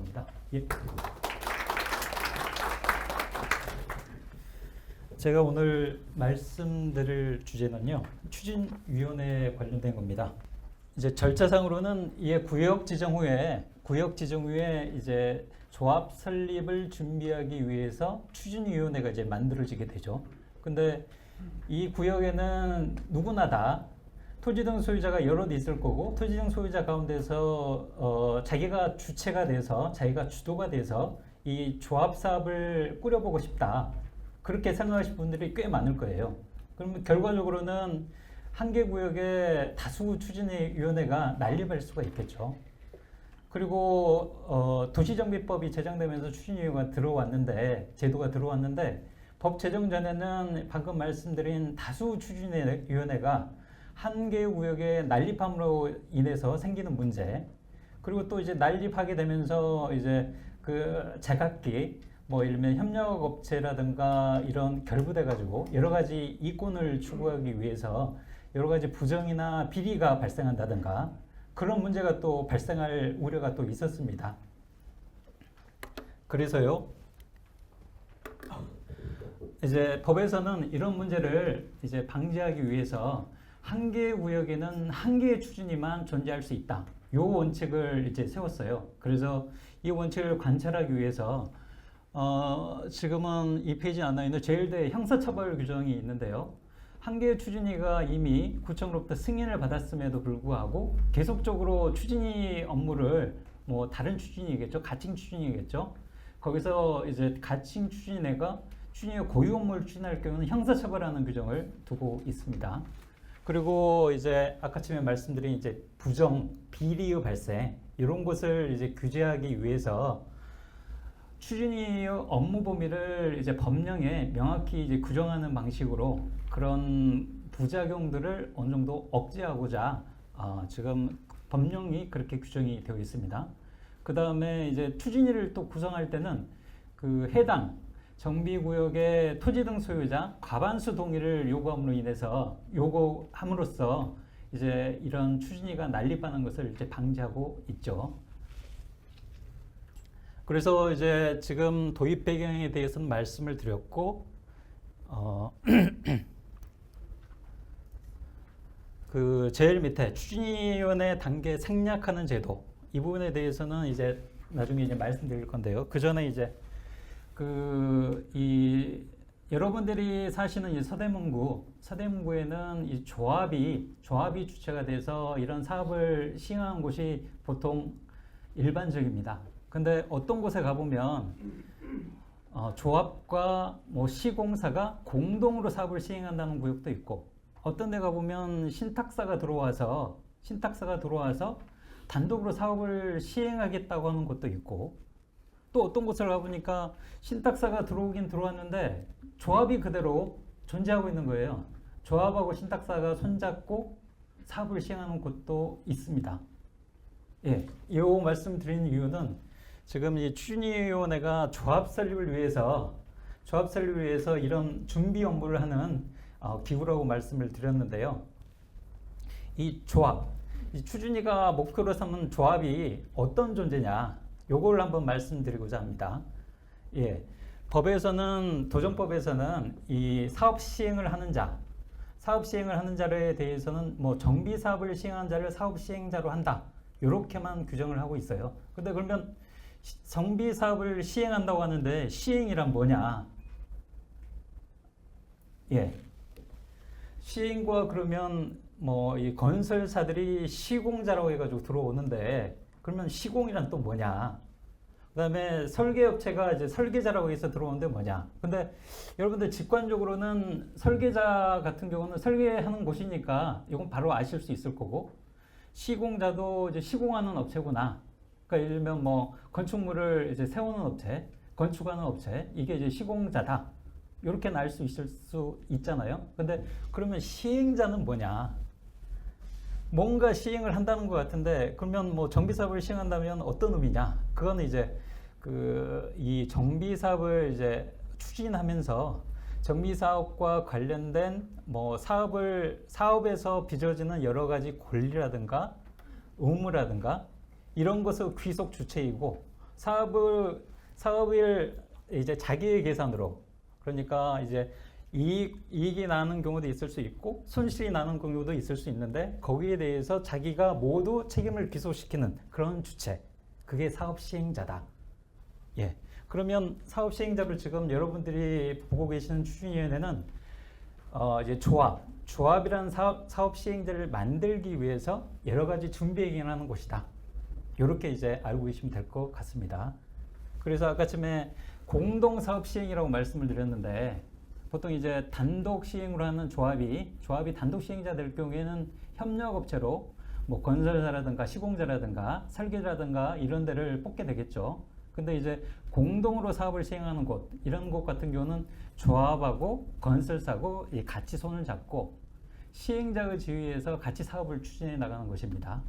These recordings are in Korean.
겁니다. 예. 제가 오늘 말씀드릴 주제는요, 추진위원회에 관련된 겁니다. 이제 절차상으로는 이에 구역 지정 후에 이제 조합 설립을 준비하기 위해서 추진위원회가 이제 만들어지게 되죠. 근데 이 구역에는 누구나 다 토지 등 소유자가 여럿 있을 거고, 토지 등 소유자 가운데서 자기가 주체가 돼서, 자기가 주도가 돼서 이 조합 사업을 꾸려보고 싶다, 그렇게 생각하시는 분들이 꽤 많을 거예요. 그러면 결과적으로는 한 개 구역에 다수 추진위원회가 난립할 수가 있겠죠. 그리고 도시정비법이 제정되면서 추진위원회가 제도가 들어왔는데, 법 제정 전에는 방금 말씀드린 다수 추진위원회가 한 개 구역의 난립함으로 인해서 생기는 문제, 그리고 또 이제 난립하게 되면서 이제 그 제각기 뭐 예를 들면 협력업체라든가 이런 결부돼 가지고 여러 가지 이권을 추구하기 위해서 여러 가지 부정이나 비리가 발생한다든가 그런 문제가 또 발생할 우려가 또 있었습니다. 그래서요, 이제 법에서는 이런 문제를 이제 방지하기 위해서 한 개의 구역에는 한 개의 추진위만 존재할 수 있다, 요 원칙을 이제 세웠어요. 그래서 이 원칙을 관철하기 위해서 지금은 이 페이지에 안 나있는 제1대 형사처벌 규정이 있는데요. 한 개의 추진위가 이미 구청으로부터 승인을 받았음에도 불구하고 계속적으로 추진위 업무를 뭐 다른 추진위겠죠, 가칭 추진위겠죠. 거기서 이제 가칭 추진위가 추진위의 고유 업무를 추진할 경우는 형사처벌하는 규정을 두고 있습니다. 그리고 이제 아까 처음에 말씀드린 이제 부정, 비리의 발생 이런 것을 이제 규제하기 위해서 추진위의 업무 범위를 이제 법령에 명확히 이제 규정하는 방식으로 그런 부작용들을 어느 정도 억제하고자 지금 법령이 그렇게 규정이 되어 있습니다. 그 다음에 이제 추진위를 또 구성할 때는 그 해당 정비구역의 토지 등 소유자 과반수 동의를 요구함으로써 이제 이런 추진위가 난립하는 것을 이제 방지하고 있죠. 그래서 이제 지금 도입 배경에 대해서는 말씀을 드렸고, 그 제일 밑에 추진위원회 단계 생략하는 제도, 이 부분에 대해서는 이제 나중에 이제 말씀드릴 건데요. 그 전에 이제 여러분들이 사시는 이 서대문구에는 이 조합이 주체가 돼서 이런 사업을 시행하는 곳이 보통 일반적입니다. 근데 어떤 곳에 가보면 조합과 뭐 시공사가 공동으로 사업을 시행한다는 구역도 있고, 어떤 데 가보면 신탁사가 들어와서 단독으로 사업을 시행하겠다고 하는 곳도 있고, 또 어떤 곳을 가보니까 신탁사가 들어오긴 들어왔는데 조합이 그대로 존재하고 있는 거예요. 조합하고 신탁사가 손잡고 사업을 시행하는 곳도 있습니다. 예, 이 말씀 드리는 이유는 지금 이 추진위원회가 조합 설립을 위해서 이런 준비 업무를 하는 기구라고 말씀을 드렸는데요. 이 추진위가 목표로 삼는 조합이 어떤 존재냐, 요걸 한번 말씀드리고자 합니다. 예, 도정법에서는 이 사업 시행을 하는 자에 대해서는 뭐 정비 사업을 시행한 자를 사업 시행자로 한다, 요렇게만 규정을 하고 있어요. 근데 그러면 정비 사업을 시행한다고 하는데 시행이란 뭐냐? 예, 시행과 그러면 뭐 이 건설사들이 시공자라고 해가지고 들어오는데, 그러면 시공이란 또 뭐냐? 그 다음에 설계업체가 이제 설계자라고 해서 들어오는데 뭐냐? 근데 여러분들 직관적으로는 설계자 같은 경우는 설계하는 곳이니까 이건 바로 아실 수 있을 거고, 시공자도 이제 시공하는 업체구나. 그러니까 예를 들면 뭐 건축물을 이제 세우는 업체, 건축하는 업체, 이게 이제 시공자다, 이렇게 알 수 있을 수 있잖아요. 근데 그러면 시행자는 뭐냐? 뭔가 시행을 한다는 것 같은데, 그러면 뭐 정비사업을 시행한다면 어떤 의미냐? 그거는 이제 이 정비사업을 이제 추진하면서 정비사업과 관련된 뭐 사업에서 빚어지는 여러 가지 권리라든가 의무라든가 이런 것의 귀속 주체이고, 사업을 이제 자기의 계산으로, 그러니까 이제 이익이 나는 경우도 있을 수 있고 손실이 나는 경우도 있을 수 있는데 거기에 대해서 자기가 모두 책임을 기소시키는 그런 주체, 그게 사업 시행자다. 예. 그러면 사업 시행자를 지금 여러분들이 보고 계시는 추진위원회는 이제 조합이라는 사업 시행자를 만들기 위해서 여러 가지 준비행위를 하는 곳이다. 이렇게 이제 알고 계시면 될 것 같습니다. 그래서 아까 전에 공동 사업 시행이라고 말씀을 드렸는데 보통 이제 단독 시행으로 하는 조합이 단독 시행자 될 경우에는 협력업체로 뭐 건설사라든가 시공자라든가 설계자라든가 이런 데를 뽑게 되겠죠. 근데 이제 공동으로 사업을 시행하는 곳, 이런 곳 같은 경우는 조합하고 건설사고 같이 손을 잡고 시행자의 지휘에서 같이 사업을 추진해 나가는 것입니다.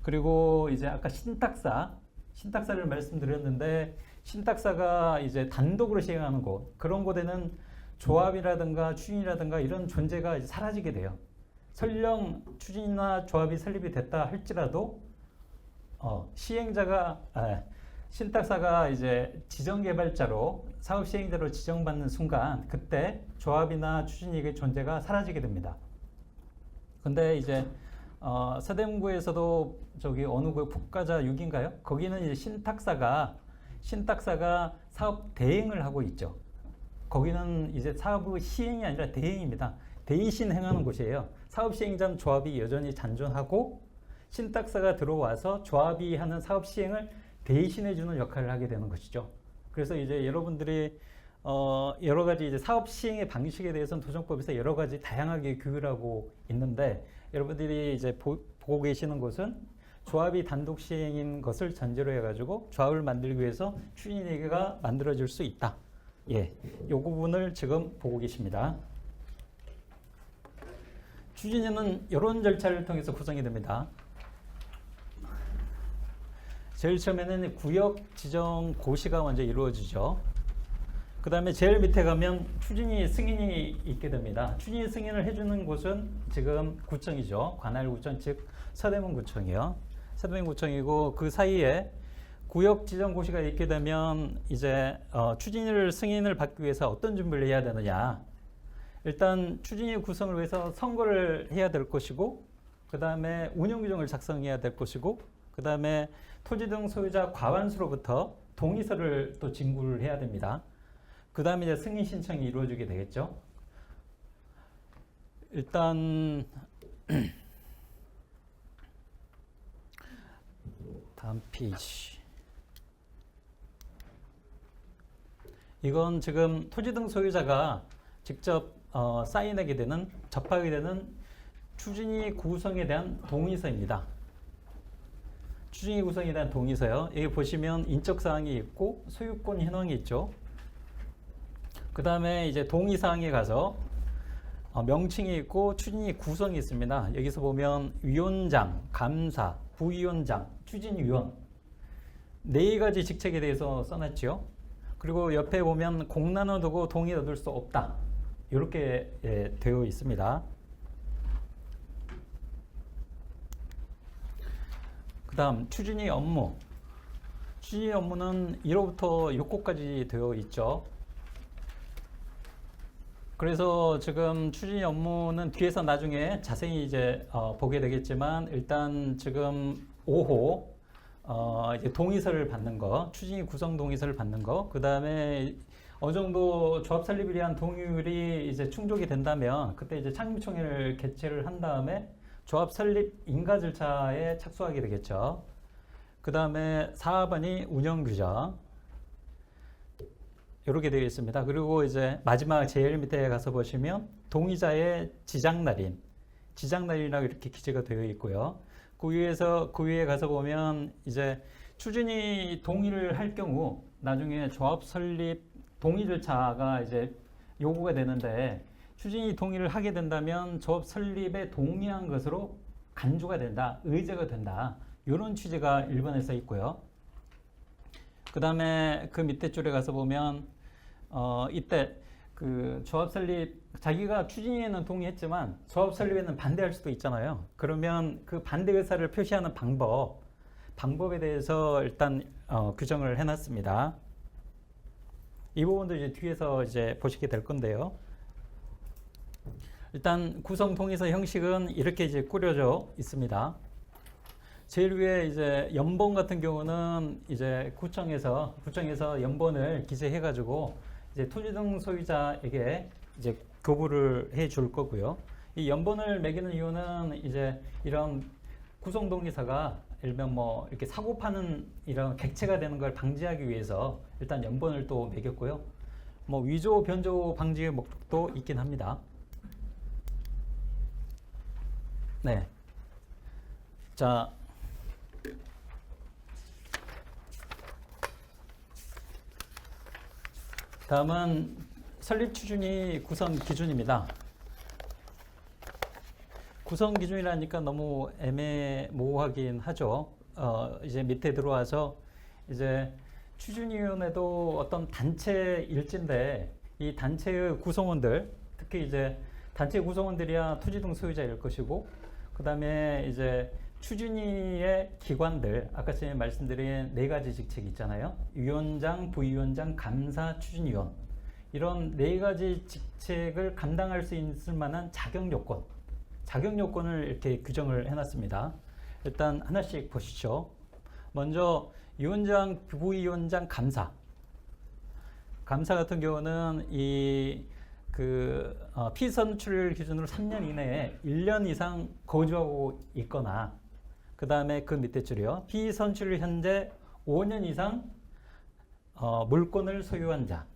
그리고 이제 아까 신탁사를 말씀드렸는데 신탁사가 이제 단독으로 시행하는 곳, 그런 곳에는 조합이라든가 추진이라든가 이런 존재가 이제 사라지게 돼요. 설령 추진이나 조합이 설립이 됐다 할지라도 신탁사가 이제 지정개발자로 사업 시행자로 지정받는 순간 그때 조합이나 추진이의 존재가 사라지게 됩니다. 근데 이제 서대문구에서도 저기 어느 그 북가자 6인가요? 거기는 이제 신탁사가 사업 대행을 하고 있죠. 거기는 이제 사업의 시행이 아니라 대행입니다. 대신 행하는 곳이에요. 사업 시행자는 조합이 여전히 잔존하고 신탁사가 들어와서 조합이 하는 사업 시행을 대신해 주는 역할을 하게 되는 것이죠. 그래서 이제 여러분들이 여러 가지 이제 사업 시행의 방식에 대해서는 도정법에서 여러 가지 다양하게 규율 하고 있는데 여러분들이 이제 보고 계시는 곳은 조합이 단독 시행인 것을 전제로 해가지고 조합을 만들기 위해서 추진위가 만들어질 수 있다. 예, 이 부분을 지금 보고 계십니다. 추진위는 이런 절차를 통해서 구성이 됩니다. 제일 처음에는 구역 지정 고시가 먼저 이루어지죠. 그 다음에 제일 밑에 가면 추진위 승인이 있게 됩니다. 추진위 승인을 해주는 곳은 지금 구청이죠. 관할구청, 즉 서대문구청이요. 서대문구청이고 그 사이에 구역 지정 고시가 있게 되면 이제 추진위를 승인을 받기 위해서 어떤 준비를 해야 되느냐. 일단 추진위 구성을 위해서 선거를 해야 될 것이고 그 다음에 운영규정을 작성해야 될 것이고 그 다음에 토지 등 소유자 과반수로부터 동의서를 또 진구를 해야 됩니다. 그 다음에 이제 승인 신청이 이루어지게 되겠죠. 일단 다음 페이지. 이건 지금 토지 등 소유자가 직접 사인하게 되는, 접하게 되는 추진위 구성에 대한 동의서입니다. 추진위 구성에 대한 동의서요. 여기 보시면 인적사항이 있고 소유권 현황이 있죠. 그 다음에 이제 동의사항에 가서 명칭이 있고 추진위 구성이 있습니다. 여기서 보면 위원장, 감사, 부위원장, 추진위원 4가지 직책에 대해서 써놨죠. 그리고 옆에 보면 공란을 두고 동의 얻을 수 없다. 이렇게 되어 있습니다. 그 다음 추진위 업무. 추진위 업무는 1호부터 6호까지 되어 있죠. 그래서 지금 추진위 업무는 뒤에서 나중에 자세히 이제 보게 되겠지만 일단 지금 5호 이제 동의서를 받는 거, 추진위 구성 동의서를 받는 거, 그 다음에 어느 정도 조합 설립을 위한 동의율이 이제 충족이 된다면 그때 이제 창립총회를 개최를 한 다음에 조합 설립 인가 절차에 착수하게 되겠죠. 그 다음에 4번이 운영규정. 이렇게 되어 있습니다. 그리고 이제 마지막 제일 밑에 가서 보시면 동의자의 지장날인이라고 이렇게 기재가 되어 있고요. 그 위에 가서 보면 이제 추진위 동의를 할 경우 나중에 조합 설립 동의 절차가 이제 요구가 되는데 추진위 동의를 하게 된다면 조합 설립에 동의한 것으로 간주가 된다, 의제가 된다. 이런 취지가 1번에서 있고요. 그 다음에 그 밑에 줄에 가서 보면 이때 그 조합 설립 자기가 추진위에는 동의했지만 조합 설립에는 반대할 수도 있잖아요. 그러면 그 반대 의사를 표시하는 방법 방법에 대해서 일단 규정을 해놨습니다. 이 부분도 이제 뒤에서 이제 보시게 될 건데요. 일단 구성 동의서 형식은 이렇게 이제 꾸려져 있습니다. 제일 위에 이제 연본 같은 경우는 이제 구청에서 연본을 기재해가지고 이제 토지 등 소유자에게 이제 교부를 해줄 거고요. 이 연본을 매기는 이유는 이제 이런 구성 동의서가 예를 들면 뭐 이렇게 사고 파는 이런 객체가 되는 걸 방지하기 위해서 일단 연본을 또 매겼고요. 뭐 위조 변조 방지의 목적도 있긴 합니다. 네. 자. 다음은 설립 취준이 구성 기준입니다. 구성 기준이라니까 너무 애매모호하긴 하죠. 이제 밑에 들어와서 이제 취준위원회도 어떤 단체 일지인데 이 단체의 구성원들, 특히 이제 단체 구성원들이야 토지 등 소유자일 것이고, 그 다음에 이제 추진위의 기관들, 아까 전에 말씀드린 4가지 직책이 있잖아요. 위원장, 부위원장, 감사, 추진위원. 이런 4가지 직책을 감당할 수 있을 만한 자격 요건을 이렇게 규정을 해놨습니다. 일단 하나씩 보시죠. 먼저 위원장, 부위원장, 감사. 감사 같은 경우는 피선출 기준으로 3년 이내에 1년 이상 거주하고 있거나, 그 다음에 그 밑에 줄이요. 피선출 현재 5년 이상 물권을 소유한 자.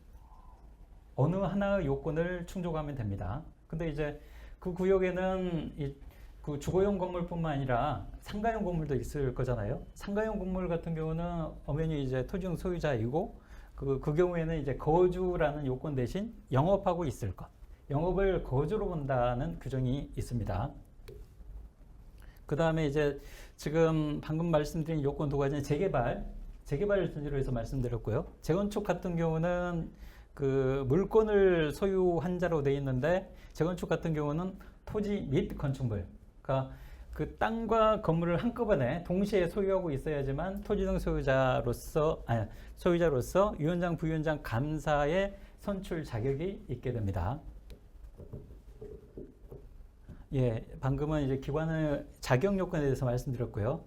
어느 하나의 요건을 충족하면 됩니다. 근데 이제 그 구역에는 그 주거용 건물뿐만 아니라 상가용 건물도 있을 거잖아요. 상가용 건물 같은 경우는 엄연히 이제 토지용 소유자이고, 그 경우에는 이제 거주라는 요건 대신 영업하고 있을 것. 영업을 거주로 본다는 규정이 있습니다. 그 다음에 이제 지금 방금 말씀드린 요건 2가지는 재개발 준지로 해서 말씀드렸고요. 재건축 같은 경우는 그 물권을 소유한 자로 되어 있는데, 재건축 같은 경우는 토지 및 건축물, 그러니까 그 땅과 건물을 한꺼번에 동시에 소유하고 있어야지만 토지 등 소유자로서 위원장, 부위원장, 감사의 선출 자격이 있게 됩니다. 예, 방금은 이제 기관의 자격 요건에 대해서 말씀드렸고요.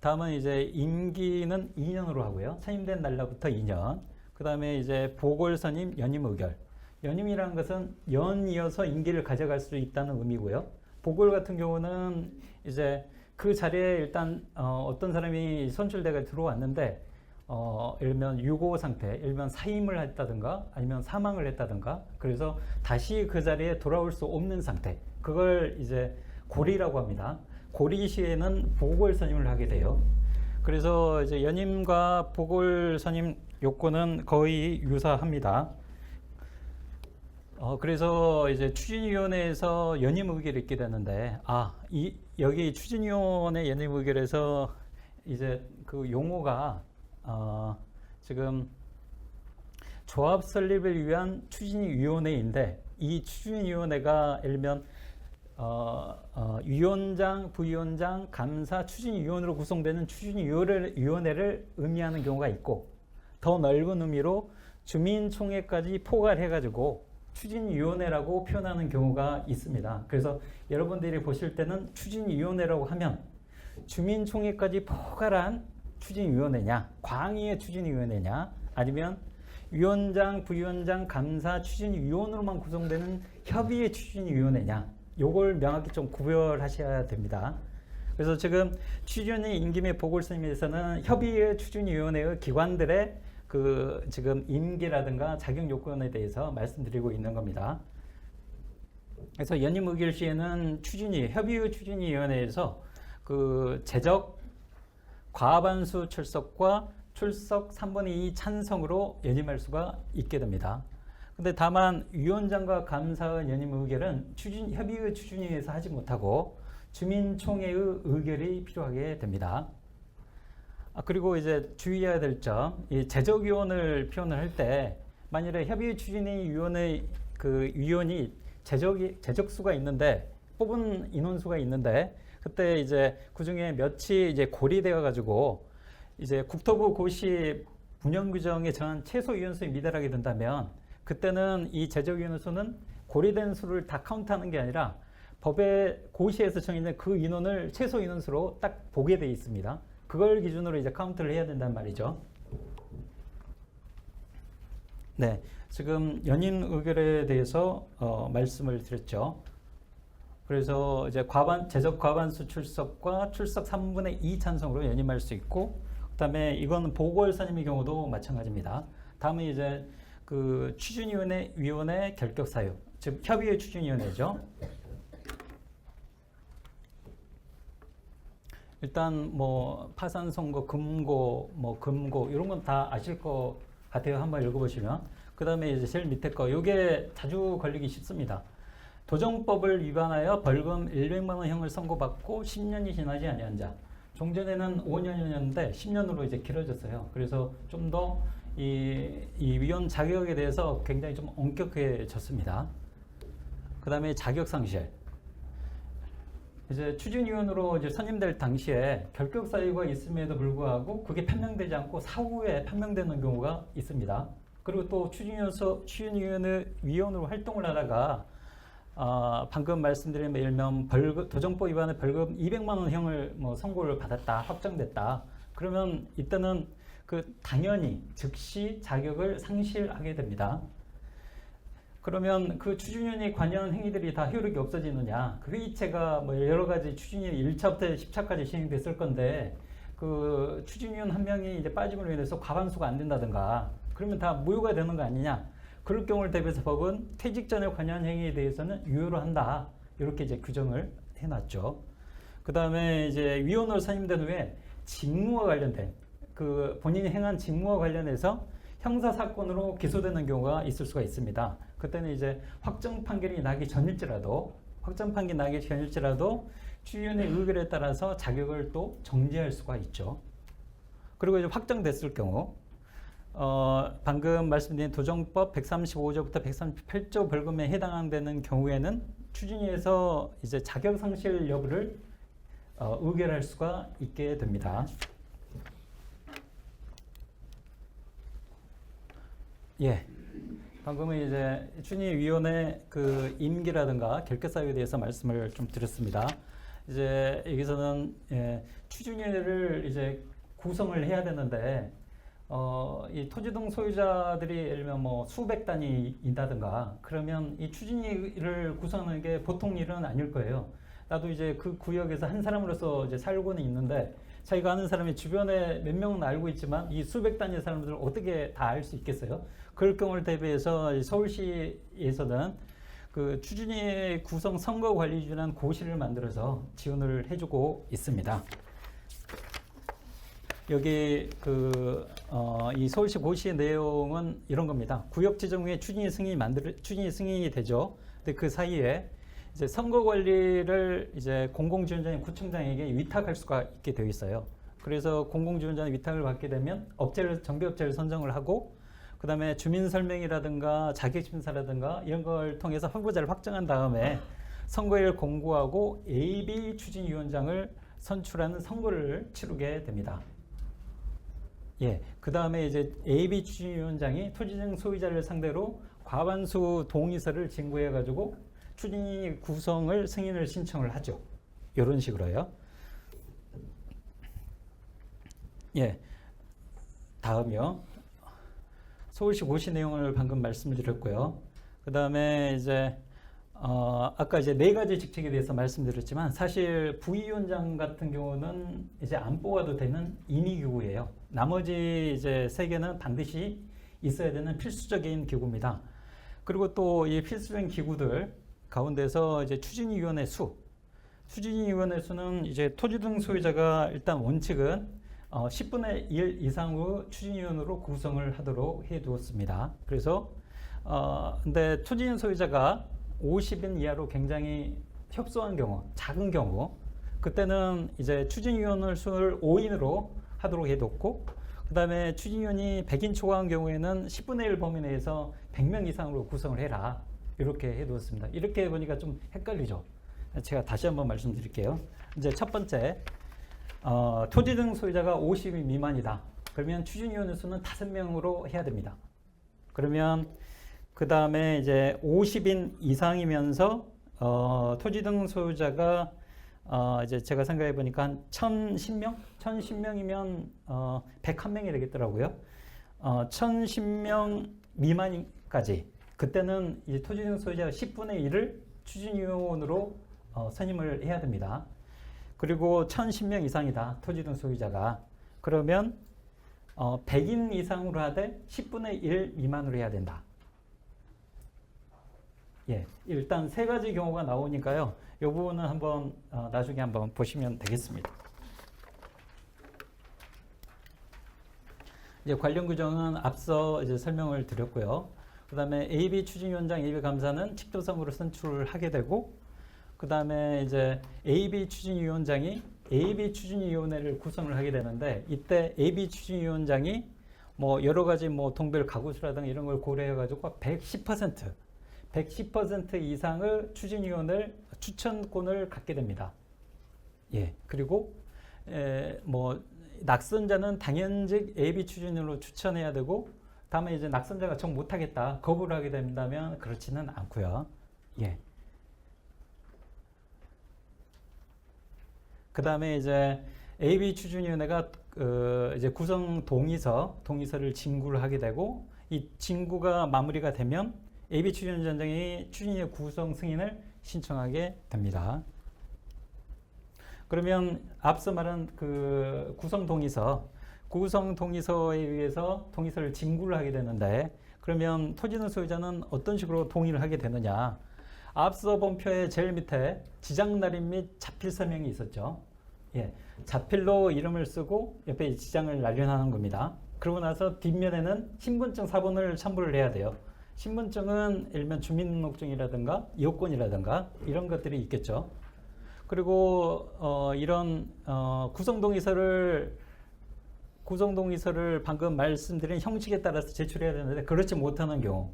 다음은 이제 임기는 2년으로 하고요. 선임된 날로부터 2년. 그 다음에 이제 보궐선임, 연임 의결. 연임이라는 것은 연이어서 임기를 가져갈 수 있다는 의미고요. 보궐 같은 경우는 이제 그 자리에 일단 어떤 사람이 선출대가 들어왔는데, 예를 들면 유고 상태, 예를 들면 사임을 했다든가 아니면 사망을 했다든가, 그래서 다시 그 자리에 돌아올 수 없는 상태, 그걸 이제 고리라고 합니다. 고리 시에는 보궐 선임을 하게 돼요. 그래서 이제 연임과 보궐 선임 요건은 거의 유사합니다. 그래서 이제 추진위원회에서 연임 의결이 있게 되는데, 여기 추진위원회 연임 의결에서 이제 그 용어가 지금 조합 설립을 위한 추진위원회인데, 이 추진위원회가 예를 들면 위원장, 부위원장, 감사, 추진위원으로 구성되는 추진위원회를 의미하는 경우가 있고, 더 넓은 의미로 주민총회까지 포괄해가지고 추진위원회라고 표현하는 경우가 있습니다. 그래서 여러분들이 보실 때는 추진위원회라고 하면 주민총회까지 포괄한 추진위원회냐, 광의의 추진위원회냐, 아니면 위원장, 부위원장, 감사, 추진위원으로만 구성되는 협의의 추진위원회냐, 요걸 명확히 좀 구별하셔야 됩니다. 그래서 지금 추진위 임기 및 보궐선임에 대해서는 협의의 추진위원회의 기관들의 그 지금 임기라든가 자격 요건에 대해서 말씀드리고 있는 겁니다. 그래서 연임 의결 시에는 협의의 추진위원회에서 그 제적 과반수 출석과 출석 3분의 2 찬성으로 연임할 수가 있게 됩니다. 근데 다만 위원장과 감사의 연임 의결은 협의의 추진위에서 하지 못하고 주민총회의 의결이 필요하게 됩니다. 그리고 이제 주의해야 될 점, 이 제적위원을 표현을 할 때 만일에 협의 추진위 위원회 그 위원이 제적수가 있는데 뽑은 인원수가 있는데 그때 이제 그 중에 몇이 이제 고리되어 가지고 이제 국토부 고시 운영 규정에 정한 최소 위원수에 미달하게 된다면 그때는 이 제적 위원수는 고리된 수를 다 카운트하는 게 아니라 법의 고시에서 정해진 그 인원을 최소 인원수로 딱 보게 돼 있습니다. 그걸 기준으로 이제 카운트를 해야 된단 말이죠. 네, 지금 연임 의결에 대해서 말씀을 드렸죠. 그래서 이제 제적 과반수 출석과 출석 3분의 2 찬성으로 연임할 수 있고, 그다음에 이건 보궐 선임의 경우도 마찬가지입니다. 다음은 이제 그 추진위원회 결격 사유, 즉 협의회 추진위원회죠. 일단 뭐 파산 선고, 금고, 뭐 금고 이런 건 다 아실 것 같아요. 한번 읽어보시면. 그다음에 이제 제일 밑에 거, 이게 자주 걸리기 쉽습니다. 도정법을 위반하여 벌금 100만 원형을 선고받고 10년이 지나지 아니한 자. 종전에는 5년이었는데 10년으로 이제 길어졌어요. 그래서 좀 더 이 위원 자격에 대해서 굉장히 좀 엄격해졌습니다. 그다음에 자격 상실. 이제 추진위원으로 이제 선임될 당시에 결격 사유가 있음에도 불구하고 그게 판명되지 않고 사후에 판명되는 경우가 있습니다. 그리고 또 추진위원으로 활동을 하다가 방금 말씀드린 예를 들면 도정법 위반에 벌금 200만 원형을 뭐 선고를 받았다, 확정됐다. 그러면 이때는 그 당연히 즉시 자격을 상실하게 됩니다. 그러면 그 추진위원이 관여한 행위들이 다 효력이 없어지느냐? 그 회의체가 뭐 여러 가지 추진위원 1차부터 10차까지 진행됐을 건데 그 추진위원 한 명이 이제 빠짐으로 인해서 과반수가 안 된다든가 그러면 다 무효가 되는 거 아니냐? 그럴 경우를 대비해서 법은 퇴직 전에 관여한 행위에 대해서는 유효로 한다. 이렇게 이제 규정을 해놨죠. 그 다음에 이제 위원으로 선임된 후에 직무와 관련된 그 본인이 행한 직무와 관련해서 형사 사건으로 기소되는 경우가 있을 수가 있습니다. 그때는 이제 확정 판결이 나기 전일지라도 추진위원회 의결에 따라서 자격을 또 정지할 수가 있죠. 그리고 이제 확정됐을 경우 방금 말씀드린 도정법 135조부터 138조 벌금에 해당되는 경우에는 추진위에서 이제 자격 상실 여부를 의결할 수가 있게 됩니다. 예. 방금은 이제 추진위원회 그 임기라든가 결격 사유에 대해서 말씀을 좀 드렸습니다. 이제 여기서는 추진위를 이제 구성을 해야 되는데 이 토지 등 소유자들이 예를 들면 뭐 수백 단위 인다든가 그러면 이 추진위를 구성하는 게 보통 일은 아닐 거예요. 나도 이제 그 구역에서 한 사람으로서 이제 살고는 있는데 자기가 아는 사람이 주변에 몇 명은 알고 있지만 이 수백 단위의 사람들을 어떻게 다 알 수 있겠어요? 그럴 경우를 대비해서 서울시에서는 그 추진위 구성 선거관리위원회라는 고시를 만들어서 지원을 해주고 있습니다. 여기 이 서울시 고시의 내용은 이런 겁니다. 구역 지정 후에 추진위 승인이 되죠. 근데 그 사이에 이제 선거 관리를 이제 공공지원장이 구청장에게 위탁할 수가 있게 되어 있어요. 그래서 공공지원장이 위탁을 받게 되면 정비업체를 선정을 하고 그다음에 주민 설명이라든가 자격심사라든가 이런 걸 통해서 후보자를 확정한 다음에 선거일을 공고하고 AB 추진위원장을 선출하는 선거를 치르게 됩니다. 예, 그 다음에 이제 AB 추진위원장이 토지증 소유자를 상대로 과반수 동의서를 진구해가지고 추진위 구성을 승인을 신청을 하죠. 이런 식으로요. 예, 다음이요. 서울시 고시 내용을 방금 말씀드렸고요. 그 다음에 이제 아까 이제 4가지 직책에 대해서 말씀드렸지만 사실 부위원장 같은 경우는 이제 안 뽑아도 되는 임의기구예요. 나머지 이제 3개는 반드시 있어야 되는 필수적인 기구입니다. 그리고 또 이 필수적인 기구들 가운데서 이제 추진위원회 수는 이제 토지 등 소유자가 일단 원칙은 10분의 1 이상의 추진위원으로 구성을 하도록 해두었습니다. 그래서 근데 토지인 소유자가 50인 이하로 굉장히 협소한 경우, 작은 경우, 그때는 이제 추진위원을 수를 5인으로 하도록 해뒀고, 그 다음에 추진위원이 100인 초과한 경우에는 10분의 1 범위 내에서 100명 이상으로 구성을 해라. 이렇게 해두었습니다. 이렇게 보니까 좀 헷갈리죠. 제가 다시 한번 말씀드릴게요. 이제 첫 번째, 토지 등 소유자가 50인 미만이다. 그러면 추진위원회 수는 5명으로 해야 됩니다. 그러면 그 다음에 이제 50인 이상이면서 토지 등 소유자가 이제 제가 생각해 보니까 한 1010명? 1010명이면 101명이 되겠더라고요. 1010명 미만까지 그때는 이제 토지 등 소유자 10분의 1을 추진위원으로 선임을 해야 됩니다. 그리고 1010명 이상이다. 토지 등 소유자가. 그러면 100인 이상으로 하되 10분의 1 미만으로 해야 된다. 예, 일단 세 가지 경우가 나오니까요. 이 부분은 한번 나중에 한번 보시면 되겠습니다. 이제 관련 규정은 앞서 이제 설명을 드렸고요. 그 다음에 AB 추진위원장, AB 감사는 직도성으로 선출을 하게 되고, 그 다음에 이제 AB 추진위원장이 AB 추진위원회를 구성을 하게 되는데, 이때 AB 추진위원장이 뭐 여러 가지 뭐 동별 가구수라든가 이런 걸 고려해가지고 110% 이상을 추진위원을 추천권을 갖게 됩니다. 예, 그리고 뭐 낙선자는 당연직 AB 추진으로 추천해야 되고, 다음에 이제 낙선자가 정 못하겠다 거부를 하게 된다면 그렇지는 않고요. 예. 그 다음에 이제 AB 추진위원회가 이제 구성 동의서를 진구를 하게 되고, 이 진구가 마무리가 되면 AB 추진위원장이 추진위의 구성 승인을 신청하게 됩니다. 그러면 앞서 말한 그 구성 동의서에 의해서 동의서를 진구를 하게 되는데, 그러면 토지 등 소유자는 어떤 식으로 동의를 하게 되느냐? 앞서 본표의 제일 밑에 지장 날인 및 자필 서명이 있었죠. 예, 자필로 이름을 쓰고 옆에 지장을 날려하는 겁니다. 그러고 나서 뒷면에는 신분증 사본을 첨부를 해야 돼요. 신분증은 예를 들면 주민등록증이라든가 여권이라든가 이런 것들이 있겠죠. 그리고 이런 구성동의서를 방금 말씀드린 형식에 따라서 제출해야 되는데 그렇지 못하는 경우,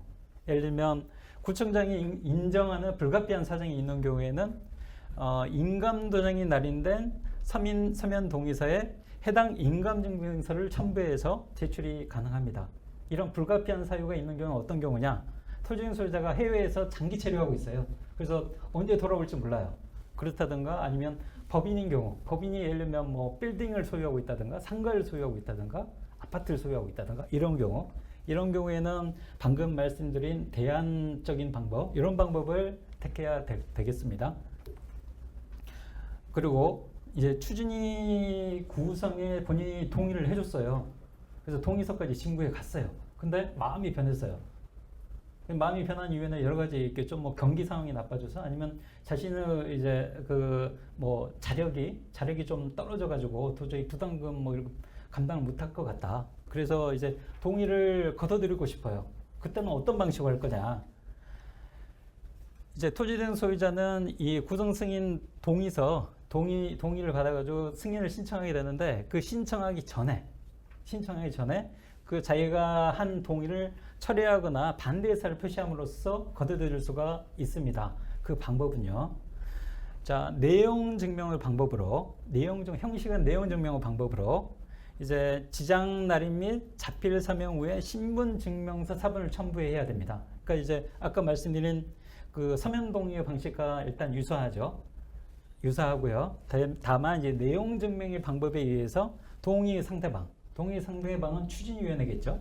예를 들면 구청장이 인정하는 불가피한 사정이 있는 경우에는 인감도장이 날인된 서면 동의서에 해당 인감증명서를 첨부해서 제출이 가능합니다. 이런 불가피한 사유가 있는 경우는 어떤 경우냐? 토지 등 소유자가 해외에서 장기 체류하고 있어요. 그래서 언제 돌아올지 몰라요. 그렇다든가 아니면 법인인 경우, 법인이 예를 들면 뭐 빌딩을 소유하고 있다든가 상가를 소유하고 있다든가 아파트를 소유하고 있다든가 이런 경우에는 방금 말씀드린 대안적인 방법, 이런 방법을 택해야 되겠습니다. 그리고 이제 추진위 구성에 본인이 동의를 해줬어요. 그래서 동의서까지 진구해 갔어요. 근데 마음이 변했어요. 마음이 변한 이유는 여러 가지 있겠죠. 뭐 경기 상황이 나빠져서, 아니면 자신의 이제 그 뭐 자력이 좀 떨어져 가지고 도저히 부담금 뭐 감당을 못할 것 같다. 그래서 이제 동의를 거둬들이고 싶어요. 그때는 어떤 방식으로 할 거냐? 이제 토지 등 소유자는 이 구성 승인 동의를 받아가지고 승인을 신청하게 되는데, 그 신청하기 전에 그 자기가 한 동의를 철회하거나 반대 의사를 표시함으로써 거둬들일 수가 있습니다. 그 방법은요. 자, 형식은 내용 증명의 방법으로 이제 지장 날인 및 자필 서명 후에 신분증명서 사본을 첨부해야 됩니다. 그러니까 이제 아까 말씀드린 그 서면 동의 방식과 일단 유사하고요. 다만 이제 내용 증명의 방법에 의해서 동의 상대방은 추진위원회겠죠.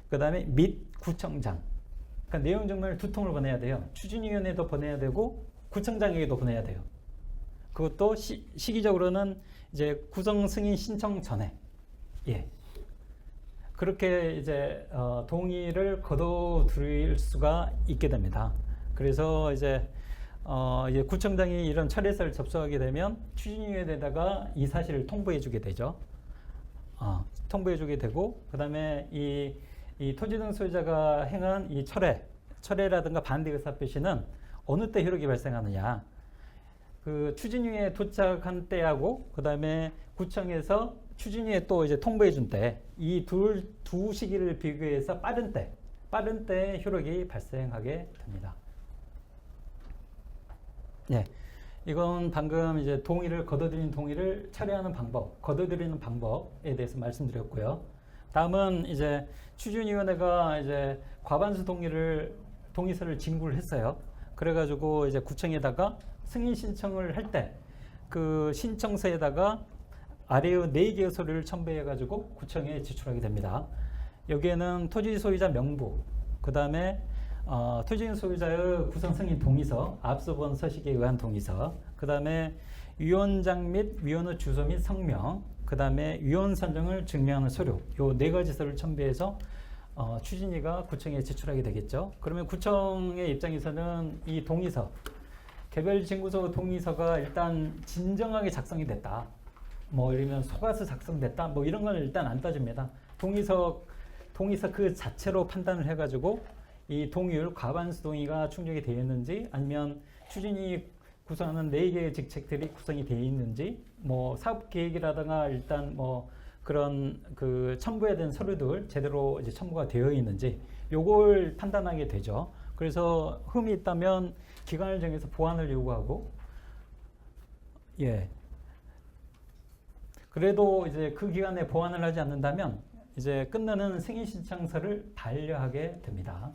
그 다음에 및 구청장. 그러니까 내용 증명을 두 통을 보내야 돼요. 추진위원회도 보내야 되고 구청장에게도 보내야 돼요. 그것도 시기적으로는 이제 구성 승인 신청 전에, 예, 그렇게 이제 동의를 거둬들일 수가 있게 됩니다. 그래서 이제 구청장이 이런 철회서를 접수하게 되면 추진위원회에다가 이 사실을 통보해주게 되죠. 통보해주게 되고, 그 다음에 이 토지 등 소유자가 행한 이 철회라든가 반대 의사 표시는 어느 때 효력이 발생하느냐? 그 추진위에 도착한 때하고 그 다음에 구청에서 추진위에 또 이제 통보해준 때, 이 두 시기를 비교해서 빠른 때 효력이 발생하게 됩니다. 예. 이건 방금 이제 동의를 거둬들인 동의를 처리하는 방법, 거둬들이는 방법에 대해서 말씀드렸고요. 다음은 이제 추진위원회가 이제 과반수 동의서를 진구를 했어요. 그래가지고 이제 구청에다가 승인 신청을 할 때 그 신청서에다가 아래의 4개의 서류를 첨부해가지고 구청에 제출하게 됩니다. 여기에는 토지 소유자 명부, 그 다음에 토지 소유자의 구성 승인 동의서, 앞서 본 서식에 의한 동의서, 그 다음에 위원장 및 위원의 주소 및 성명, 그 다음에 위원 선정을 증명하는 서류, 요 4가지 서류를 첨부해서 추진위가 구청에 제출하게 되겠죠. 그러면 구청의 입장에서는 이 동의서, 개별 징구소 동의서가 일단 진정하게 작성이 됐다. 뭐 예를 들면 속아서 작성됐다. 뭐 이런 건 일단 안 따집니다. 동의서 그 자체로 판단을 해가지고 이 동의율 과반수 동의가 충족이 되어 있는지, 아니면 추진위 구성하는 4개의 직책들이 구성이 되어 있는지, 뭐 사업 계획이라든가 일단 뭐 그런 그 첨부해야 되는 서류들 제대로 이제 첨부가 되어 있는지 요걸 판단하게 되죠. 그래서 흠이 있다면 기간을 정해서 보완을 요구하고, 예. 그래도 이제 그 기간에 보완을 하지 않는다면 이제 끝내는 승인 신청서를 반려하게 됩니다.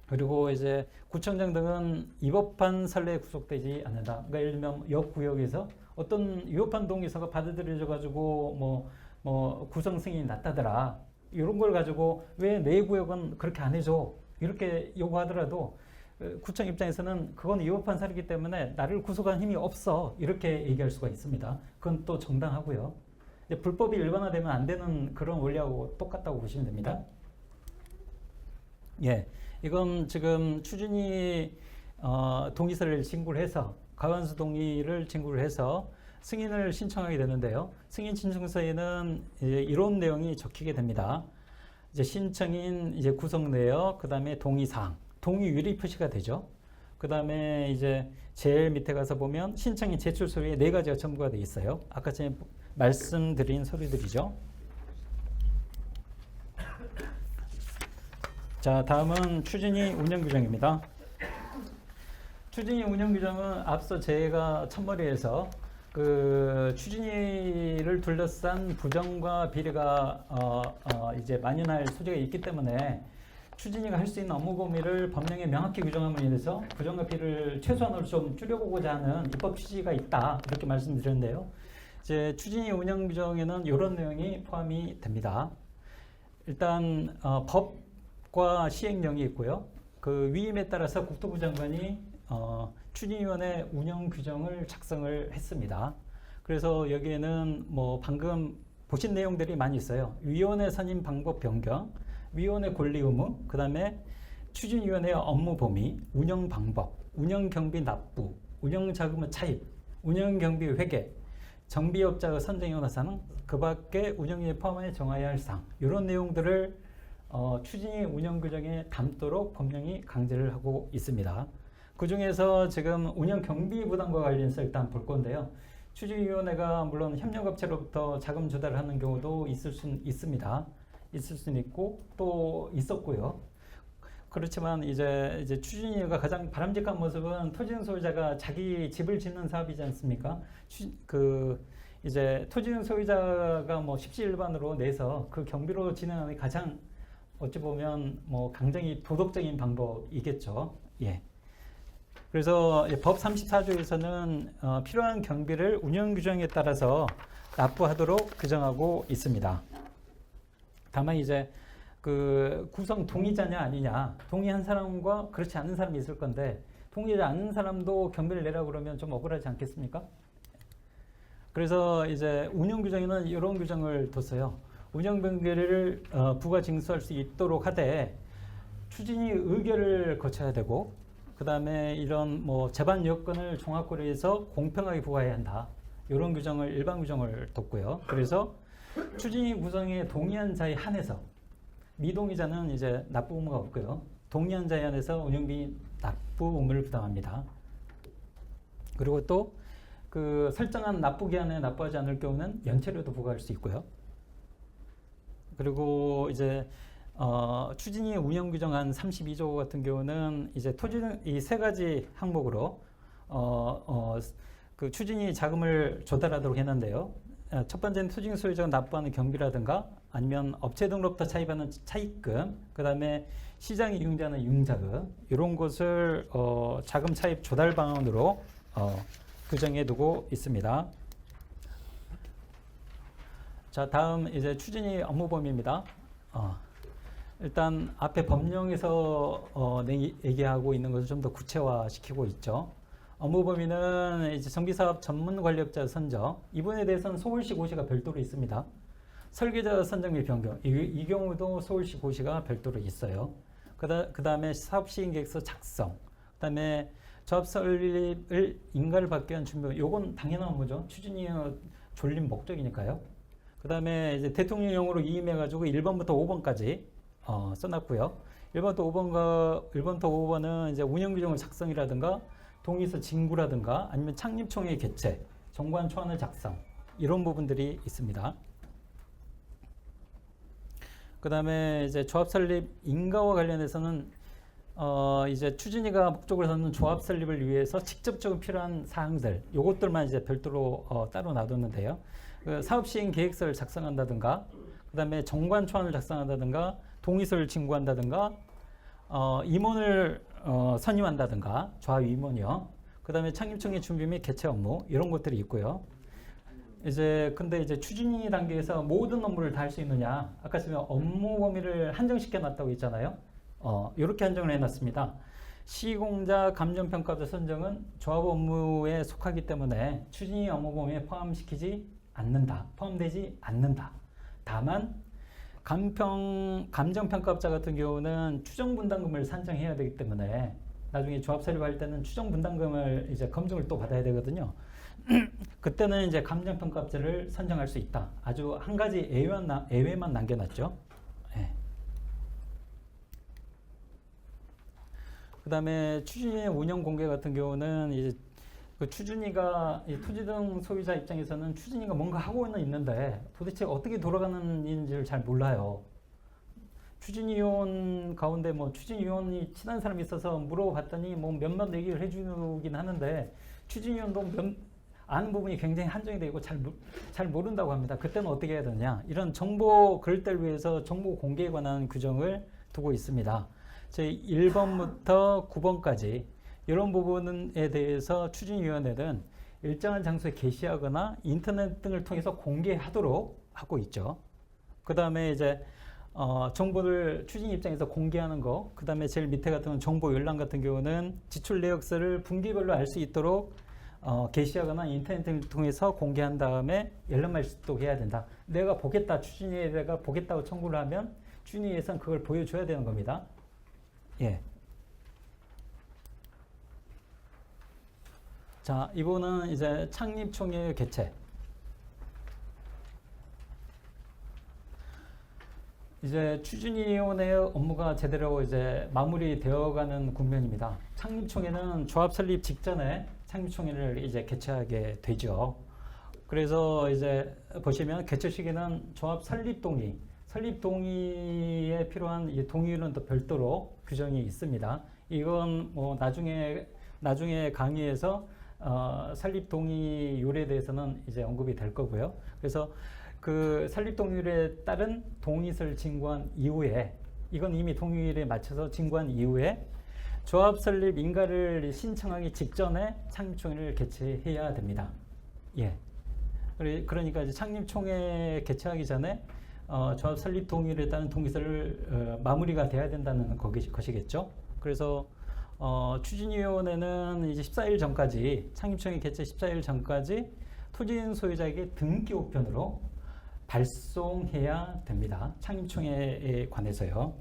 그리고 이제 구청장 등은 위법한 선례에 구속되지 않는다. 그러니까 예를 들면 옆 구역에서 어떤 위법한 동의서가 받아들여져 가지고 뭐 구성 승인이 낮다더라. 이런 걸 가지고 왜 내 구역은 그렇게 안 해줘? 이렇게 요구하더라도 구청 입장에서는 그건 위법한 사례이기 때문에 나를 구속할 힘이 없어. 이렇게 얘기할 수가 있습니다. 그건 또 정당하고요. 불법이 일반화되면 안 되는 그런 원리하고 똑같다고 보시면 됩니다. 예, 이건 지금 추진위 동의서를 진구를 해서 과반수 동의를 진구를 해서 승인을 신청하게 되는데요. 승인 신청서에는 이제 이런 내용이 적히게 됩니다. 이제 신청인 이제 구성 내역, 그 다음에 동의사항, 동의율이 표시가 되죠. 그 다음에 이제 제일 밑에 가서 보면 신청인 제출 서류에 4가지가 첨부가 되어 있어요. 아까 전에 말씀드린 서류들이죠. 자, 다음은 추진위 운영규정입니다. 추진위 운영규정은 앞서 제가 첫머리에서 그 추진위를 둘러싼 부정과 비리가 이제 만연할 소지가 있기 때문에 추진위가 할 수 있는 업무 범위를 법령에 명확히 규정함으로 인해서 부정과 비리를 최소한으로 좀 줄여보고자 하는 입법 취지가 있다, 이렇게 말씀드렸는데요. 이제 추진위 운영 규정에는 이런 내용이 포함이 됩니다. 일단 법과 시행령이 있고요. 그 위임에 따라서 국토부 장관이 추진위원회 운영 규정을 작성을 했습니다. 그래서 여기에는 뭐 방금 보신 내용들이 많이 있어요. 위원회 선임 방법 변경, 위원회 권리 의무, 그 다음에 추진위원회의 업무 범위, 운영 방법, 운영 경비 납부, 운영 자금의 차입, 운영 경비 회계, 정비업자의 선정이나 사항, 그 밖에 운영위에 포함해 정하여야 할 사항, 이런 내용들을 추진위 운영 규정에 담도록 법령이 강제를 하고 있습니다. 그 중에서 지금 운영 경비 부담과 관련해서 일단 볼 건데요. 추진위원회가 물론 협력업체로부터 자금 조달을 하는 경우도 있을 수는 있습니다. 있을 수는 있고 또 있었고요. 그렇지만 이제 추진위가 가장 바람직한 모습은 토지증 소유자가 자기 집을 짓는 사업이지 않습니까? 이제 토지증 소유자가 뭐 십시일반으로 내서 그 경비로 진행하는 게 가장 어찌 보면 뭐 굉장히 도덕적인 방법이겠죠. 예. 그래서 법 34조에서는 필요한 경비를 운영 규정에 따라서 납부하도록 규정하고 있습니다. 다만 이제 그 구성 동의자냐 아니냐, 동의한 사람과 그렇지 않은 사람이 있을 건데 동의하지 않는 사람도 경비를 내라고 그러면 좀 억울하지 않겠습니까? 그래서 이제 운영 규정에는 이런 규정을 뒀어요. 운영 경비를 부가 징수할 수 있도록 하되 추진위 의결을 거쳐야 되고, 그 다음에 이런 뭐 재반 여건을 종합 고려해서 공평하게 부과해야 한다. 이런 규정을 일반 규정을 뒀고요. 그래서 추진위 구성에 동의한 자에 한해서, 미동의자는 이제 납부 의무가 없고요. 동의한 자에 한해서 운영비 납부 의무를 부담합니다. 그리고 또 그 설정한 납부 기한에 납부하지 않을 경우는 연체료도 부과할 수 있고요. 그리고 이제 추진위 운영 규정 한 32조 같은 경우는 이제 토지 이 3가지 항목으로 그 추진이 자금을 조달하도록 했는데요. 첫 번째는 토지 소유자가 납부하는 경비라든가 아니면 업체 등록부터 차입하는 차입금, 그 다음에 시장 이용자는 융자금 이런 것을 자금 차입 조달 방안으로 규정해 두고 있습니다. 자, 다음 이제 추진위 업무 범위입니다. 일단 앞에 법령에서 얘기하고 있는 것을 좀 더 구체화시키고 있죠. 업무 범위는 이제 정비사업 전문 관리업자 선정, 이 부분에 대해서는 서울시 고시가 별도로 있습니다. 설계자 선정 및 변경, 이 경우도 서울시 고시가 별도로 있어요. 그 다음에 사업 시행 계획서 작성, 그 다음에 조합 설립을 인가를 받기 위한 준비, 요건 당연한 업무죠. 추진위의 존립 목적이니까요. 그 다음에 이제 대통령령으로 이임해가지고 1번부터 5번까지 써놨고요. 1번부터 5번은 이제 운영규정을 작성이라든가 동의서 진구라든가 아니면 창립총회 개최, 정관 초안을 작성 이런 부분들이 있습니다. 그 다음에 이제 조합 설립 인가와 관련해서는 이제 추진위가 목적으로 삼는 조합 설립을 위해서 직접적으로 필요한 사항들, 요것들만 이제 별도로 따로 놔뒀는데요. 그 사업 시행 계획서를 작성한다든가, 그 다음에 정관 초안을 작성한다든가, 동의서를 진구한다든가, 임원을 선임한다든가, 조합 임원이요. 그 다음에 창립총회 준비 및 개최 업무 이런 것들이 있고요. 근데 이제 추진위 단계에서 모든 업무를 다 할 수 있느냐? 아까 지금 업무 범위를 한정시켜 놨다고 했잖아요. 이렇게 한정을 해놨습니다. 시공자 감정평가자 선정은 조합 업무에 속하기 때문에 추진위 업무 범위에 포함되지 않는다. 다만 감정평가업자 같은 경우는 추정분담금을 산정해야 되기 때문에 나중에 조합 설립할 때는 추정분담금을 이제 검증을 또 받아야 되거든요. 그때는 이제 감정평가업자를 선정할 수 있다. 아주 한 가지 예외만 남겨놨죠. 네. 그 다음에 추진위의 운영 공개 같은 경우는 이제 그 추진위가 토지등 소유자 입장에서는 추진위가 뭔가 하고는 있는데 도대체 어떻게 돌아가는지를 잘 몰라요. 추진위원 가운데 뭐 추진위원이 친한 사람이 있어서 물어봤더니 뭐 몇몇 얘기를 해주긴 하는데 추진위원도 아는 부분이 굉장히 한정이 되고 잘 모른다고 합니다. 그때는 어떻게 해야 되느냐? 이런 정보 그럴 때를 위해서 정보 공개에 관한 규정을 두고 있습니다. 제 1번부터 9번까지 이런 부분에 대해서 추진위원회는 일정한 장소에 게시하거나 인터넷 등을 통해서 공개하도록 하고 있죠. 그 다음에 이제 정보를 추진 입장에서 공개하는 거, 그 다음에 제일 밑에 같은 경우는 정보 열람 같은 경우는 지출 내역서를 분기별로 알 수 있도록 게시하거나 인터넷 등을 통해서 공개한 다음에 열람할 수 있도록 해야 된다. 내가 보겠다, 추진위에다가 보겠다고 청구를 하면 추진위에서는 그걸 보여줘야 되는 겁니다. 예. 자, 이번은 이제 창립총회 개최. 이제 추진위원회의 업무가 제대로 이제 마무리되어가는 국면입니다. 창립총회는 조합 설립 직전에 창립총회를 이제 개최하게 되죠. 그래서 이제 보시면 개최 시기는 조합 설립 동의에 필요한 이 동의는 또 별도로 규정이 있습니다. 이건 뭐 나중에 강의에서 설립 동의율에 대해서는 이제 언급이 될 거고요. 그래서 그 설립 동의율에 따른 동의서를 진구한 이후에, 이건 이미 동의율에 맞춰서 진구한 이후에 조합 설립 인가를 신청하기 직전에 창립총회를 개최해야 됩니다. 예. 그러니까 이제 창립총회 개최하기 전에 조합 설립 동의율에 따른 동의서를 마무리가 돼야 된다는 것이겠죠. 그래서 추진위원회는 이제 14일 전까지, 창립총회 개최 14일 전까지 토지인 소유자에게 등기 우편으로 발송해야 됩니다. 창립총회에 관해서요.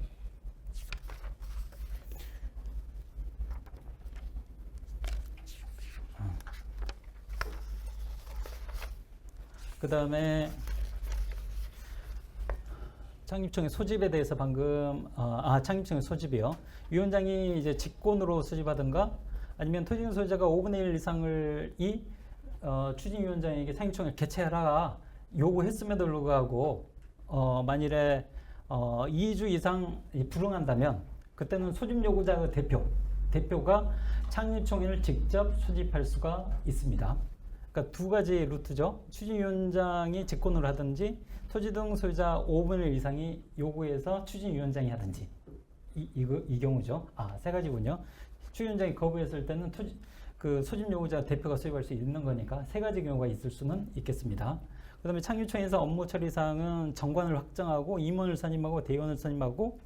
그 다음에 창립총회 소집에 대해서 방금 창립총회 소집이요. 위원장이 이제 직권으로 소집하든가 아니면 토지인 소유자가 5분의 1 이상을 추진위원장에게 창립총회 개최하라 요구했음에도 불구하고 만일에 2주 이상 불응한다면 그때는 소집 요구자의 대표가 창립총회를 직접 소집할 수가 있습니다. 그러니까 두 가지 루트죠. 추진위원장이 직권으로 하든지 토지 등 소유자 5분의 1 이상이 요구해서 추진위원장이 하든지 이 경우죠. 세 가지군요. 추진위원장이 거부했을 때는 그 소집 요구자 대표가 수립할 수 있는 거니까 세 가지 경우가 있을 수는 있겠습니다. 그 다음에 창립총회에서 업무 처리사항은 정관을 확정하고 임원을 선임하고 대의원을 선임하고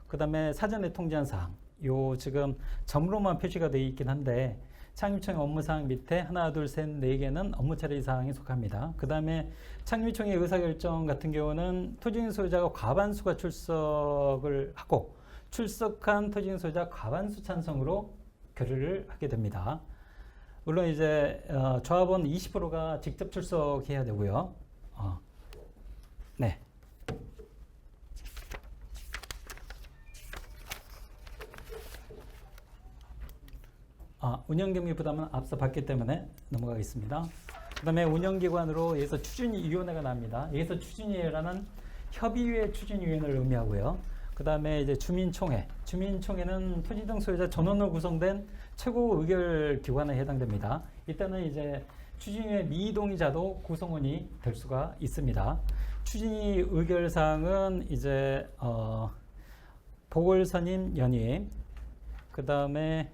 그 다음에 사전에 통지한 사항 요 지금 점으로만 표시가 되어 있긴 한데 창립총회 업무사항 밑에 하나 둘 셋 네 개는 업무 처리 사항에 속합니다. 그 다음에 창립총회 의사결정 같은 경우는 토지인 소유자가 과반수가 출석을 하고 출석한 토지인 소유자 과반수 찬성으로 결의를 하게 됩니다. 물론 이제 조합원 20%가 직접 출석해야 되고요. 네. 운영경비 부담은 앞서 봤기 때문에 넘어가겠습니다. 그 다음에 운영기관으로 여기서 추진위원회가 납니다. 여기서 추진위라는 협의회 추진위원회를 의미하고요. 그 다음에 이제 주민총회. 주민총회는 토지 등 소유자 전원으로 구성된 최고 의결 기관에 해당됩니다. 이때는 이제 추진위의 미동의자도 구성원이 될 수가 있습니다. 추진위 의결사항은 이제 보궐선임 연임, 그 다음에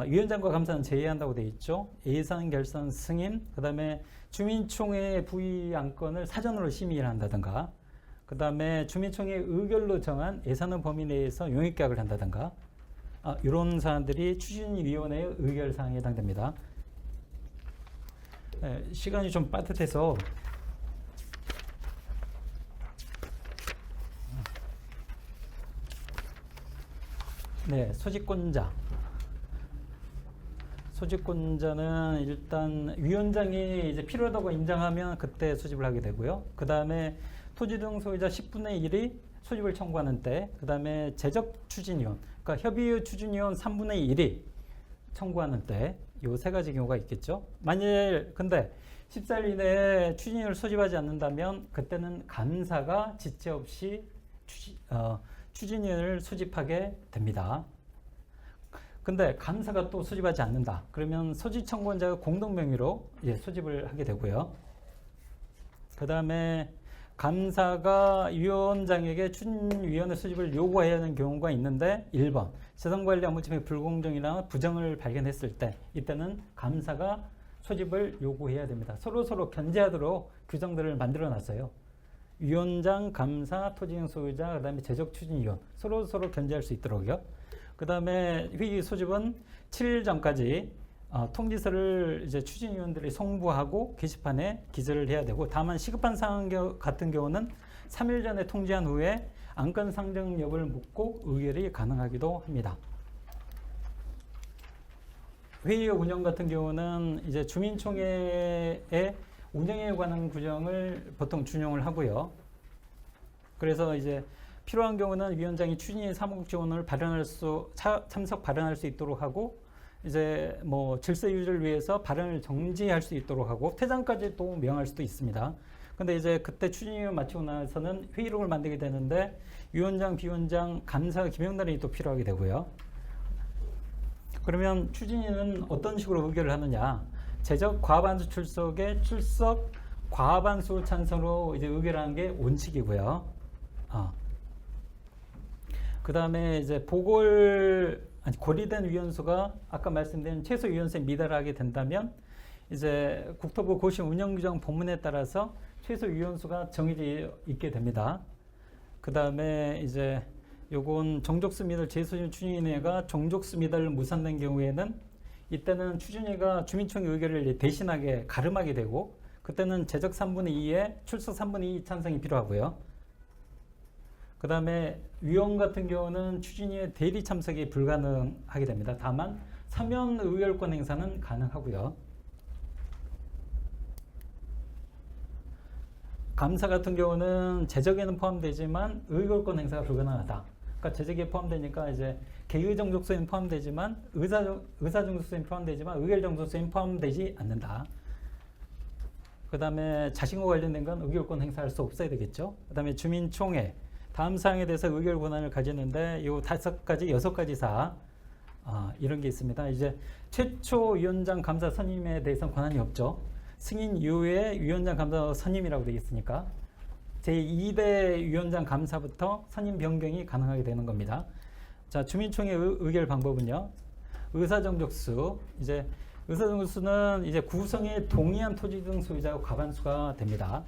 위원장과 감사는 제외한다고 되어 있죠. 예산 결산 승인, 그 다음에 주민총회 부의 안건을 사전으로 심의를 한다든가, 그 다음에 주민총회 의결로 정한 예산의 범위 내에서 용익계약을 한다든가, 이런 사안들이 추진위원회의 의결사항에 해당됩니다. 시간이 좀 빠듯해서 소집권자는 일단 위원장이 이제 필요하다고 인정하면 그때 소집을 하게 되고요. 그 다음에 토지 등 소유자 10분의 1이 소집을 청구하는 때, 그 다음에 재적 추진위원, 그러니까 협의회 추진위원 3분의 1이 청구하는 때, 요 세 가지 경우가 있겠죠. 만일 근데 14일 이내에 추진위원을 소집하지 않는다면 그때는 감사가 지체 없이 추진위원을 소집하게 됩니다. 근데 감사가 또 소집하지 않는다. 그러면 소집 청구권자가 공동 명의로 소집을 하게 되고요. 그 다음에 감사가 위원장에게 추진위원회 소집을 요구해야 하는 경우가 있는데 1번 재산관리 업무팀의 불공정이나 부정을 발견했을 때 이때는 감사가 소집을 요구해야 됩니다. 서로 견제하도록 규정들을 만들어 놨어요. 위원장, 감사, 토지인 소유자, 그 다음에 재적 추진위원 서로 견제할 수 있도록요. 그 다음에 회의 소집은 7일 전까지 통지서를 이제 추진위원들이 송부하고 게시판에 기재를 해야 되고, 다만 시급한 상황 같은 경우는 3일 전에 통지한 후에 안건 상정 여부를 묻고 의결이 가능하기도 합니다. 회의 운영 같은 경우는 이제 주민총회의 운영에 관한 규정을 보통 준용을 하고요. 그래서 이제 필요한 경우는 위원장이 추진위 사무국 지원을 참석 발언할 수 있도록 하고, 이제 뭐 질서 유지를 위해서 발언을 정지할 수 있도록 하고 퇴장까지 또 명할 수도 있습니다. 근데 이제 그때 추진위원 마치고 나서는 회의록을 만들게 되는데 위원장, 비위원장, 감사, 김영란이 또 필요하게 되고요. 그러면 추진위는 어떤 식으로 의결을 하느냐? 재적 과반수 출석에 출석 과반수 찬성으로 이제 의결하는 게 원칙이고요. 그 다음에 이제 고리된 위원수가 아까 말씀드린 최소 위원수에 미달하게 된다면 이제 국토부 고시 운영규정 본문에 따라서 최소 위원수가 정해져 있게 됩니다. 그 다음에 이제 요건 종족수 미달 재소집 추진위가 종족수 미달을 무산된 경우에는 이때는 추진위가 주민총회 의결을 대신하게 가름하게 되고, 그때는 재적 3분의 2에 출석 3분의 2 찬성이 필요하고요. 그 다음에 위원 같은 경우는 추진위의 대리 참석이 불가능하게 됩니다. 다만 사면 의결권 행사는 가능하고요. 감사 같은 경우는 재적에는 포함되지만 의결권 행사가 불가능하다. 그러니까 재적에 포함되니까 이제 개의 정족수에는 포함되지만 의사 정족수에는 포함되지만 의결 정족수에는 포함되지 않는다. 그 다음에 자신과 관련된 건 의결권 행사할 수 없어야 되겠죠. 그 다음에 주민총회 다음 사항에 대해서 의결 권한을 가지는데 요 6가지 사항 이런 게 있습니다. 이제 최초 위원장 감사 선임에 대해서는 권한이 없죠. 승인 이후에 위원장 감사 선임이라고 되어 있으니까 제2대 위원장 감사부터 선임 변경이 가능하게 되는 겁니다. 자, 주민총회 의결 방법은요. 의사정족수, 이제 의사정족수는 이제 구성에 동의한 토지 등 소유자가 과반수가 됩니다.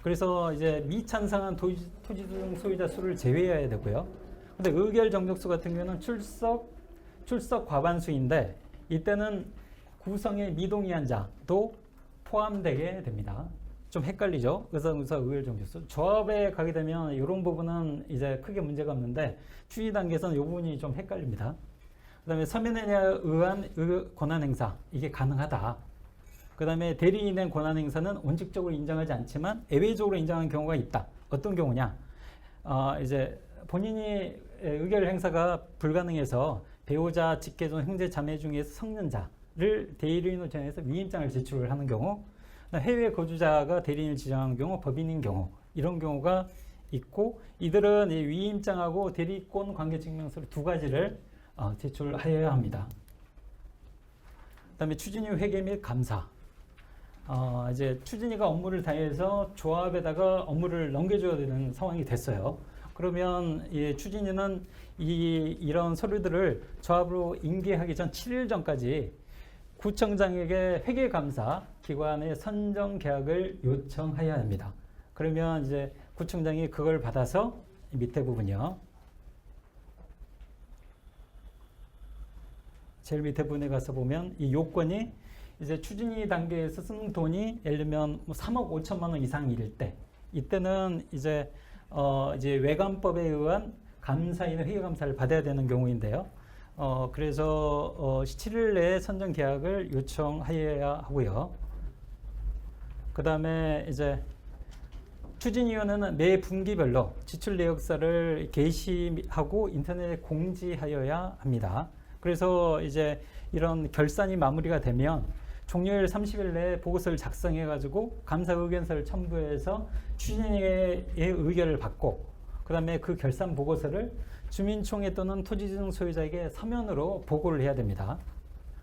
그래서 이제 미찬성한 토지 등 소유자 수를 제외해야 되고요. 근데 의결 정족수 같은 경우는 출석 과반수인데 이때는 구성에 미동의한 자도 포함되게 됩니다. 좀 헷갈리죠? 의사정족수와 의결 정족수. 조합에 가게 되면 이런 부분은 이제 크게 문제가 없는데 추진 단계에서는 이 부분이 좀 헷갈립니다. 그 다음에 서면에 의한 권한 행사, 이게 가능하다. 그 다음에 대리인의 권한 행사는 원칙적으로 인정하지 않지만 예외적으로 인정하는 경우가 있다. 어떤 경우냐? 이제 본인이 의결 행사가 불가능해서 배우자, 직계존, 형제, 자매 중에서 성년자를 대리인으로 정해서 위임장을 제출을 하는 경우, 해외 거주자가 대리인을 지정하는 경우, 법인인 경우, 이런 경우가 있고, 이들은 이 위임장하고 대리권 관계증명서를 두 가지를 제출하여야 합니다. 그 다음에 추진위 회계 및 감사. 이제 추진위가 업무를 다해서 조합에다가 업무를 넘겨줘야 되는 상황이 됐어요. 그러면 이 추진위는 이런 서류들을 조합으로 인계하기 전 7일 전까지 구청장에게 회계감사 기관의 선정 계약을 요청해야 합니다. 그러면 이제 구청장이 그걸 받아서 밑에 부분이요. 제일 밑에 부분에 가서 보면 이 요건이 이제 추진위 단계에서 쓰는 돈이 예를 들면 뭐 3억 5천만 원 이상일 때, 이때는 이제 외관법에 의한 감사인의 회계감사를 받아야 되는 경우인데요. 그래서 17일 내에 선정 계약을 요청하여야 하고요. 그 다음에 이제 추진위원회는 매 분기별로 지출 내역서를 게시하고 인터넷에 공지하여야 합니다. 그래서 이제 이런 결산이 마무리가 되면 종료일 30일 내에 보고서를 작성해 가지고 감사 의견서를 첨부해서 추진위의 의결을 받고, 그 다음에 그 결산 보고서를 주민총회 또는 토지지정 소유자에게 서면으로 보고를 해야 됩니다.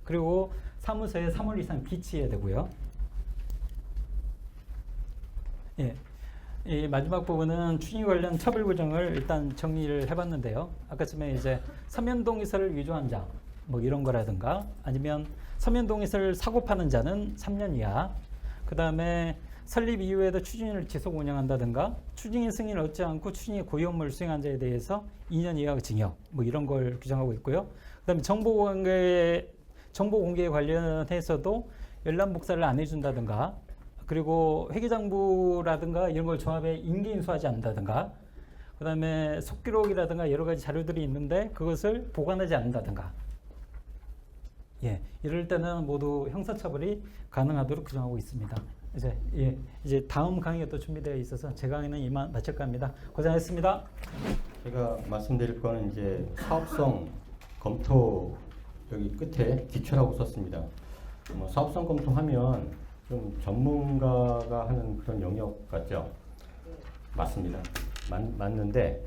그리고 사무소에 3월 이상 비치해야 되고요. 예. 이 마지막 부분은 추진위 관련 처벌 규정을 일단 정리를 해봤는데요. 아까쯤에 이제 서면 동의서를 위조한 자, 뭐 이런 거라든가, 아니면 서면 동의서를 사고 파는 자는 3년 이하, 그 다음에 설립 이후에도 추진위를 지속 운영한다든가, 추진위 승인을 얻지 않고 추진위 고유 업무를 수행한 자에 대해서 2년 이하 징역, 뭐 이런 걸 규정하고 있고요. 그 다음에 정보 공개에 관련해서도 열람 복사를 안 해준다든가, 그리고 회계장부라든가 이런 걸 조합에 인계 인수하지 않는다든가, 그 다음에 속기록이라든가 여러 가지 자료들이 있는데 그것을 보관하지 않는다든가, 예, 이럴 때는 모두 형사처벌이 가능하도록 규정하고 있습니다. 이제 다음 강의가 또 준비되어 있어서 제 강의는 이만 마칠까 합니다. 고생하셨습니다. 제가 말씀드릴 거는 이제 사업성 검토, 여기 끝에 기초라고 썼습니다. 사업성 검토하면 좀 전문가가 하는 그런 영역 같죠? 맞습니다. 맞는데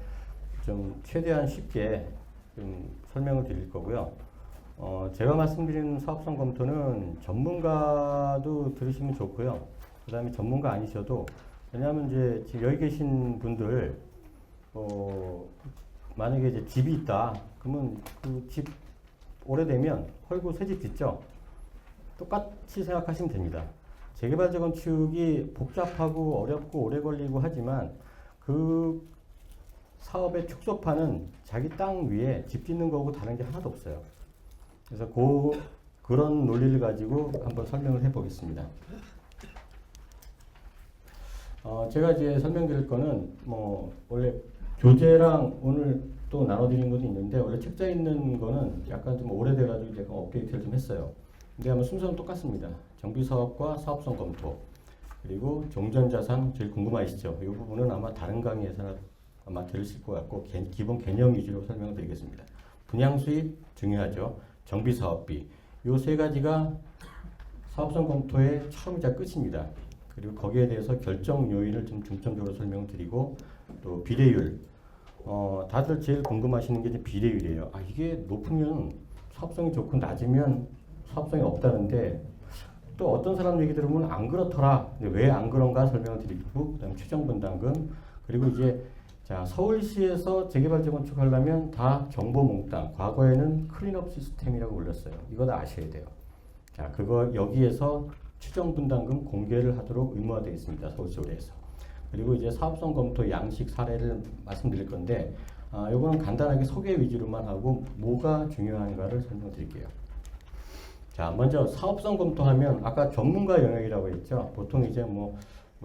좀 최대한 쉽게 좀 설명을 드릴 거고요. 제가 말씀드린 사업성 검토는 전문가도 들으시면 좋고요. 그 다음에 전문가 아니셔도, 왜냐하면 이제 지금 여기 계신 분들, 만약에 이제 집이 있다, 그러면 그 집 오래되면 헐고 새 집 짓죠? 똑같이 생각하시면 됩니다. 재개발 재건축이 복잡하고 어렵고 오래 걸리고 하지만 그 사업의 축소판은 자기 땅 위에 집 짓는 거고 다른 게 하나도 없어요. 그래서 그런 논리를 가지고 한번 설명을 해보겠습니다. 제가 이제 설명드릴 거는 원래 교재랑 오늘 또 나눠드린 것도 있는데, 원래 책자에 있는 거는 약간 좀 오래돼가지고 제가 업데이트를 좀 했어요. 근데 아마 순서는 똑같습니다. 정비사업과 사업성 검토, 그리고 종전자산 제일 궁금하시죠? 이 부분은 아마 다른 강의에서나 아마 들으실 것 같고 기본 개념 위주로 설명을 드리겠습니다. 분양수입 중요하죠. 정비사업비, 이 세 가지가 사업성 검토의 처음이자 끝입니다. 그리고 거기에 대해서 결정 요인을 좀 중점적으로 설명을 드리고, 또 비례율, 다들 제일 궁금하시는 게 이제 비례율이에요. 아, 이게 높으면 사업성이 좋고 낮으면 사업성이 없다는데 또 어떤 사람 얘기 들으면 안 그렇더라. 왜 안 그런가 설명을 드리고 그다음 최종 분담금 그리고 이제 자 서울시에서 재개발 재건축 하려면 다 정보 몽땅 과거에는 클린업 시스템이라고 불렸어요. 이거 다 아셔야 돼요. 자 그거 여기에서 추정 분담금 공개를 하도록 의무화되어 있습니다. 서울시의회에서. 그리고 이제 사업성 검토 양식 사례를 말씀드릴 건데 요거는 간단하게 소개 위주로만 하고 뭐가 중요한가를 설명드릴게요. 자, 먼저 사업성 검토하면 아까 전문가 영역이라고 했죠. 보통 이제 뭐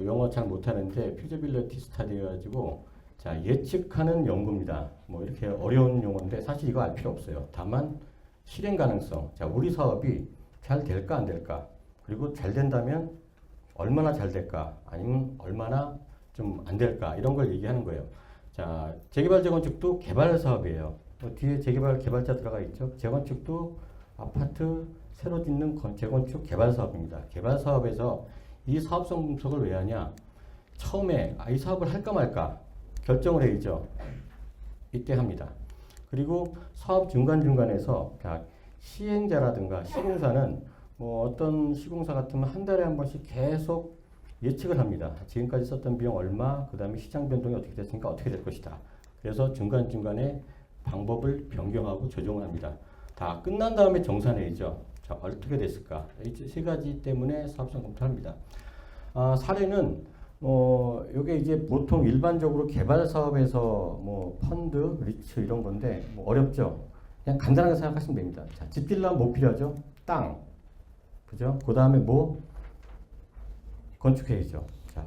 영어 잘 못하는데 feasibility study 해가지고 자 예측하는 연구입니다. 뭐 이렇게 어려운 용어인데 사실 이거 알 필요 없어요. 다만 실행 가능성. 자, 우리 사업이 잘 될까 안 될까. 그리고 잘 된다면 얼마나 잘 될까 아니면 얼마나 좀 안 될까 이런 걸 얘기하는 거예요. 자, 재개발 재건축도 개발 사업이에요. 뒤에 재개발 개발자 들어가 있죠. 재건축도 아파트 새로 짓는 재건축 개발 사업입니다. 개발 사업에서 이 사업성 분석을 왜 하냐? 처음에 이 사업을 할까 말까 결정을 해야죠. 이때 합니다. 그리고 사업 중간중간에서 시행자라든가 시공사는 뭐 어떤 시공사 같으면 한 달에 한 번씩 계속 예측을 합니다. 지금까지 썼던 비용 얼마, 그 다음에 시장 변동이 어떻게 됐으니까 어떻게 될 것이다. 그래서 중간중간에 방법을 변경하고 조정을 합니다. 다 끝난 다음에 정산해야죠. 자, 어떻게 됐을까? 이 세 가지 때문에 사업성 검토합니다. 사례는 요게 이제 보통 일반적으로 개발 사업에서 뭐 펀드, 리츠 이런 건데 뭐 어렵죠. 그냥 간단하게 생각하시면 됩니다. 자, 집 질러면 뭐 필요하죠? 땅, 그죠? 그 다음에 뭐 건축해야죠. 자,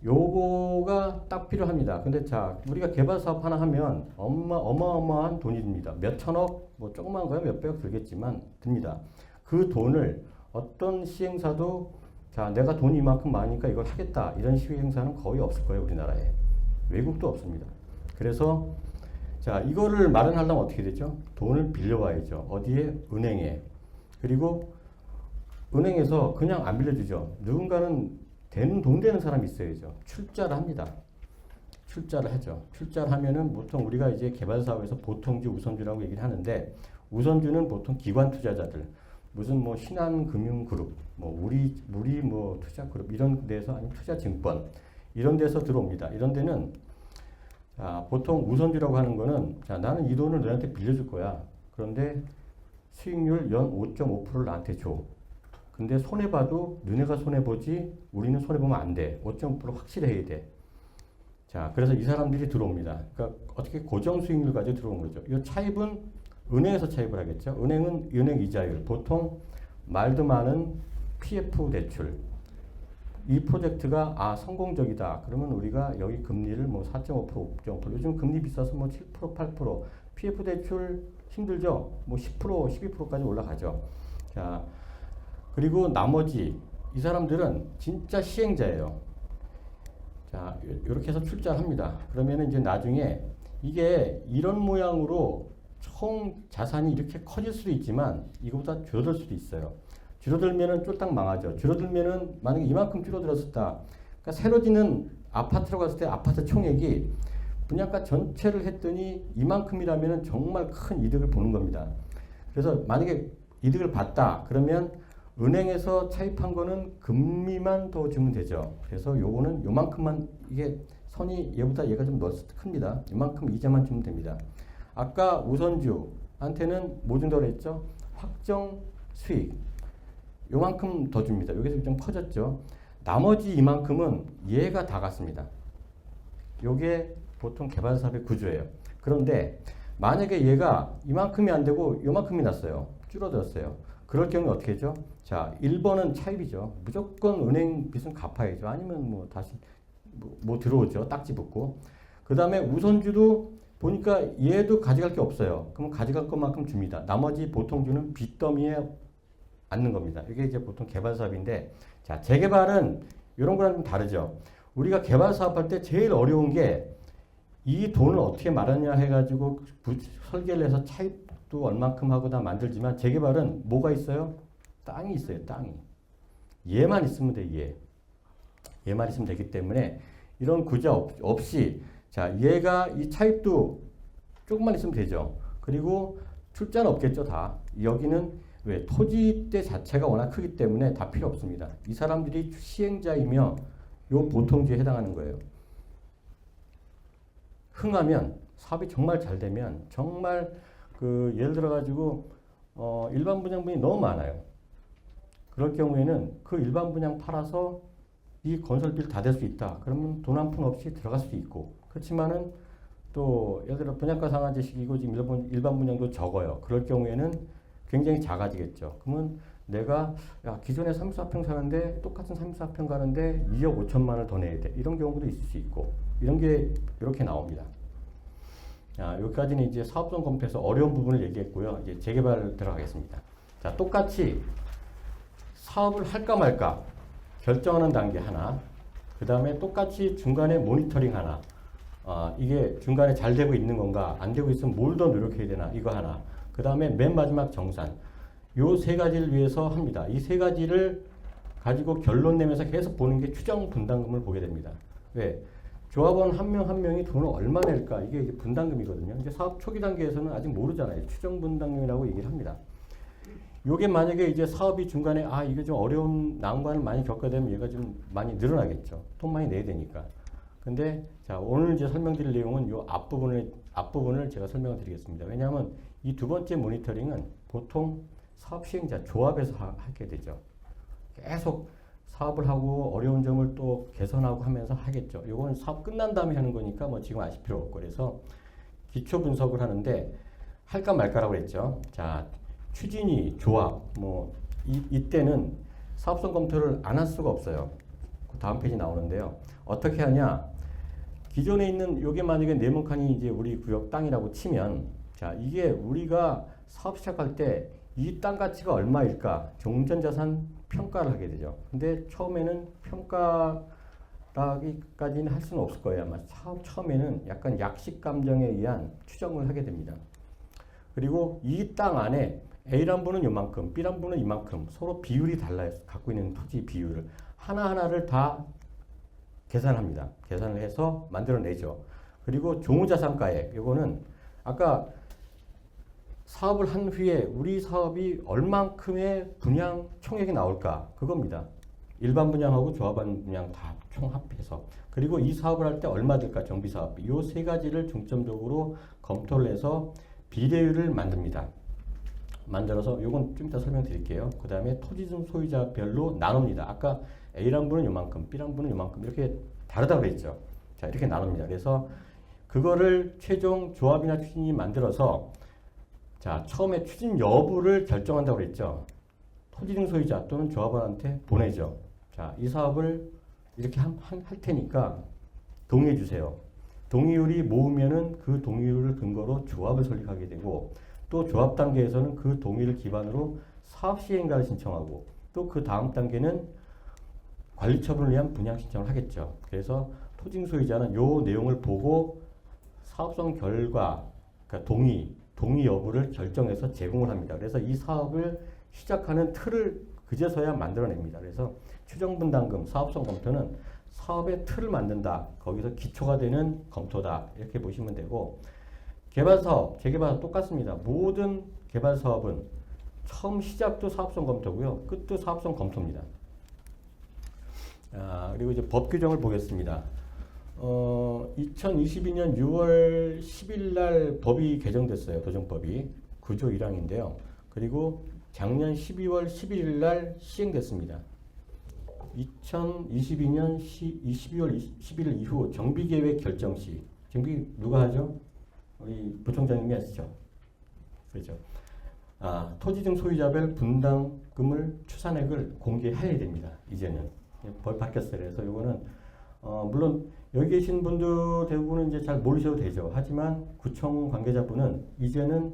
요거가 딱 필요합니다. 근데 자, 우리가 개발 사업 하나 하면 어마어마한 돈이 듭니다. 몇 천억, 뭐 조그만 거야 몇백억 들겠지만 듭니다. 그 돈을 어떤 시행사도 자, 내가 돈이 이만큼 많으니까 이걸 하겠다. 이런 시행사는 거의 없을 거예요, 우리나라에. 외국도 없습니다. 그래서 자, 이거를 마련하려면 어떻게 되죠? 돈을 빌려와야죠. 어디에? 은행에. 그리고 은행에서 그냥 안 빌려주죠. 누군가는 돈 되는 사람이 있어야죠. 출자를 합니다. 출자를 하죠. 출자를 하면은 보통 우리가 이제 개발 사업에서 보통주, 우선주라고 얘기를 하는데 우선주는 보통 기관 투자자들, 무슨 뭐 신한금융그룹, 뭐 우리 뭐 투자그룹 이런 데서 아니면 투자증권 이런 데서 들어옵니다. 이런 데는 자, 보통 우선주라고 하는 거는 자, 나는 이 돈을 너한테 빌려줄 거야. 그런데 수익률 연 5.5%를 나한테 줘. 근데 손해봐도 너네가 손해보지 우리는 손해보면 안 돼. 5.5% 확실해야 돼. 자, 그래서 이 사람들이 들어옵니다. 그러니까 어떻게 고정 수익률 가지고 들어오는 거죠. 이 차입은 은행에서 차입을 하겠죠. 은행은 은행 이자율. 보통 말도 많은 PF 대출. 이 프로젝트가 성공적이다. 그러면 우리가 여기 금리를 뭐 4.5%, 5.5%. 요즘 금리 비싸서 뭐 7%, 8%. PF 대출 힘들죠. 뭐 10%, 12%까지 올라가죠. 자, 그리고 나머지 이 사람들은 진짜 시행자예요. 자, 이렇게 해서 출자를 합니다. 그러면 이제 나중에 이게 이런 모양으로 총 자산이 이렇게 커질 수도 있지만 이거보다 줄어들 수도 있어요. 줄어들면은 쫄딱 망하죠. 줄어들면은 만약에 이만큼 줄어들었었다. 그러니까 새로 짓는 아파트로 갔을 때 아파트 총액이 분양가 전체를 했더니 이만큼이라면은 정말 큰 이득을 보는 겁니다. 그래서 만약에 이득을 봤다. 그러면 은행에서 차입한 거는 금리만 더 주면 되죠. 그래서 요거는 요만큼만 이게 선이 얘보다 얘가 좀 큽니다. 이만큼 이자만 주면 됩니다. 아까 우선주한테는 뭐 준다고 했죠? 확정 수익. 요만큼 더 줍니다. 여기서 좀 커졌죠. 나머지 이만큼은 얘가 다 갔습니다. 요게 보통 개발 사업의 구조예요. 그런데 만약에 얘가 이만큼이 안 되고 요만큼이 났어요. 줄어들었어요. 그럴 경우에 어떻게 하죠? 자, 1번은 차입이죠. 무조건 은행 빚은 갚아야죠. 아니면 뭐 다시 뭐 들어오죠. 딱지 붙고. 그 다음에 우선주도 보니까 얘도 가져갈 게 없어요. 그럼 가져갈 것만큼 줍니다. 나머지 보통주는 빚더미에 앉는 겁니다. 이게 이제 보통 개발 사업인데, 자, 재개발은 이런 거랑 좀 다르죠. 우리가 개발 사업할 때 제일 어려운 게 이 돈을 어떻게 마련하냐 해가지고 설계를 해서 차입도 얼만큼 하고 다 만들지만 재개발은 뭐가 있어요? 땅이 있어요. 땅이. 얘만 있으면 돼. 얘만 있으면 되기 때문에 이런 구조 없이 자, 얘가 이 차입도 조금만 있으면 되죠. 그리고 출자는 없겠죠, 다. 여기는 왜? 토지대 자체가 워낙 크기 때문에 다 필요 없습니다. 이 사람들이 시행자이며 요 보통주에 해당하는 거예요. 흥하면 사업이 정말 잘 되면 정말 그 예를 들어 가지고 일반 분양분이 너무 많아요. 그럴 경우에는 그 일반 분양 팔아서 이 건설비를 다 댈 수 있다. 그러면 돈 한 푼 없이 들어갈 수도 있고. 그렇지만은 또 예를 들어 분양가 상한제식이고 지금 일반 분양도 적어요. 그럴 경우에는 굉장히 작아지겠죠. 그러면 내가 기존에 34평 사는데 똑같은 34평 가는데 2억 5천만 원을 더 내야 돼. 이런 경우도 있을 수 있고. 이런 게 이렇게 나옵니다. 여기까지는 이제 사업성 검토에서 어려운 부분을 얘기했고요. 이제 재개발 들어가겠습니다. 자, 똑같이 사업을 할까 말까 결정하는 단계 하나, 그 다음에 똑같이 중간에 모니터링 하나, 이게 중간에 잘 되고 있는 건가, 안 되고 있으면 뭘 더 노력해야 되나, 이거 하나, 그 다음에 맨 마지막 정산. 요 세 가지를 위해서 합니다. 이 세 가지를 가지고 결론 내면서 계속 보는 게 추정 분담금을 보게 됩니다. 왜? 조합원 한 명 한 명이 돈을 얼마 낼까, 이게 분담금이거든요. 이제 사업 초기 단계에서는 아직 모르잖아요. 추정 분담금이라고 얘기를 합니다. 요게 만약에 이제 사업이 중간에 이게 좀 어려운 난관을 많이 겪게 되면 얘가 좀 많이 늘어나겠죠. 돈 많이 내야 되니까. 근데 자, 오늘 이제 설명드릴 내용은 요 앞부분을 제가 설명을 드리겠습니다. 왜냐하면 이 두 번째 모니터링은 보통 사업 시행자 조합에서 하게 되죠. 계속 사업을 하고 어려운 점을 또 개선하고 하면서 하겠죠. 요건 사업 끝난 다음에 하는 거니까 뭐 지금 아실 필요 없고. 그래서 기초 분석을 하는데 할까 말까라고 했죠. 자, 추진위, 조합, 이때는 사업성 검토를 안 할 수가 없어요. 그 다음 페이지 나오는데요. 어떻게 하냐? 기존에 있는 요게 만약에 네모칸이 이제 우리 구역 땅이라고 치면, 자, 이게 우리가 사업 시작할 때 이 땅 가치가 얼마일까? 종전자산 평가를 하게 되죠. 근데 처음에는 평가라기까지는 할 수는 없을 거예요. 아마 사업 처음에는 약간 약식 감정에 의한 추정을 하게 됩니다. 그리고 이 땅 안에 A란 분은 요만큼, B란 분은 이만큼 서로 비율이 달라요. 갖고 있는 토지 비율을 하나하나를 다 계산합니다. 계산을 해서 만들어내죠. 그리고 종후자산가액, 요거는 아까 사업을 한 후에 우리 사업이 얼만큼의 분양 총액이 나올까, 그겁니다. 일반 분양하고 조합원 분양 다 총합해서. 그리고 이 사업을 할 때 얼마 들까, 정비사업비. 요 세 가지를 중점적으로 검토를 해서 비례율을 만듭니다. 만들어서 요건 좀 이따 설명드릴게요. 그 다음에 토지증 소유자별로 나눕니다. 아까 A란 분은 요만큼, B란 분은 요만큼 이렇게 다르다고 그랬죠. 자, 이렇게 나눕니다. 그래서 그거를 최종 조합이나 추진이 만들어서 자, 처음에 추진 여부를 결정한다고 그랬죠. 토지증 소유자 또는 조합원한테 보내죠. 자, 이 사업을 이렇게 할 테니까 동의해 주세요. 동의율이 모으면은 그 동의율을 근거로 조합을 설립하게 되고, 또 조합 단계에서는 그 동의를 기반으로 사업 시행가를 신청하고, 또 그 다음 단계는 관리 처분을 위한 분양 신청을 하겠죠. 그래서 토지 소유자는 요 내용을 보고 사업성 결과, 그러니까 동의 여부를 결정해서 제공을 합니다. 그래서 이 사업을 시작하는 틀을 그제서야 만들어냅니다. 그래서 추정 분담금, 사업성 검토는 사업의 틀을 만든다. 거기서 기초가 되는 검토다. 이렇게 보시면 되고, 개발사업, 재개발사업 똑같습니다. 모든 개발사업은 처음 시작도 사업성 검토고요. 끝도 사업성 검토입니다. 그리고 이제 법 규정을 보겠습니다. 2022년 6월 10일 날 법이 개정됐어요. 도정법이 9조 1항인데요. 그리고 작년 12월 11일 날 시행됐습니다. 2022년 12월 11일 이후 정비계획 결정 시, 정비 누가 하죠? 우리 부총장님이 하시죠. 그렇죠. 토지증 소유자별 분담금을 추산액을 공개해야 됩니다. 이제는 법 바뀌었어요. 그래서 이거는 물론 여기 계신 분들 대부분은 이제 잘 모르셔도 되죠. 하지만 구청 관계자분은 이제는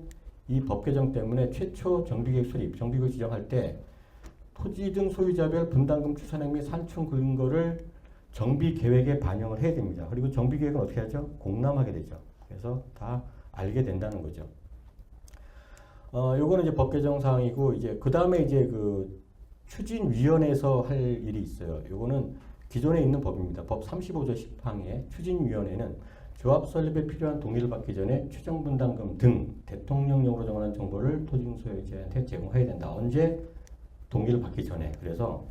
이 법 개정 때문에 최초 정비계획 수립, 정비계획 지정할 때 토지 등 소유자별 분담금 추산액 및 산출 근거를 정비계획에 반영을 해야 됩니다. 그리고 정비계획은 어떻게 하죠? 공람하게 되죠. 그래서 다 알게 된다는 거죠. 요거는 이제 법 개정 사항이고, 이제 그 다음에 이제 그 추진위원회에서 할 일이 있어요. 요거는 기존에 있는 법입니다. 법 35조 10항의 추진위원회는 조합 설립에 필요한 동의를 받기 전에 추정분담금 등 대통령령으로 정하는 정보를 토지 소유자한테 제공해야 된다. 언제? 동의를 받기 전에. 그래서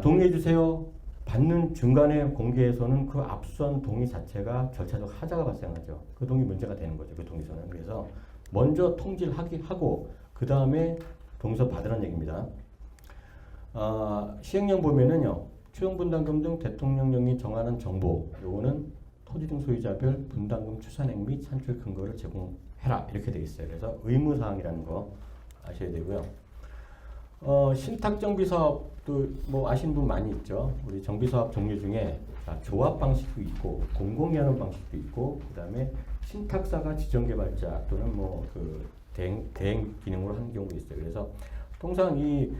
동의해 주세요. 받는 중간에 공개에서는 그 앞선 동의 자체가 절차적 하자가 발생하죠. 그 동의 문제가 되는 거죠. 그 동의서는. 그래서 먼저 통지를 하고 그 다음에 동의서 받으라는 얘기입니다. 시행령 보면은요. 추정분담금 등 대통령령이 정하는 정보, 요거는 토지 등 소유자별 분담금 추산액 및 산출 근거를 제공해라 이렇게 되어 있어요. 그래서 의무사항이라는 거 아셔야 되고요. 신탁정비사업도 뭐 아시는 분 많이 있죠. 우리 정비사업 종류 중에 조합 방식도 있고 공공기하는 방식도 있고 그 다음에 신탁사가 지정개발자 또는 뭐 그 대행 기능으로 하는 경우도 있어요. 그래서 통상 이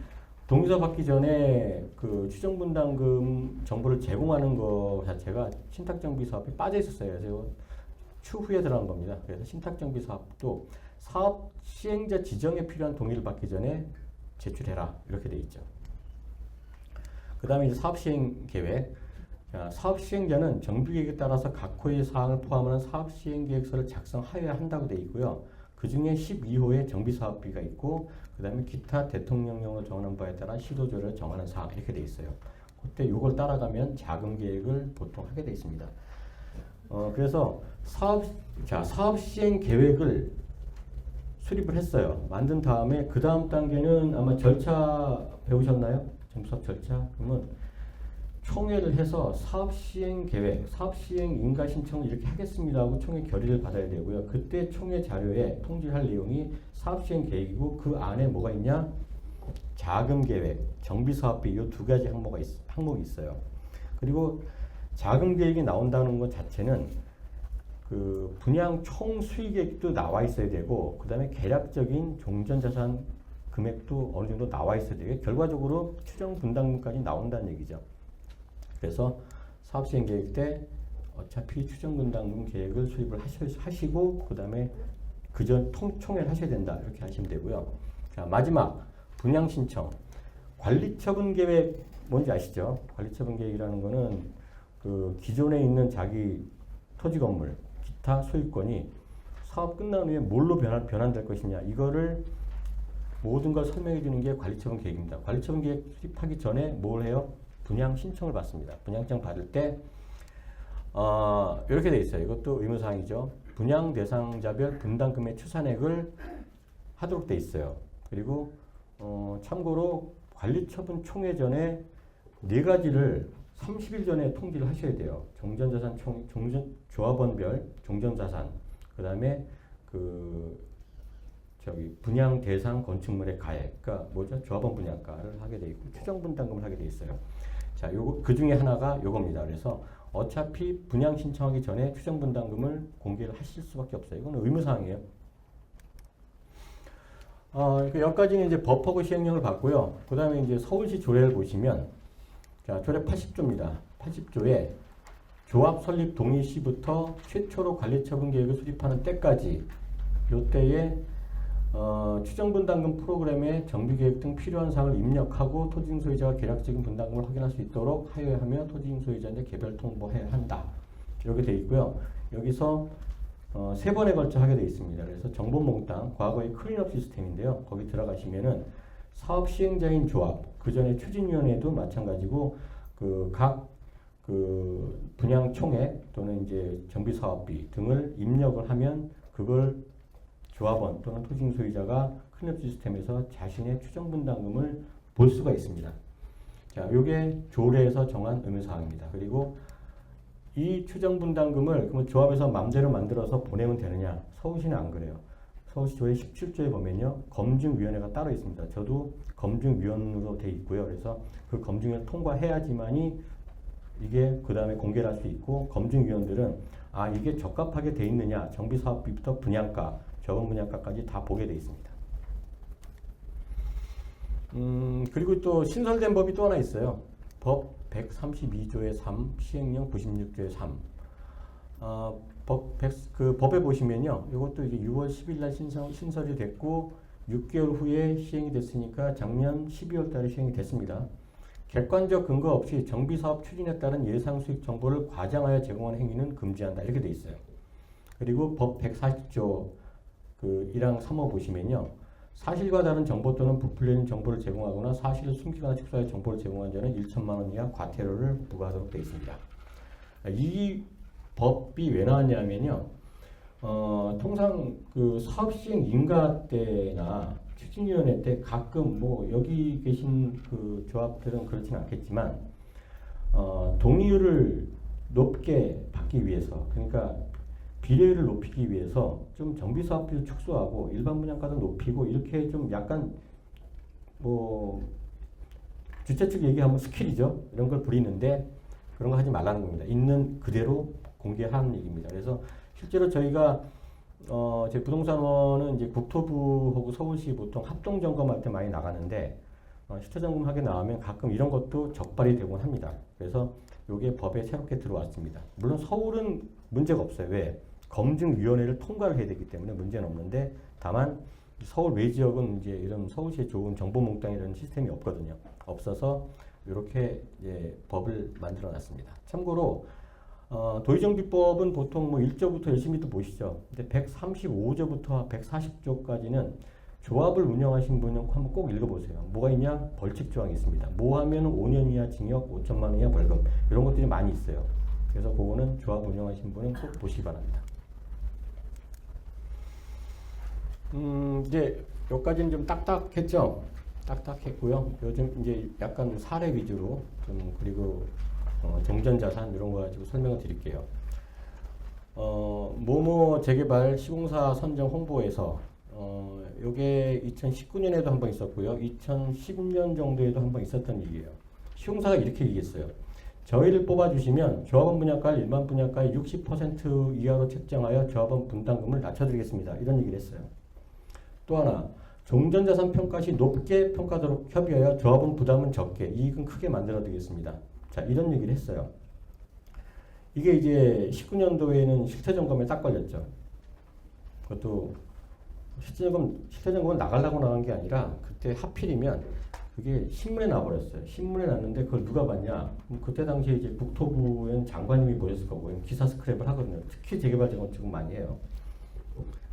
동의서 받기 전에 그 추정분담금 정보를 제공하는 것 자체가 신탁정비사업이 빠져 있었어요. 그래서 추후에 들어간 겁니다. 그래서 신탁정비사업도 사업 시행자 지정에 필요한 동의를 받기 전에 제출해라 이렇게 돼 있죠. 그 다음에 이제 사업시행계획. 사업 시행자는 정비계획에 따라서 각 호의 사항을 포함하는 사업시행계획서를 작성하여야 한다고 돼 있고요. 그 중에 12호에 정비사업비가 있고 그 다음에 기타 대통령령으로 정하는 바에 따라 시도조를 정하는 사항 이렇게 돼 있어요. 그때 이걸 따라가면 자금계획을 보통 하게 돼 있습니다. 그래서 사업시행계획을 수립을 했어요. 만든 다음에 그 다음 단계는 아마 절차 배우셨나요? 정비사업 절차? 그러면 총회를 해서 사업시행계획, 사업시행 인가신청을 이렇게 하겠습니다 하고 총회 결의를 받아야 되고요. 그때 총회 자료에 통지할 내용이 사업시행계획이고 그 안에 뭐가 있냐? 자금계획, 정비사업비 이 두 가지 항목이 있어요. 그리고 자금계획이 나온다는 것 자체는 그 분양 총 수익액도 나와 있어야 되고 그 다음에 계략적인 종전자산 금액도 어느 정도 나와 있어야 되고 결과적으로 추정분담금까지 나온다는 얘기죠. 그래서 사업시행계획 때 어차피 추정분담금 계획을 수립을 하시고 그 다음에 그전 총회를 하셔야 된다 이렇게 하시면 되고요. 자, 마지막 분양신청 관리처분계획 뭔지 아시죠? 관리처분계획이라는 거는 그 기존에 있는 자기 토지건물 기타 소유권이 사업 끝난 후에 뭘로 변환될 것이냐 이거를 모든 걸 설명해 주는 게 관리처분 계획입니다. 관리처분 계획 수립하기 전에 뭘 해요? 분양 신청을 받습니다. 분양장 받을 때 이렇게 돼 있어요. 이것도 의무사항이죠. 분양 대상자별 분담금의 추산액을 하도록 돼 있어요. 그리고 참고로 관리처분 총회 전에 네 가지를 30일 전에 통지를 하셔야 돼요. 종전자산 조합원별 종전자산, 그 다음에 분양 대상 건축물의 가액, 그러니까 뭐죠? 조합원 분양가를 하게 돼 있고 추정 분담금을 하게 돼 있어요. 자, 요거 그 중에 하나가 요겁니다. 그래서 어차피 분양 신청하기 전에 추정 분담금을 공개를 하실 수밖에 없어요. 이거는 의무사항이에요. 여기까지는 이제 법하고 시행령을 봤고요. 그 다음에 이제 서울시 조례를 보시면, 자, 조례 80조입니다. 80조에 조합 설립 동의 시부터 최초로 관리처분 계획을 수립하는 때까지, 요때에 추정분담금 프로그램에 정비계획 등 필요한 사항을 입력하고 토지임 소유자가 계략적인 분담금을 확인할 수 있도록 하여야 하며 토지임 소유자한테 개별 통보해야 한다. 이렇게 되어 있고요. 여기서 3번에 걸쳐 하게 되어 있습니다. 그래서 정보몽땅, 과거의 클린업 시스템인데요. 거기 들어가시면은 사업 시행자인 조합, 그 전에 추진위원회도 마찬가지고 각 분양 총액 또는 이제 정비사업비 등을 입력을 하면 그걸 조합원 또는 토지임 소유자가 클린업 시스템에서 자신의 추정분담금을 볼 수가 있습니다. 자, 요게 조례에서 정한 의무사항입니다. 그리고 이 추정분담금을 그러면 조합에서 마음대로 만들어서 보내면 되느냐? 서울시는 안 그래요. 서울시 조례 17조에 보면요. 검증위원회가 따로 있습니다. 저도 검증위원으로 돼 있고요. 그래서 그 검증을 통과해야지만이 이게 그 다음에 공개를 할 수 있고 검증위원들은 이게 적합하게 돼 있느냐? 정비사업비부터 분양가, 적은 분양가까지 다 보게 돼 있습니다. 그리고 또 신설된 법이 또 하나 있어요. 법 132조의 3, 시행령 96조의 3. 법에 보시면요. 이것도 이제 6월 10일 날 신설이 됐고 6개월 후에 시행이 됐으니까 작년 12월 달에 시행이 됐습니다. 객관적 근거 없이 정비사업 추진에 따른 예상 수익 정보를 과장하여 제공하는 행위는 금지한다. 이렇게 돼 있어요. 그리고 법 140조 그 1항 3호 보시면요. 사실과 다른 정보 또는 부풀려진 정보를 제공하거나 사실을 숨기거나 축소하여 정보를 제공한 자는 1천만 원 이하 과태료를 부과하도록 되어 있습니다. 이 법이 왜 나왔냐면요. 통상 그 사업 시행 인가 때나 추진위원회 때 가끔 뭐 여기 계신 그 조합들은 그렇지는 않겠지만 동의율을 높게 받기 위해서, 그러니까 비례율을 높이기 위해서 좀 정비사업비를 축소하고 일반 분양가도 높이고 이렇게 좀 약간 뭐 주최 측 얘기하면 스킬이죠. 이런 걸 부리는데 그런 거 하지 말라는 겁니다. 있는 그대로 공개하는 얘기입니다. 그래서 실제로 저희가 제 부동산원은 이제 국토부하고 서울시 보통 합동 점검할 때 많이 나가는데 실태 점검하게 나오면 가끔 이런 것도 적발이 되곤 합니다. 그래서 이게 법에 새롭게 들어왔습니다. 물론 서울은 문제가 없어요. 왜? 검증위원회를 통과를 해야 되기 때문에 문제는 없는데, 다만 서울 외 지역은 이제 이런 서울시에 좋은 정보몽땅 이런 시스템이 없거든요. 없어서 이렇게 이제 법을 만들어 놨습니다. 참고로 도시정비법은 보통 뭐 1조부터 열심히 또 보시죠. 근데 135조부터 140조까지는 조합을 운영하신 분은 한번 꼭 읽어보세요. 뭐가 있냐? 벌칙 조항이 있습니다. 뭐 하면 5년 이하 징역, 5천만 원 이하 벌금, 이런 것들이 많이 있어요. 그래서 그거는 조합 운영하신 분은 꼭 보시기 바랍니다. 이제 여기까지는 좀 딱딱했죠? 딱딱했고요. 요즘 이제 약간 사례 위주로 좀, 그리고 정전자산 이런 거 가지고 설명을 드릴게요. 모모 재개발 시공사 선정 홍보에서 요게 2019년에도 한 번 있었고요. 2010년 정도에도 한 번 있었던 얘기예요. 시공사가 이렇게 얘기했어요. 저희를 뽑아주시면 조합원 분양가를 일반 분양가의 60% 이하로 책정하여 조합원 분담금을 낮춰드리겠습니다. 이런 얘기를 했어요. 또 하나, 종전자산 평가 시 높게 평가하도록 협의하여 조합원 부담은 적게, 이익은 크게 만들어드리겠습니다. 자, 이런 얘기를 했어요. 이게 이제 19년도에는 실태점검에 딱 걸렸죠. 그것도 실태점검은 나가려고 나간 게 아니라 그때 하필이면 그게 신문에 나와버렸어요. 신문에 났는데 그걸 누가 봤냐? 그때 당시에 이제 국토부엔 장관님이 보셨을 거고 기사 스크랩을 하거든요. 특히 재개발 재건축은 많이 해요.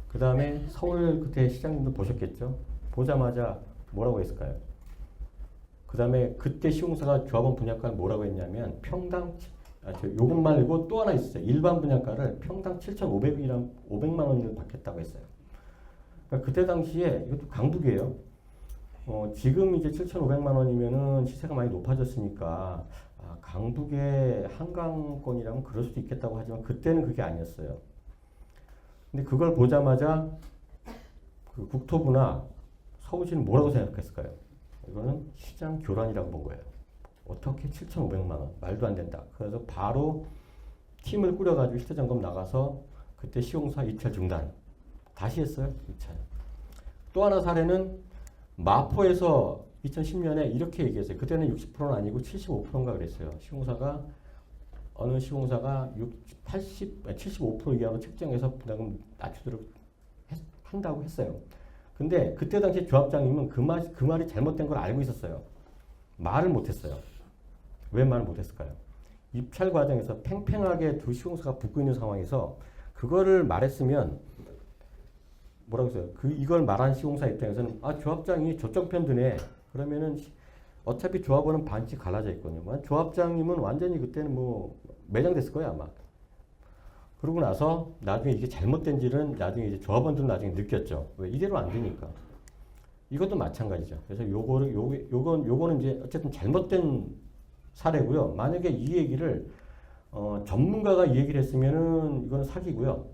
그 다음에 서울 그때 시장님도 보셨겠죠? 보자마자 뭐라고 했을까요? 그 다음에 그때 시공사가 조합원 분양가를 뭐라고 했냐면 평당 요것 말고 또 하나 있어요. 일반 분양가를 평당 7,500만 원을 받겠다고 했어요. 그러니까 그때 당시에 이것도 강북이에요. 지금 이제 7,500만 원이면은 시세가 많이 높아졌으니까 강북의 한강권이라면 그럴 수도 있겠다고 하지만 그때는 그게 아니었어요. 근데 그걸 보자마자 그 국토부나 서울시는 뭐라고 생각했을까요? 이거는 시장 교란이라고 본 거예요. 어떻게 7,500만 원? 말도 안 된다. 그래서 바로 팀을 꾸려가지고 실태점검 나가서 그때 시공사 입찰 중단. 다시 했어요. 입찰. 또 하나 사례는 마포에서 2010년에 이렇게 얘기했어요. 그때는 60%는 아니고 75%인가 그랬어요. 어느 시공사가 75% 이하로 책정해서 부담금 낮추도록 한다고 했어요. 근데 그때 당시 조합장님은 그 말이 잘못된 걸 알고 있었어요. 말을 못했어요. 왜 말을 못했을까요? 입찰 과정에서 팽팽하게 두 시공사가 붙고 있는 상황에서 그거를 말했으면 뭐라고 했어요? 이걸 말한 시공사 입장에서는 조합장이 저쪽 편 드네. 그러면은 어차피 조합원은 반씩 갈라져 있거든요. 조합장님은 완전히 그때는 뭐 매장됐을 거예요 아마. 그러고 나서 나중에 이게 잘못된지는 나중에 이제 조합원들은 나중에 느꼈죠. 왜? 이대로 안 되니까. 이것도 마찬가지죠. 그래서 요거는 이제 어쨌든 잘못된 사례고요. 만약에 이 얘기를 전문가가 이 얘기를 했으면은 이거는 사기고요.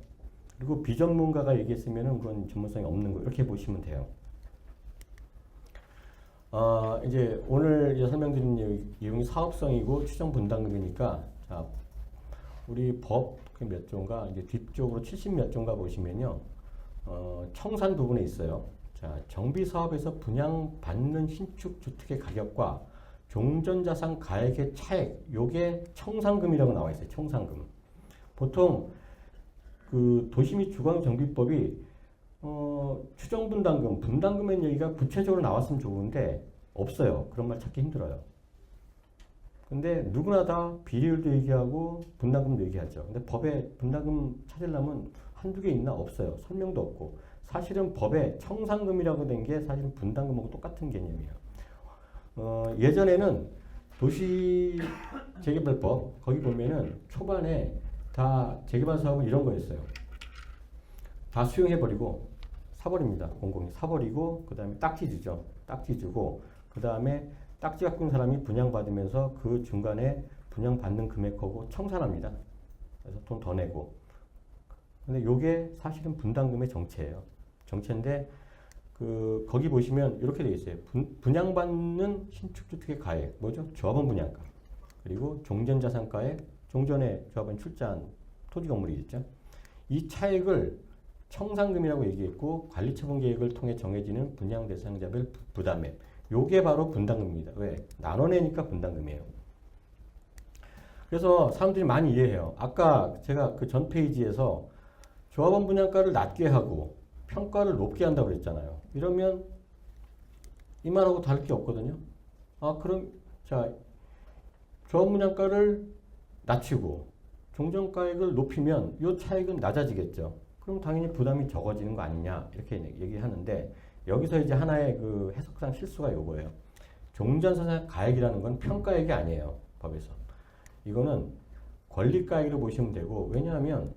그리고 비전문가가 얘기했으면은 그건 전문성이 없는 거, 이렇게 보시면 돼요. 이제 오늘 이제 설명드린 내용이 사업성이고 추정 분담금이니까, 자, 우리 법 몇 조인가, 이제 뒤쪽으로 70 몇 조인가 보시면요, 청산 부분에 있어요. 자, 정비 사업에서 분양받는 신축 주택의 가격과 종전자산 가액의 차액, 요게 청산금이라고 나와 있어요. 청산금. 보통 그 도시 및 주거정비법이 추정 분담금에 얘기가 구체적으로 나왔으면 좋은데 없어요. 그런 말 찾기 힘들어요. 근데 누구나 다 비례율도 얘기하고 분담금도 얘기하죠. 근데 법에 분담금 찾으려면 한두 개 있나? 없어요. 설명도 없고. 사실은 법에 청산금이라고 된 게 사실은 분담금하고 똑같은 개념이에요. 예전에는 도시재개발법 거기 보면은 초반에 다 재개발 사업은 이런 거였어요. 다 수용해버리고 사버립니다. 공공이 사버리고 그 다음에 딱지 주죠. 딱지 주고 그 다음에 딱지 갖고 있는 사람이 분양받으면서 그 중간에 분양받는 금액하고 청산합니다. 그래서 돈 더 내고. 근데 요게 사실은 분담금의 정체예요. 정체인데 거기 보시면 이렇게 되어 있어요. 분양받는 신축주택의 가액, 뭐죠? 조합원 분양가. 그리고 종전자산가액, 종전에 조합원 출자한 토지 건물이 있죠. 이 차액을 청산금이라고 얘기했고 관리처분 계획을 통해 정해지는 분양 대상자별 부담액. 요게 바로 분담금입니다. 왜? 나눠내니까 분담금이에요. 그래서 사람들이 많이 이해해요. 아까 제가 그 전 페이지에서 조합원 분양가를 낮게 하고 평가를 높게 한다고 그랬잖아요. 이러면 이 말하고 다를 게 없거든요. 그럼 자 조합원 분양가를 낮추고 종전가액을 높이면 이 차익은 낮아지겠죠. 그럼 당연히 부담이 적어지는 거 아니냐 이렇게 얘기하는데 여기서 이제 하나의 그 해석상 실수가 요거예요. 종전자산 가액이라는 건 평가액이 아니에요. 법에서. 이거는 권리가액으로 보시면 되고 왜냐하면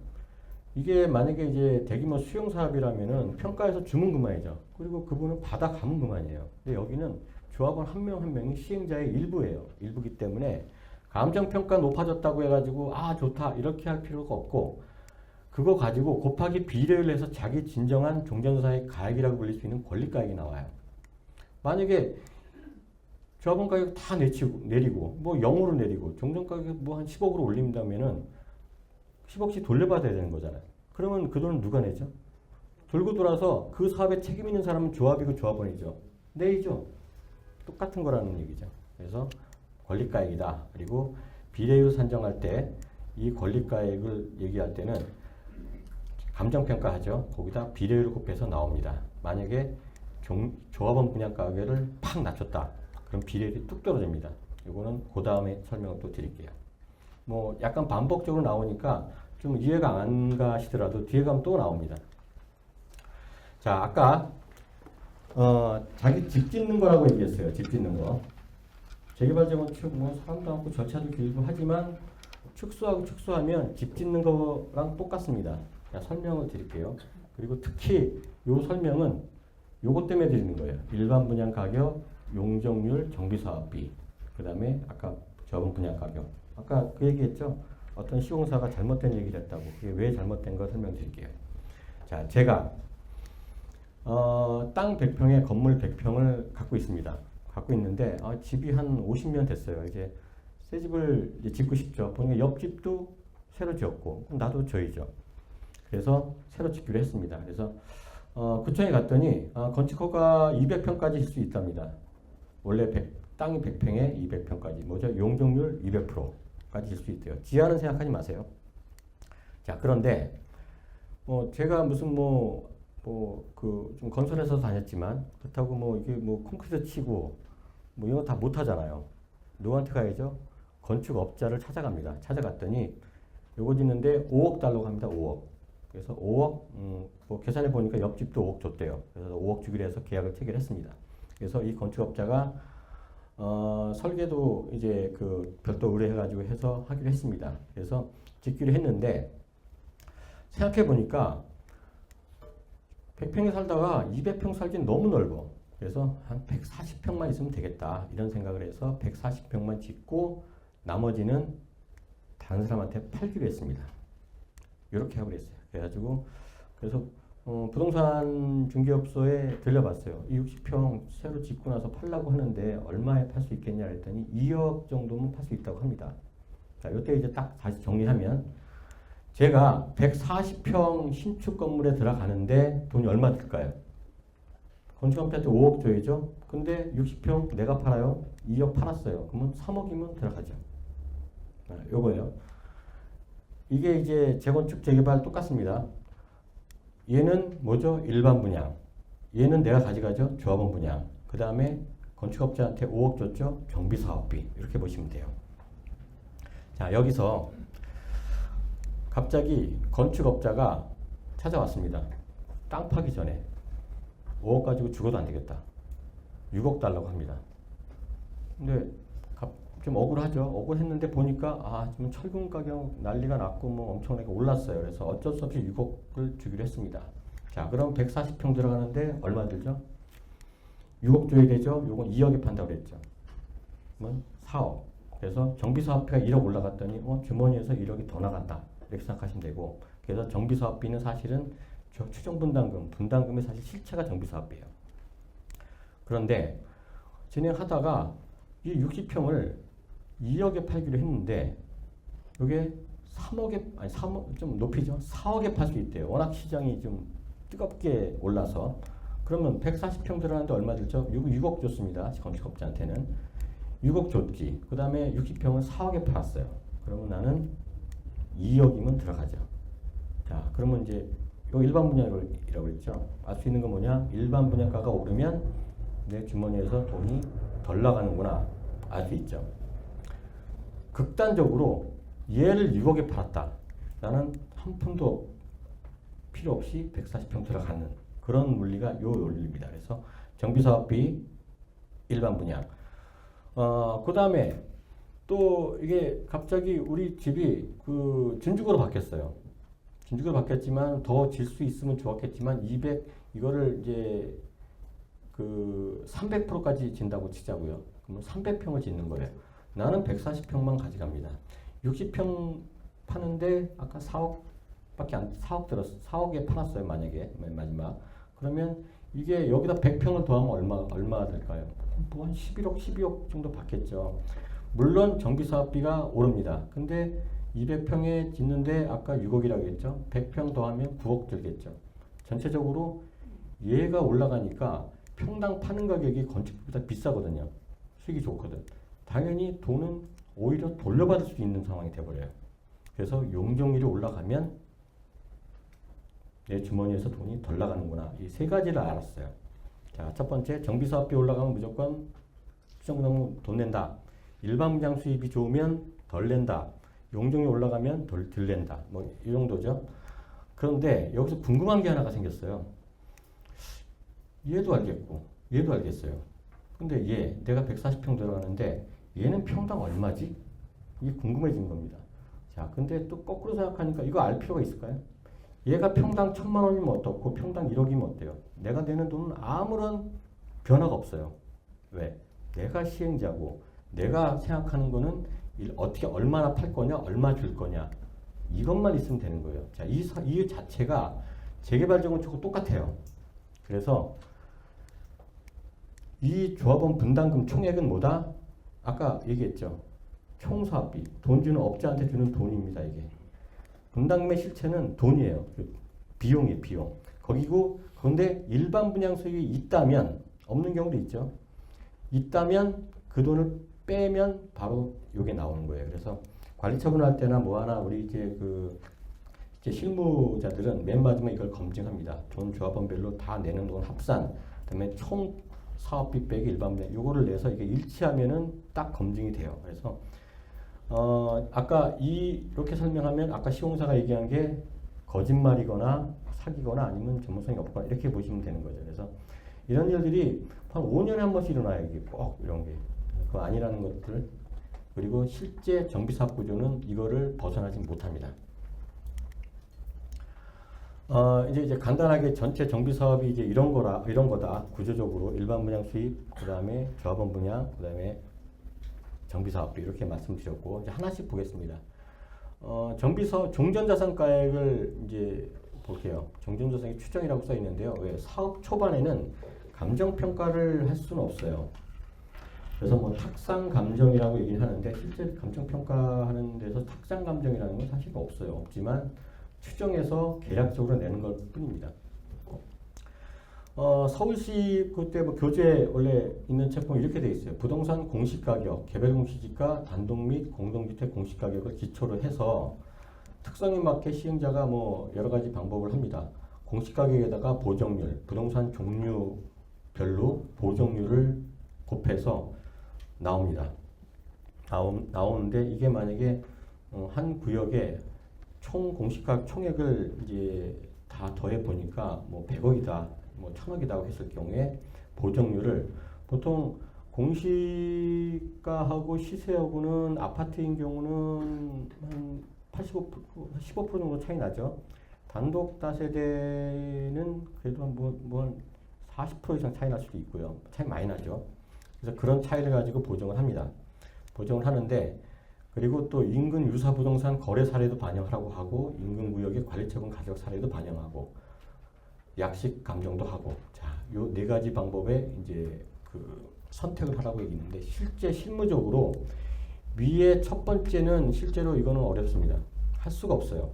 이게 만약에 이제 대규모 수용 사업이라면은 평가에서 주면 그만이죠. 그리고 그분은 받아가면 그만이에요. 근데 여기는 조합원 한 명 한 명이 시행자의 일부예요. 일부기 때문에 감정평가 높아졌다고 해가지고 좋다 이렇게 할 필요가 없고 그거 가지고 곱하기 비례를 해서 자기 진정한 종전자산의 가액이라고 불릴 수 있는 권리가액이 나와요. 만약에 조합원 가격 다 내리고 뭐 0으로 내리고 종전 가격 뭐 한 10억으로 올린다면은 10억씩 돌려받아야 되는 거잖아요. 그러면 그 돈은 누가 내죠? 돌고 돌아서 그 사업에 책임 있는 사람은 조합이고 조합원이죠. 내이죠. 똑같은 거라는 얘기죠. 그래서 권리가액이다. 그리고 비례율 산정할 때 이 권리가액을 얘기할 때는 감정평가하죠. 거기다 비례율을 곱해서 나옵니다. 만약에 조합원 분양가격을 팍 낮췄다. 그럼 비례율이 뚝 떨어집니다. 이거는 그 다음에 설명을 또 드릴게요. 뭐 약간 반복적으로 나오니까 좀 이해가 안 가시더라도 뒤에 가면 또 나옵니다. 자, 아까 자기 집 짓는 거라고 얘기했어요. 집 짓는 거. 재개발 재건축 뭐 사람도 많고 절차도 길고 하지만 축소하면 집 짓는 거랑 똑같습니다. 자, 설명을 드릴게요. 그리고 특히 요 설명은 요것 때문에 드리는 거예요. 일반 분양 가격, 용적률, 정비사업비. 그 다음에 아까 저분 분양 가격. 아까 그 얘기했죠. 어떤 시공사가 잘못된 얘기를 했다고. 그게 왜 잘못된 거 설명드릴게요. 자, 제가 땅 100평에 건물 100평을 갖고 있습니다. 갖고 있는데 집이 한 50년 됐어요. 이제 새 집을 이제 짓고 싶죠. 보니까 옆집도 새로 지었고 나도 저희죠. 그래서 새로 짓기로 했습니다. 그래서 구청에 갔더니 건축허가 200평까지 질 수 있답니다. 원래 땅이 100평에 200평까지 뭐죠? 용적률 200%까지 질 수 있대요. 지하는 생각하지 마세요. 자, 그런데 제가 무슨 좀 건설회사 다녔지만 그렇다고 뭐 이게 뭐 콘크리트 치고 뭐 이런 거 다 못하잖아요. 누구한테 가야죠? 건축업자를 찾아갑니다. 찾아갔더니 요거 짓는데 5억 달라고 합니다. 5억. 그래서 5억 뭐 계산해 보니까 옆집도 5억 줬대요. 그래서 5억 주기로 해서 계약을 체결했습니다. 그래서 이 건축업자가 설계도 이제 그 별도 의뢰해가지고 해서 하기로 했습니다. 그래서 짓기로 했는데 생각해 보니까 100평에 살다가 200평 살긴 너무 넓어. 그래서 한 140평만 있으면 되겠다 이런 생각을 해서 140평만 짓고 나머지는 다른 사람한테 팔기로 했습니다. 이렇게 하기로 했어요. 그래서 부동산 중개업소에 들려봤어요. 이 60평 새로 짓고 나서 팔라고 하는데 얼마에 팔 수 있겠냐 했더니 2억 정도면 팔 수 있다고 합니다. 자, 이때 이제 딱 다시 정리하면 제가 140평 신축 건물에 들어가는데 돈이 얼마 들까요? 건축업자한테 5억 줘야죠. 근데 60평 내가 팔아요. 2억 팔았어요. 그러면 3억이면 들어가죠. 요거예요. 이게 이제 재건축 재개발 똑같습니다. 얘는 뭐죠? 일반 분양. 얘는 내가 가져가죠. 조합원 분양. 그 다음에 건축업자한테 5억 줬죠. 정비사업비. 이렇게 보시면 돼요. 자, 여기서 갑자기 건축업자가 찾아왔습니다. 땅 파기 전에 5억 가지고 죽어도 안 되겠다. 6억 달라고 합니다. 근데 좀 억울하죠. 억울했는데 보니까 좀 철근 가격 난리가 났고 뭐 엄청나게 올랐어요. 그래서 어쩔 수 없이 6억을 주기로 했습니다. 자, 그럼 140평 들어가는데 얼마 들죠? 6억 줘야 되죠. 요건 2억에 판다고 그랬죠. 그러면 4억. 그래서 정비사업비가 1억 올라갔더니 주머니에서 1억이 더 나간다. 이렇게 생각하시면 되고, 그래서 정비사업비는 사실은 추정 분담금이 사실 실체가 정비사업비예요. 그런데 진행하다가 이 60평을 2억에 팔기로 했는데 이게 3억에 아니 3억 좀 높이죠. 4억에 팔 수 있대요. 워낙 시장이 좀 뜨겁게 올라서. 그러면 140평 들어가는데 얼마 들죠? 6억 줬습니다. 건축업자한테는 6억 줬지. 그 다음에 60평은 4억에 팔았어요. 그러면 나는 2억이면 들어가죠. 자, 그러면 이제 요 일반 분양이라고 했죠. 알 수 있는 건 뭐냐? 일반 분양가가 오르면 내 주머니에서 돈이 덜 나가는구나 알 수 있죠. 극단적으로 얘를 6억에 팔았다. 나는 한 푼도 필요 없이 140평 들어가는 그런 논리가 요 논리입니다. 그래서 정비사업비 일반 분양. 그 다음에 또 이게 갑자기 우리 집이 그 준주거로 바뀌었어요. 준주거로 바뀌었지만 더 질 수 있으면 좋았겠지만 이거를 이제 그 300%까지 진다고 치자고요. 그러면 300평을 짓는 거예요. 나는 140평만 가져갑니다. 60평 파는데 아까 4억 들었어. 4억에 팔았어요. 만약에 마지막. 그러면 이게 여기다 100평을 더하면 얼마 될까요? 뭐 한 11억, 12억 정도 받겠죠. 물론 정비사업비가 오릅니다. 근데 200평에 짓는데 아까 6억이라고 했죠. 100평 더하면 9억 들겠죠. 전체적으로 얘가 올라가니까 평당 파는 가격이 건축비보다 비싸거든요. 수익이 좋거든. 당연히 돈은 오히려 돌려받을 수 있는 상황이 돼버려요. 그래서 용적률이 올라가면 내 주머니에서 돈이 덜 나가는구나. 이 세 가지를 알았어요. 자, 첫 번째, 정비사업비 올라가면 무조건 수정분담금 돈 낸다. 일반 분양 수입이 좋으면 덜 낸다. 용적률이 올라가면 덜 낸다. 뭐 이 정도죠. 그런데 여기서 궁금한 게 하나가 생겼어요. 얘도 알겠고 얘도 알겠어요. 근데 내가 140평 들어가는데 얘는 평당 얼마지? 이게 궁금해진 겁니다. 자, 근데 또 거꾸로 생각하니까 이거 알 필요가 있을까요? 얘가 평당 1,000만 원이면 어떻고 평당 1억이면 어때요? 내가 내는 돈은 아무런 변화가 없어요. 왜? 내가 시행자고 내가 생각하는 거는 어떻게 얼마나 팔 거냐, 얼마 줄 거냐 이것만 있으면 되는 거예요. 자, 이 자체가 재개발재건축하고 똑같아요. 그래서 이 조합원 분담금 총액은 뭐다? 아까 얘기했죠. 총사업비, 돈 주는 업자한테 주는 돈입니다. 이게 분담금의 실체는 돈이에요. 비용이에요, 비용. 그런데 일반 분양 수익이 있다면 없는 경우도 있죠. 있다면 그 돈을 빼면 바로 이게 나오는 거예요. 그래서 관리 처분할 때나 뭐 하나 우리 이제 실무자들은 맨 마지막에 이걸 검증합니다. 돈 조합원별로 다 내는 돈 합산, 그다음에 총 사업비 빼기 일반 분양 요거를 내서 이게 일치하면은 딱 검증이 돼요. 그래서 아까 이렇게 설명하면 아까 시공사가 얘기한 게 거짓말이거나 사기거나 아니면 전문성이 없거나 이렇게 보시면 되는 거죠. 그래서 이런 일들이 한 5년에 한 번씩 일어나요. 이게 꼭 이런 게. 그거 아니라는 것들. 그리고 실제 정비사업 구조는 이거를 벗어나지 못합니다. 이제 간단하게 전체 정비사업이 이제 이런 거다. 구조적으로 일반 분양 수입, 그 다음에 조합원 분양, 그 다음에 정비사업비 이렇게 말씀드렸고 이제 하나씩 보겠습니다. 정비사업 종전자산가액을 이제 볼게요. 종전자산의 추정이라고 써 있는데요. 왜 사업 초반에는 감정평가를 할 수는 없어요. 그래서 뭐 탁상감정이라고 얘기를 하는데 실제 감정평가하는 데서 탁상감정이라는 건 사실 없어요. 없지만 추정해서 계략적으로 내는 것 뿐입니다. 서울시 그때 뭐 교재 원래 있는 책 보면 이렇게 돼 있어요. 부동산 공시가격, 개별공시지가, 단독 및 공동주택 공시가격을 기초로 해서 특성에 맞게 시행자가 뭐 여러 가지 방법을 합니다. 공시가격에다가 보정률, 부동산 종류별로 보정률을 곱해서 나옵니다. 나오는데 이게 만약에 한 구역에 총 공시가 총액을 이제 다 더해 보니까 뭐 100억이다, 뭐 1000억이다 했을 경우에 보정률을 보통 공시가하고 시세하고는 아파트인 경우는 한 15% 정도 차이 나죠. 단독 다세대는 그래도 한 40% 이상 차이 날 수도 있고요. 차이 많이 나죠. 그래서 그런 차이를 가지고 보정을 합니다. 보정을 하는데, 그리고 또 인근 유사 부동산 거래 사례도 반영하라고 하고, 인근 구역의 관리처분 가격 사례도 반영하고, 약식 감정도 하고, 자, 요 네 가지 방법에 이제 그 선택을 하라고 얘기했는데, 실제 실무적으로 위에 첫 번째는 실제로 이거는 어렵습니다. 할 수가 없어요.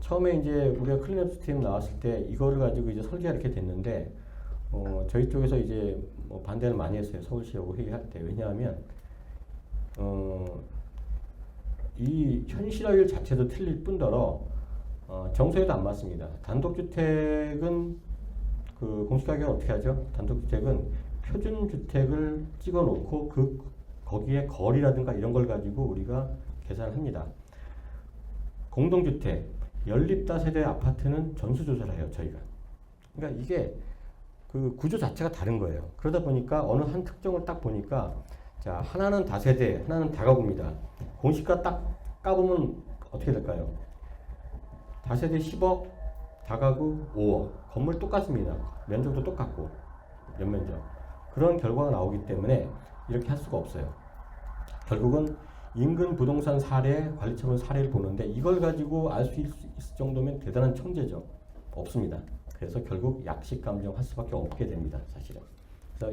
처음에 이제 우리가 클린업 시스템 나왔을 때 이거를 가지고 이제 설계가 이렇게 됐는데, 저희 쪽에서 이제 뭐 반대를 많이 했어요. 서울시하고 회의할 때. 왜냐하면 이 현실화율 자체도 틀릴 뿐더러 정서에도 안 맞습니다. 단독주택은 그 공시가격을 어떻게 하죠? 단독주택은 표준주택을 찍어놓고 거기에 거리라든가 이런 걸 가지고 우리가 계산을 합니다. 공동주택, 연립다세대 아파트는 전수조사를 해요, 저희가. 그러니까 이게 그 구조 자체가 다른 거예요. 그러다 보니까 어느 한 특정을 딱 보니까, 자, 하나는 다세대, 하나는 다가구입니다. 공시가 딱 까보면 어떻게 될까요? 다세대 10억, 다가구 5억. 건물 똑같습니다. 면적도 똑같고, 연면적. 그런 결과가 나오기 때문에 이렇게 할 수가 없어요. 결국은 인근 부동산 사례, 관리처분 사례를 보는데 이걸 가지고 알 수 있을 정도면 대단한 천재죠. 없습니다. 그래서 결국 약식 감정할 수밖에 없게 됩니다. 사실은. 그래서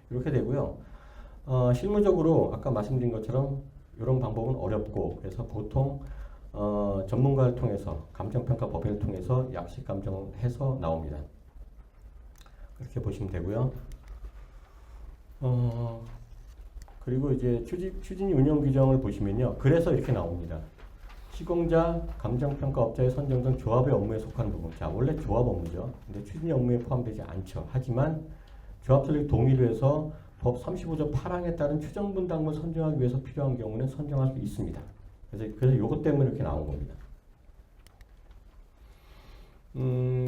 이렇게 되고요. 실무적으로 아까 말씀드린 것처럼 이런 방법은 어렵고, 그래서 보통 전문가를 통해서 감정평가 법인을 통해서 약식 감정을 해서 나옵니다. 그렇게 보시면 되고요. 그리고 이제 추진 운영 규정을 보시면요. 그래서 이렇게 나옵니다. 시공자, 감정평가업자의 선정된 조합의 업무에 속하는 부분. 자, 원래 조합 업무죠. 근데 추진 업무에 포함되지 않죠. 하지만 조합설립 동의를 해서 법 35조 8항에 따른 추정 분담금을 선정하기 위해서 필요한 경우는 선정할 수 있습니다. 그래서 이것 때문에 이렇게 나온 겁니다.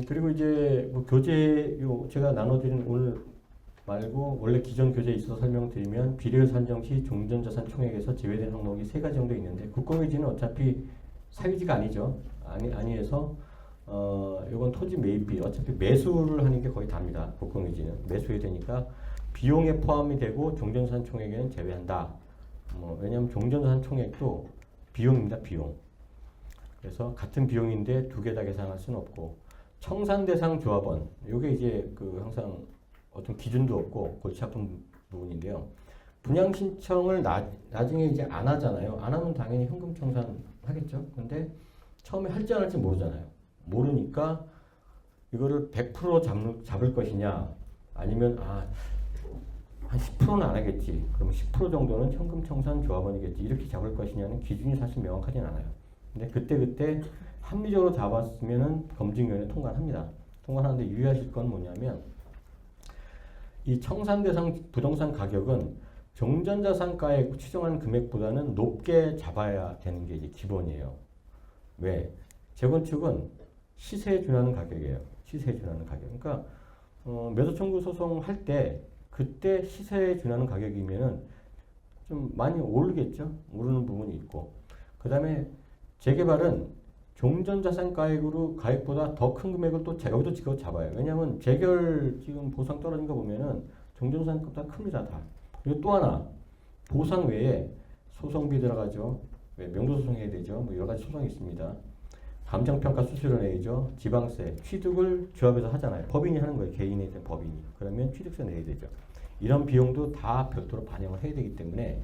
그리고 이제 뭐 교재, 제가 나눠드린 오늘 말고 원래 기존 교재에 있어서 설명드리면 비례율 산정 시 종전자산 총액에서 제외된 항목이 3가지 정도 있는데, 국공유지는 어차피 사유지가 아니죠. 아니해서 이건 토지 매입비, 어차피 매수를 하는 게 거의 답니다. 국공유지는 매수해야 되니까 비용에 포함이 되고 종전자산 총액에는 제외한다. 왜냐하면 종전자산 총액도 비용입니다. 비용. 그래서 같은 비용인데 두 개 다 계산할 수는 없고, 청산 대상 조합원, 이게 이제 그 항상 어떤 기준도 없고 골치 아픈 부분인데요. 분양 신청을 나중에 이제 안 하잖아요. 안 하면 당연히 현금 청산 하겠죠. 근데 처음에 할지 안 할지 모르잖아요. 모르니까 이거를 100% 잡을 것이냐, 아니면 한 10%는 안 하겠지. 그러면 10% 정도는 현금 청산 조합원이겠지. 이렇게 잡을 것이냐는 기준이 사실 명확하진 않아요. 근데 그때 합리적으로 잡았으면은 검증위원회 통과합니다. 통과하는데 유의하실 건 뭐냐면, 이 청산 대상 부동산 가격은 종전자산가에 추정한 금액보다는 높게 잡아야 되는 게 이제 기본이에요. 왜? 재건축은 시세에 준하는 가격이에요. 시세에 준하는 가격. 그러니까 매도 청구 소송할 때 그때 시세에 준하는 가격이면은 좀 많이 오르겠죠. 오르는 부분이 있고. 그 다음에 재개발은 종전자산 가액보다 더 큰 금액을 또 여기도 지금 잡아요. 왜냐하면 재결 지금 보상 떨어진 거 보면은 종전자산보다 큽니다, 다. 그리고 또 하나, 보상 외에 소송비 들어가죠. 명도소송 해야 되죠. 뭐 여러 가지 소송이 있습니다. 감정평가 수수료 내야죠. 지방세, 취득을 조합에서 하잖아요. 법인이 하는 거예요. 개인에 대한 법인이. 그러면 취득세 내야 되죠. 이런 비용도 다 별도로 반영을 해야 되기 때문에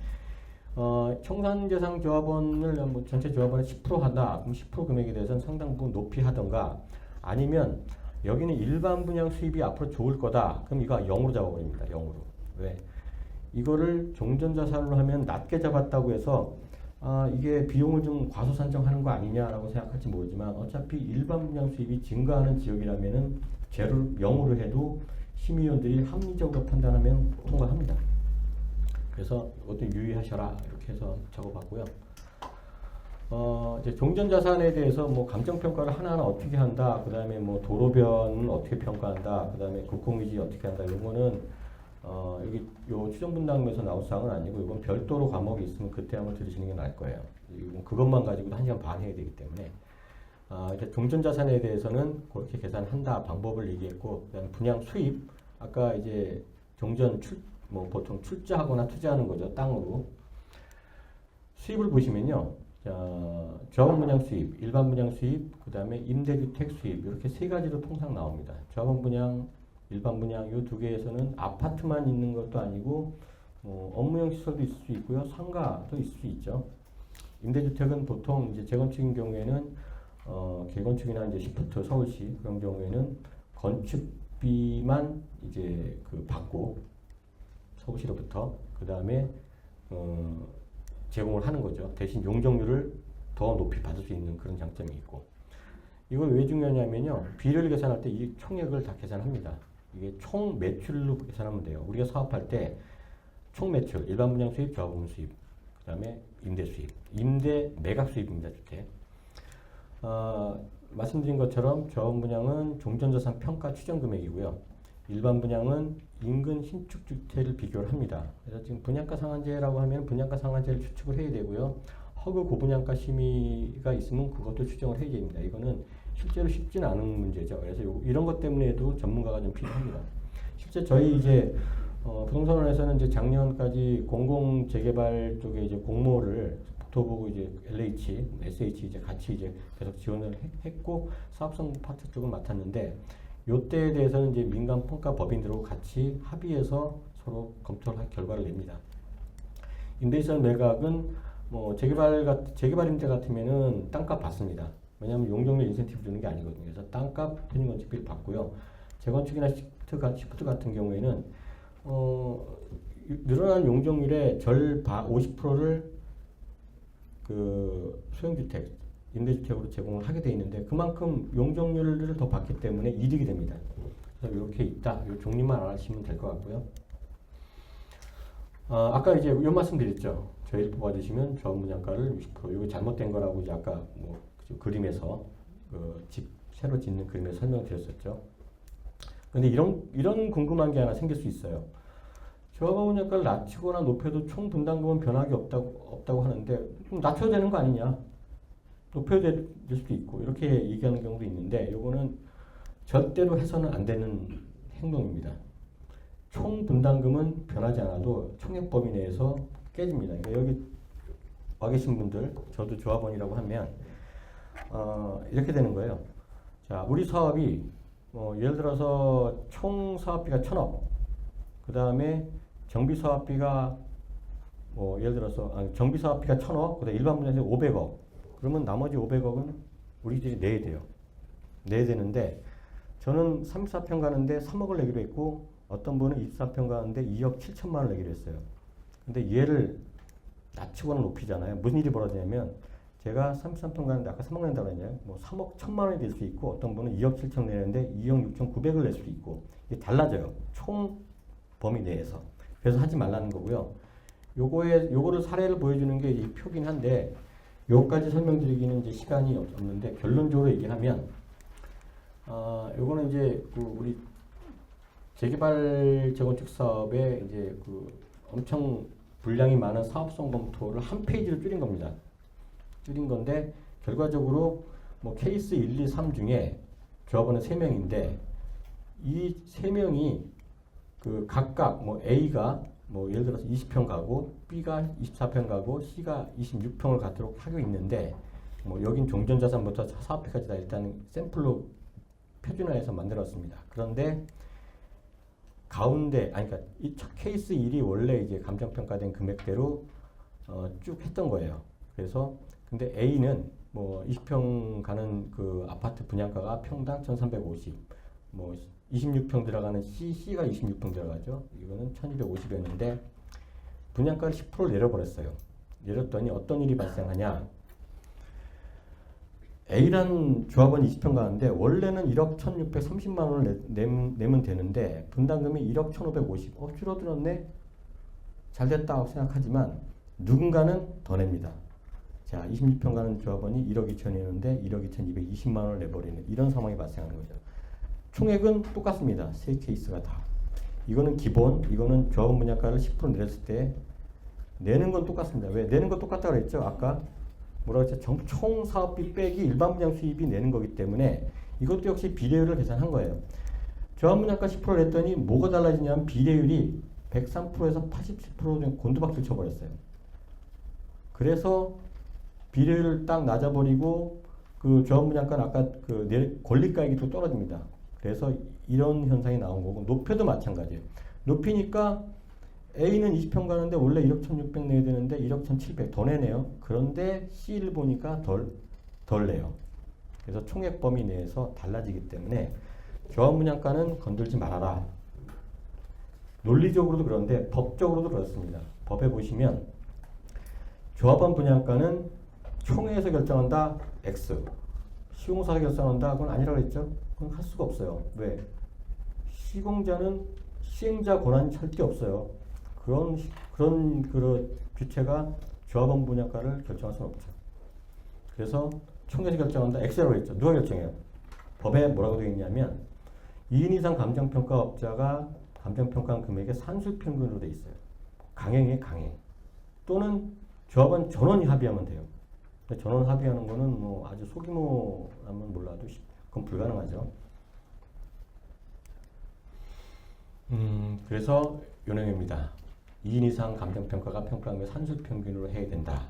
청산대상 조합원을 전체 조합원의 10% 한다. 그럼 10% 금액에 대해서는 상당 부분 높이 하던가, 아니면 여기는 일반 분양 수입이 앞으로 좋을 거다. 그럼 이거 0으로 잡아버립니다. 0으로. 왜? 이거를 종전자산으로 하면 낮게 잡았다고 해서 이게 비용을 좀 과소산정하는 거 아니냐라고 생각할지 모르지만, 어차피 일반 분양 수입이 증가하는 지역이라면은 제로를 0으로 해도 심의위원들이 합리적으로 판단하면 통과합니다. 그래서 이것도 유의하셔라, 이렇게 해서 적어봤고요. 이제 종전자산에 대해서 뭐 감정평가를 하나하나 어떻게 한다, 그 다음에 뭐 도로변은 어떻게 평가한다, 그 다음에 국공유지 어떻게 한다, 요거는 여기 요 추정분담에서 나올 사항은 아니고 이건 별도로 과목이 있으면 그때 한번 들으시는 게 나을 거예요. 이건 그것만 가지고도 1시간 반 해야 되기 때문에 이제 종전자산에 대해서는 그렇게 계산한다 방법을 얘기했고, 그다음에 분양 수입 아까 이제 종전 뭐 보통 출자하거나 투자하는 거죠, 땅으로. 수입을 보시면요, 조합원 분양 수입, 일반 분양 수입, 그 다음에 임대주택 수입, 이렇게 세 가지로 통상 나옵니다. 조합원 분양, 일반 분양 이 두 개에서는 아파트만 있는 것도 아니고 업무용 시설도 있을 수 있고요, 상가도 있을 수 있죠. 임대주택은 보통 이제 재건축인 경우에는 개건축이나 이제 시프트 서울시 그런 경우에는 건축비만 이제 받고 서울시로부터 그 다음에 제공을 하는 거죠. 대신 용적률을 더 높이 받을 수 있는 그런 장점이 있고, 이건 왜 중요하냐면요, 비를 계산할 때 이 총액을 다 계산합니다. 이게 총 매출로 계산하면 돼요. 우리가 사업할 때 총 매출, 일반 분양 수입, 조합원 수입, 그 다음에 임대 수입, 임대 매각 수입입니다. 주택. 말씀드린 것처럼 조합원 분양은 종전자산 평가 추정 금액이고요. 일반 분양은 인근 신축 주택을 비교를 합니다. 그래서 지금 분양가 상한제라고 하면 분양가 상한제를 추측을 해야 되고요. 허그 고분양가 심의가 있으면 그것도 추정을 해야 됩니다. 이거는 실제로 쉽지는 않은 문제죠. 그래서 이런 것 때문에도 전문가가 좀 필요합니다. 실제 저희 이제 부동산원에서는 이제 작년까지 공공 재개발 쪽에 이제 공모를 국토부고 이제 LH, SH 이제 같이 이제 계속 지원을 했고 사업성 파트 쪽을 맡았는데, 요때에 대해서는 이제 민간 평가 법인들하고 같이 합의해서 서로 검토를 할 결과를 냅니다. 임대시설 매각은 뭐 재개발 임대 같으면은 땅값 받습니다. 왜냐하면 용적률 인센티브 주는 게 아니거든요. 그래서 땅값 평균건축비를 받고요. 재건축이나 시프트 같은 경우에는 늘어난 용적률의 50%를 소형주택, 임대주택으로 제공을 하게 돼 있는데, 그만큼 용적률을 더 받기 때문에 이득이 됩니다. 그래서 이렇게 있다. 이 종류만 알아주시면 될 것 같고요. 아까 이제 요 말씀 드렸죠. 저희를 뽑아주시면 조합원 분양가를 60%. 이거 잘못된 거라고 이제 아까 뭐 그림에서 집 새로 짓는 그림에서 설명드렸었죠. 근데 이런 궁금한 게 하나 생길 수 있어요. 조합원 분양가를 낮추거나 높여도 총 분담금은 변화가 없다고 하는데, 좀 낮춰야 되는 거 아니냐? 높여야 될 수도 있고, 이렇게 얘기하는 경우도 있는데, 요거는 절대로 해서는 안 되는 행동입니다. 총 분담금은 변하지 않아도 총액 범위 내에서 깨집니다. 그러니까 여기 와 계신 분들, 저도 조합원이라고 하면 이렇게 되는 거예요. 자, 우리 사업이 예를 들어서 총 사업비가 1,000억, 그 다음에 정비 사업비가 예를 들어서 정비 사업비가 1,000억, 그다음에 일반 분야에서 500억. 그러면 나머지 500억은 우리들이 내야 돼요. 내야 되는데, 저는 34평 가는데 3억을 내기로 했고, 어떤 분은 24평 가는데 2억 7천만 원을 내기로 했어요. 근데 얘를 낮추거나 높이잖아요. 무슨 일이 벌어지냐면, 제가 33평 가는데 아까 3억 낸다고 했잖아요. 뭐 3억 1천만 원이 될 수 있고, 어떤 분은 2억 7천 내는데 2억 6천 9백을 낼 수도 있고, 이게 달라져요. 총 범위 내에서. 그래서 하지 말라는 거고요. 요거를 사례를 보여주는 게 이 표긴 한데, 요거까지 설명드리기는 이제 시간이 없는데, 결론적으로 얘기하면, 요거는 이제 우리 재개발 재건축 사업에 이제 엄청 분량이 많은 사업성 검토를 한 페이지로 줄인 겁니다. 줄인 건데, 결과적으로 뭐 케이스 1, 2, 3 중에 조합원은 3명인데, 이 3명이 각각 뭐 A가 뭐 예를 들어서 20평 가고, B가 24평 가고, C가 26평을 갖도록 하고 있는데, 뭐 여긴 종전자산부터 사업비까지 다 일단 샘플로 표준화해서 만들었습니다. 그런데 가운데, 그러니까 이 첫 케이스 1이 원래 이제 감정평가된 금액대로 쭉 했던 거예요. 그래서 근데 A는 뭐 20평 가는 아파트 분양가가 평당 1,350, 뭐 26평 들어가는 C가 26평 들어가죠. 이거는 1,250이었는데 분양가를 10% 내려버렸어요. 내렸더니 어떤 일이 발생하냐? A란 조합원 20평 가는데 원래는 1억 1,630만 원을 내면 되는데 분담금이 1억 1,550. 줄어들었네? 잘 됐다고 생각하지만 누군가는 더 냅니다. 자, 26평 가는 조합원이 1억 2천이었는데 1억 2,220만 원을 내버리는 이런 상황이 발생하는 거죠. 총액은 똑같습니다. 세 케이스가 다. 이거는 기본, 이거는 조합원 분양가를 10% 내렸을 때 내는 건 똑같습니다. 왜? 내는 건 똑같다고 그랬죠? 아까 뭐라고 했죠? 총 사업비 빼기 일반 분양 수입이 내는 거기 때문에 이것도 역시 비례율을 계산한 거예요. 조합 분양가 10%를 냈더니 뭐가 달라지냐면 비례율이 103%에서 87% 곤두박질 쳐버렸어요. 그래서 비례율을 딱 낮아버리고 그 조합 분양가는 아까 그 권리가액이 떨어집니다. 그래서 이런 현상이 나온 거고 높여도 마찬가지예요. 높이니까 A는 20평 가는데 원래 1억 1,600 내야 되는데 1억 1,700 더 내네요. 그런데 C를 보니까 덜 내요. 그래서 총액 범위 내에서 달라지기 때문에 조합 분양가는 건들지 말아라. 논리적으로도 그런데 법적으로도 그렇습니다. 법에 보시면 조합원 분양가는 총회에서 결정한다 X, 시공사가 결정한다 그건 아니라고 했죠. 그건 할 수가 없어요. 왜? 시공자는 시행자 권한이 절대 없어요. 그런 주체가 조합원 분양가를 결정할 수는 없죠. 그래서 총회에서 결정한다 X라고 했죠. 누가 결정해요? 법에 뭐라고 되어 있냐면 2인 이상 감정평가업자가 감정평가한 금액의 산술평균으로 되어 있어요. 강행에 강행. 또는 조합원 전원이 합의하면 돼요. 전원 합의하는 거는 뭐 아주 소규모라면 몰라도 그건 불가능하죠. 그래서 요 내용입니다. 2인 이상 감정평가가 평가한 게 산술평균으로 해야 된다.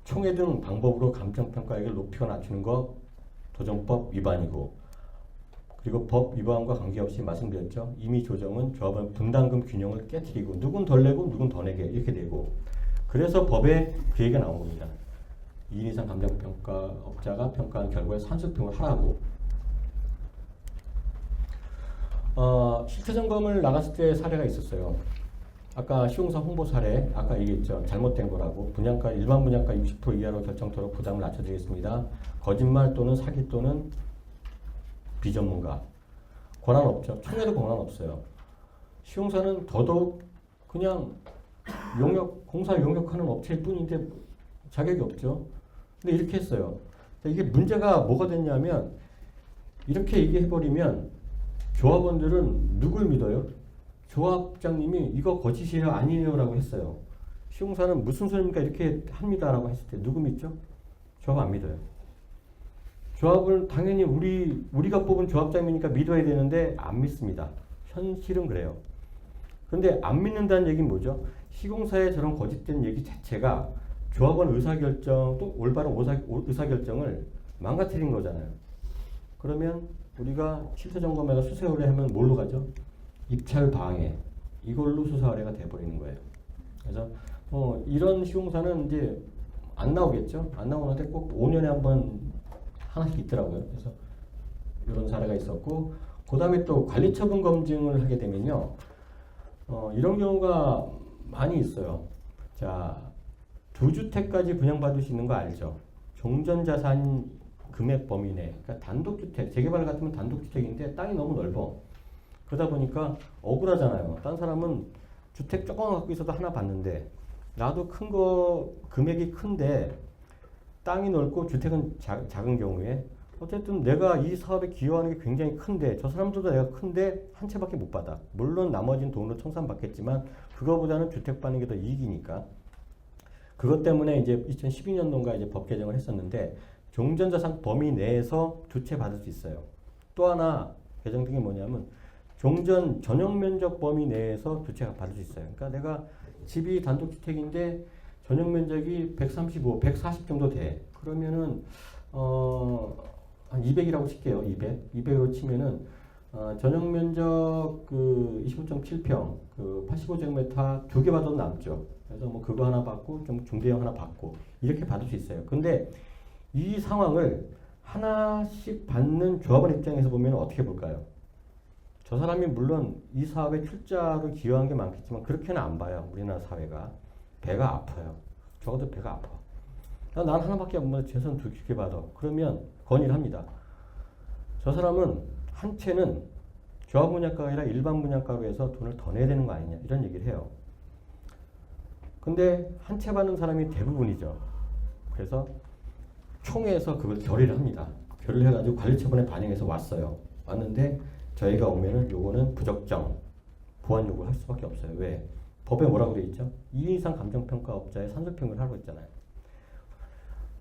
총회 등 방법으로 감정평가액을 높이거나 낮추는 거 조정법 위반이고 그리고 법 위반과 관계없이 말씀드렸죠. 임의 조정은 조합원 분담금 균형을 깨트리고 누군 덜 내고 누군 더 내게 이렇게 되고 그래서 법에 그 얘기가 나온 겁니다. 2인 이상 감정평가업자가 평가한 결과에 산술평을 하라고. 실태 점검을 나갔을 때 사례가 있었어요. 아까 시공사 홍보 사례 아까 얘기했죠. 잘못된 거라고. 분양가 일반 분양가 60% 이하로 결정토록 부담을 낮춰드리겠습니다. 거짓말 또는 사기 또는 비전문가. 권한 없죠. 총회도 권한 없어요. 시공사는 더더욱 그냥 공사 용역하는 업체일 뿐인데 자격이 없죠. 근데 이렇게 했어요. 이게 문제가 뭐가 됐냐면 이렇게 얘기해버리면 조합원들은 누굴 믿어요? 조합장님이 이거 거짓이에요 아니에요 라고 했어요. 시공사는 무슨 소리입니까 이렇게 합니다 라고 했을 때 누구 믿죠? 조합 안 믿어요. 조합을 당연히 우리가 뽑은 조합장이니까 믿어야 되는데 안 믿습니다. 현실은 그래요. 그런데 안 믿는다는 얘기는 뭐죠? 시공사의 저런 거짓된 얘기 자체가 조합원 의사결정 또 올바른 의사결정을 망가뜨린 거잖아요. 그러면 우리가 실태 점검회가 수사 의뢰하면 뭘로 가죠? 입찰 방해 이걸로 수사 의뢰가 돼버리는 거예요. 그래서 이런 시공사는 이제 안 나오겠죠. 안 나오는데 꼭 5년에 한 번 하나씩 있더라고요. 그래서 이런 사례가 있었고 그 다음에 또 관리처분 검증을 하게 되면요. 이런 경우가 많이 있어요. 자, 2주택까지 분양받을 수 있는 거 알죠? 종전자산 금액 범위 내. 그러니까 단독주택, 재개발 같으면 단독주택인데 땅이 너무 넓어. 그러다 보니까 억울하잖아요. 딴 사람은 주택 조금 갖고 있어도 하나 받는데 나도 큰 거 금액이 큰데 땅이 넓고 주택은 작은 경우에 어쨌든 내가 이 사업에 기여하는 게 굉장히 큰데 저 사람들도 내가 큰데 한 채밖에 못 받아. 물론 나머지는 돈으로 청산받겠지만 그거보다는 주택 받는 게 더 이익이니까. 그것 때문에 이제 2012년도인가 이제 법 개정을 했었는데 종전자산 범위 내에서 두 채 받을 수 있어요. 또 하나 개정된 게 뭐냐면 종전 전용 면적 범위 내에서 두 채가 받을 수 있어요. 그러니까 내가 집이 단독주택인데 전용 면적이 135, 140 정도 돼. 그러면은 한 200이라고 칠게요. 200으로 치면은 전용 면적 그 25.7평 그 85제곱미터 두 개 받아도 남죠. 그래서 뭐 그거 하나 받고 좀 중대형 하나 받고 이렇게 받을 수 있어요. 근데 이 상황을 하나씩 받는 조합원 입장에서 보면 어떻게 볼까요? 저 사람이 물론 이 사업에 출자로 기여한 게 많겠지만 그렇게는 안 봐요. 우리나라 사회가. 배가 아파요. 적어도 배가 아파. 난 하나밖에 안 받아. 재산 두 개 받아. 그러면 건의를 합니다. 저 사람은 한 채는 조합 분양가가 아니라 일반 분양가로 해서 돈을 더 내야 되는 거 아니냐 이런 얘기를 해요. 근데 한 채 받는 사람이 대부분이죠. 그래서 총회에서 그걸 결의를 합니다. 결의를 해가지고 관리처분에 반영해서 왔어요. 왔는데 저희가 오면은 요거는 부적정 보완 요구를 할 수밖에 없어요. 왜? 법에 뭐라고 돼 있죠? 2인 이상 감정평가업자의 산술평가를 하고 있잖아요.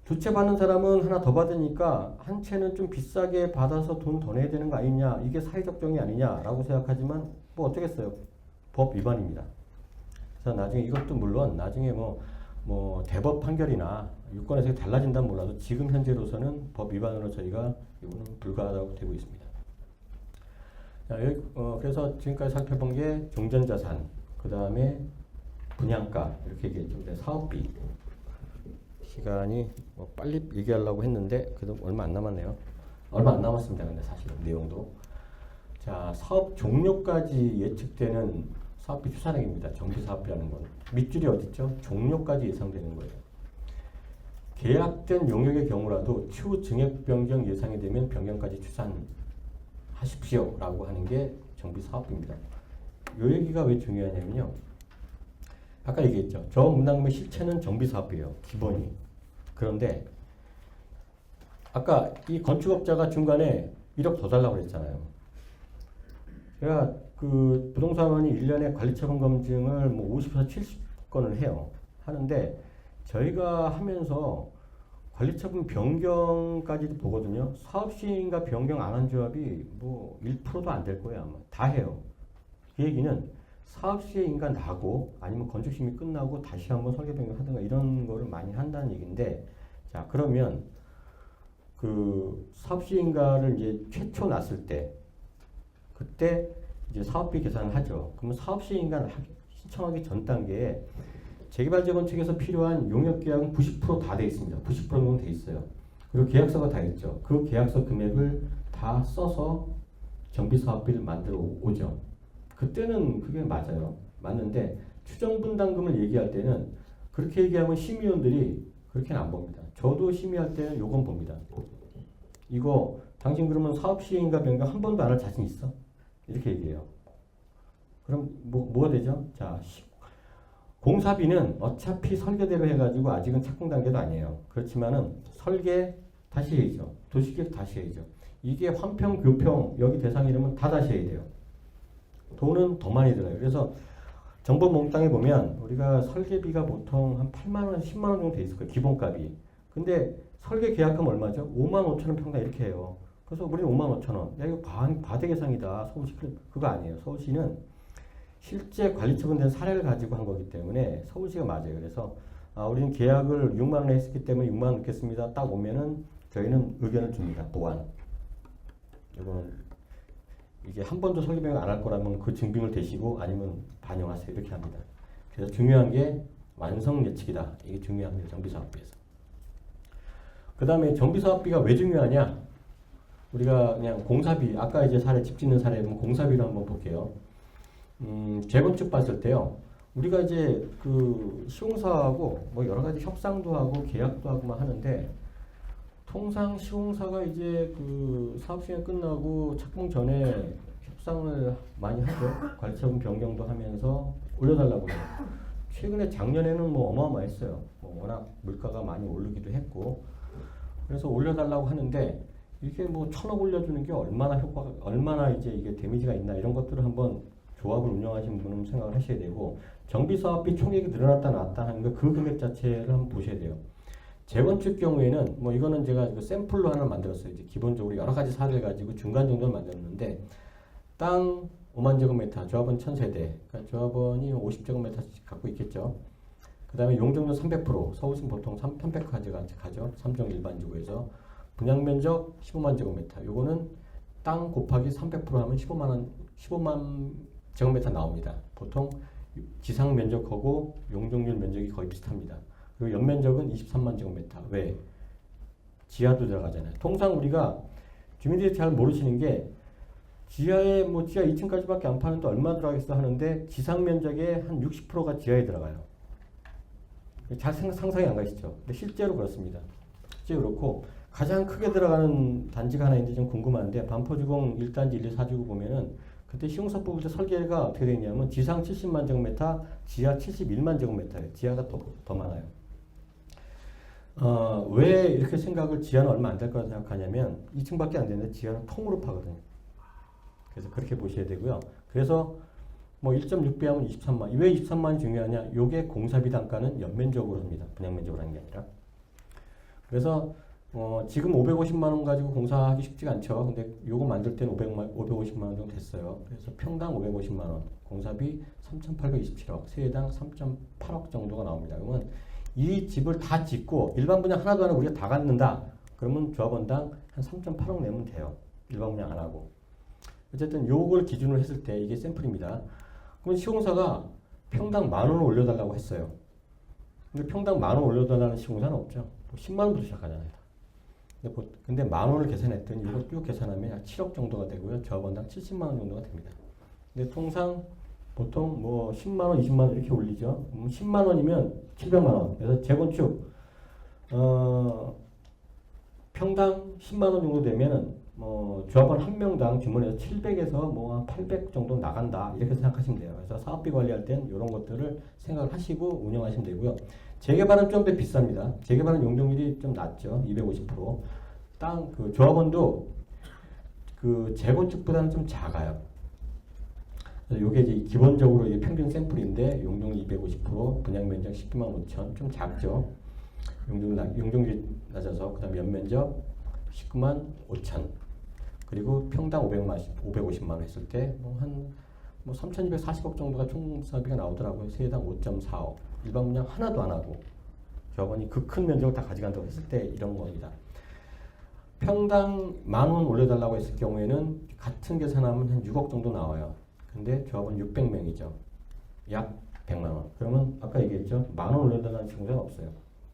두 채 받는 사람은 하나 더 받으니까 한 채는 좀 비싸게 받아서 돈 더 내야 되는 거 아니냐, 이게 사회적 정의 아니냐라고 생각하지만 뭐 어쩌겠어요. 법 위반입니다. 그래서 나중에 이것도 물론 나중에 뭐 대법 판결이나 유권에서 달라진다면 몰라도 지금 현재로서는 법 위반으로 저희가 이거는 불가하다고 되고 있습니다. 자, 여기, 그래서 지금까지 살펴본 게 종전자산, 그 다음에 분양가 이렇게 얘기했죠. 근데 사업비 시간이 뭐 빨리 얘기하려고 했는데 그래도 얼마 안 남았네요. 얼마 안 남았습니다. 근데 사실 내용도 자 사업 종료까지 예측되는 사업비 추산액입니다. 정비사업비라는 건 밑줄이 어디 있죠? 종료까지 예상되는 거예요. 계약된 용역의 경우라도 추후 증액 변경 예상이 되면 변경까지 추산하십시오라고 하는 게 정비사업비입니다. 이 얘기가 왜 중요하냐면요. 아까 얘기했죠. 저 문항금의 실체는 정비사업비예요. 기본이. 그런데 아까 이 건축업자가 중간에 1억 더 달라고 그랬잖아요. 그러니까 그 부동산원이 1년에 관리처분 검증을 뭐 50에서 70건을 해요. 하는데 저희가 하면서 관리처분 변경까지도 보거든요. 사업시행과 변경 안 한 조합이 뭐 1%도 안 될 거예요. 아마 다 해요. 그 얘기는 사업시행인가 나고 아니면 건축심의 끝나고 다시 한번 설계 변경하든가 이런 거를 많이 한다는 얘기인데, 자 그러면 그 사업시행가를 이제 최초 났을 때 그때 이제 사업비 계산을 하죠. 그러면 사업시행가 신청하기 전 단계에 재개발 재건축에서 필요한 용역계약은 90% 다 돼 있습니다. 90% 정도 돼 있어요. 그리고 계약서가 다 있죠. 그 계약서 금액을 다 써서 정비사업비를 만들어 오죠. 그때는 그게 맞아요. 맞는데 추정분담금을 얘기할 때는 그렇게 얘기하면 심의원들이 그렇게는 안 봅니다. 저도 심의할 때는 요건 봅니다. 이거 당신 그러면 사업시행과 변경 한 번도 안 할 자신 있어? 이렇게 얘기해요. 그럼 뭐가 되죠? 자, 공사비는 어차피 설계대로 해가지고 아직은 착공 단계도 아니에요. 그렇지만은 설계 다시 해야죠. 도시계획 다시 해야죠. 이게 환평, 교평 여기 대상이 되면 다 다시 해야 돼요. 돈은 더 많이 들어요. 그래서 정보 몽땅에 보면 우리가 설계비가 보통 한 8만 원, 10만 원 정도 돼 있을 거예요. 기본값이. 근데 설계 계약하면 얼마죠? 5만 5천 원 평당 이렇게 해요. 그래서 우리는 5만 5천 원. 야 이거 과대계상이다. 서울시 그거 아니에요. 서울시는 실제 관리처분된 사례를 가지고 한 거기 때문에 서울시가 맞아요. 그래서 우리는 계약을 6만 원에 했기 때문에 6만 원 넣겠습니다. 딱 오면은 저희는 의견을 줍니다. 보완. 이거는 이게 한 번도 설계 변경 안 할 거라면 그 증빙을 대시고 아니면 반영하세요. 이렇게 합니다. 그래서 중요한 게 완성 예측이다. 이게 중요합니다. 정비사업비에서. 그 다음에 정비사업비가 왜 중요하냐? 우리가 그냥 공사비, 아까 이제 사례, 집 짓는 사례 보면 공사비를 한번 볼게요. 재건축 봤을 때요. 우리가 이제 그 시공사하고 뭐 여러 가지 협상도 하고 계약도 하고 막 하는데 통상 시공사가 이제 그 사업 시행 끝나고 착공 전에 협상을 많이 하죠. 관리처분 변경도 하면서 올려달라고 해요. 최근에 작년에는 뭐 어마어마했어요. 뭐 워낙 물가가 많이 오르기도 했고 그래서 올려달라고 하는데 이게 뭐 1,000억 올려주는 게 얼마나 이제 이게 데미지가 있나 이런 것들을 한번 조합을 운영하시는 분은 생각을 하셔야 되고 정비사업비 총액이 늘어났다 나왔다 하는 거 그 금액 자체를 한번 보셔야 돼요. 재건축 경우에는 뭐 이거는 제가 샘플로 하나 만들었어요. 이제 기본적으로 여러 가지 사례를 가지고 중간 정도를 만들었는데 땅 5만 제곱미터, 조합원 1,000세대, 그러니까 조합원이 50제곱미터씩 갖고 있겠죠. 그 다음에 용적률 300%, 서울시는 보통 300까지 가죠. 3종 일반지구에서 분양 면적 15만 제곱미터. 요거는 땅 곱하기 300% 하면 15만 제곱미터 나옵니다. 보통 지상 면적하고 용적률 면적이 거의 비슷합니다. 그리고 연면적은 23만 제곱미터. 왜? 지하도 들어가잖아요. 통상 우리가 주민들이 잘 모르시는 게 지하에 뭐 지하 2층까지밖에 안 파는데 얼마 들어가겠어 하는데 지상 면적의 한 60%가 지하에 들어가요. 잘 상상이 안 가시죠? 근데 실제로 그렇습니다. 실제로 그렇고 가장 크게 들어가는 단지가 하나 있는데 좀 궁금한데 반포주공 1단지 1, 2, 4지구 보면은 그때 시공사 뽑을 때 설계가 어떻게 되어 있냐면 지상 70만 제곱미터, 지하 71만 제곱미터예요. 지하가 더 많아요. 왜 이렇게 생각을 지하는 얼마 안 될 거라고 생각하냐면 2층밖에 안 되는데 지하는 통으로 파거든요. 그래서 그렇게 보셔야 되고요. 그래서 뭐 1.6배 하면 23만. 왜 23만이 중요하냐? 요게 공사비 단가는 연면적으로 합니다. 분양 면적으로 하는 게 아니라. 그래서 지금 550만 원 가지고 공사하기 쉽지가 않죠. 근데 요거 만들 때는 550만 원 정도 됐어요. 그래서 평당 550만 원, 공사비 3,827억, 세대당 3.8억 정도가 나옵니다. 그러면 이 집을 다 짓고 일반 분양 하나도 안 하고 우리가 다 갖는다. 그러면 조합원당 한 3.8억 내면 돼요. 일반 분양 안 하고. 어쨌든 요걸 기준으로 했을 때 이게 샘플입니다. 그러면 시공사가 평당 10,000원을 올려달라고 했어요. 근데 평당 10,000원 올려달라는 시공사는 없죠. 10만 원부터 시작하잖아요. 근데 10,000원을 계산했더니 이걸 쭉 계산하면 약 7억 정도가 되고요. 조합원당 70만 원 정도가 됩니다. 근데 통상 보통 뭐 10만 원, 20만 원 이렇게 올리죠. 10만 원이면 700만 원. 그래서 재건축 평당 10만 원 정도 되면은 조합원 한 명당 주문해서 700에서 뭐 한 800 정도 나간다 이렇게 생각하시면 돼요. 그래서 사업비 관리할 땐 이런 것들을 생각을 하시고 운영하시면 되고요. 재개발은 좀 더 비쌉니다. 재개발은 용적률이 좀 낮죠. 250%. 그 조합원도 그 재건축보다는 좀 작아요. 그래서 요게 이제 기본적으로 이게 평균 샘플인데 용적률 250%, 분양 면적 19만 5천 좀 작죠. 용적률이 낮아서 그다음 연면적 19만 5천 그리고 평당 550만 원 했을 때 뭐 3,240억 정도가 총사비가 나오더라고요. 세대당 5.4억. 일반 분양 하나도 안 하고 조합원이 그 큰 면적을 다 가져간다고 했을 때 이런 겁니다. 평당 10,000원 올려달라고 했을 경우에는 같은 계산하면 한 6억 정도 나와요. 근데 조합원 600명이죠. 약 100만 원. 그러면 아까 얘기했죠. 10,000원 올려달라는 친구가 없어요.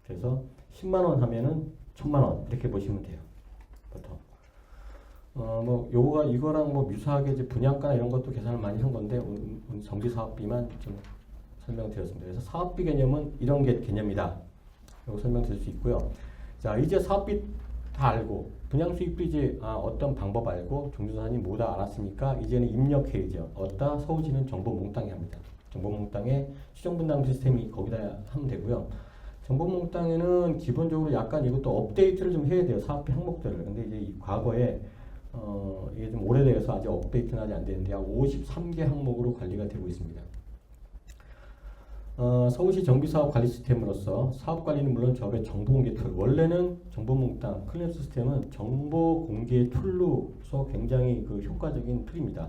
그래서 10만 원 하면은 1,000만 원 이렇게 보시면 돼요. 보통. 뭐 요거가 이거랑 뭐 유사하게 이제 분양가나 이런 것도 계산을 많이 한 건데 정비 사업비만 좀 설명드렸습니다. 그래서 사업비 개념은 이런 게 개념이다. 요거 설명드릴 수 있고요. 자, 이제 사업비 다 알고 분양 수익비 이제 어떤 방법 알고 종전산이 뭐다 알았으니까 이제는 입력해야죠. 어디다 서울시는 정보 몽땅히 합니다. 정보 몽땅에 추정 분담 시스템이 거기다 하면 되고요. 정보 몽땅에는 기본적으로 약간 이것도 업데이트를 좀 해야 돼요. 사업비 항목들을. 근데 이제 이 과거에 이게 좀 오래돼서 아직 업데이트는 아직 안 되는데 약 53개 항목으로 관리가 되고 있습니다. 서울시 정비사업 관리 시스템으로서 사업 관리는 물론 저의 정보 공개 툴. 원래는 정보 몽땅 클리어 시스템은 정보 공개 툴로서 굉장히 그 효과적인 툴입니다.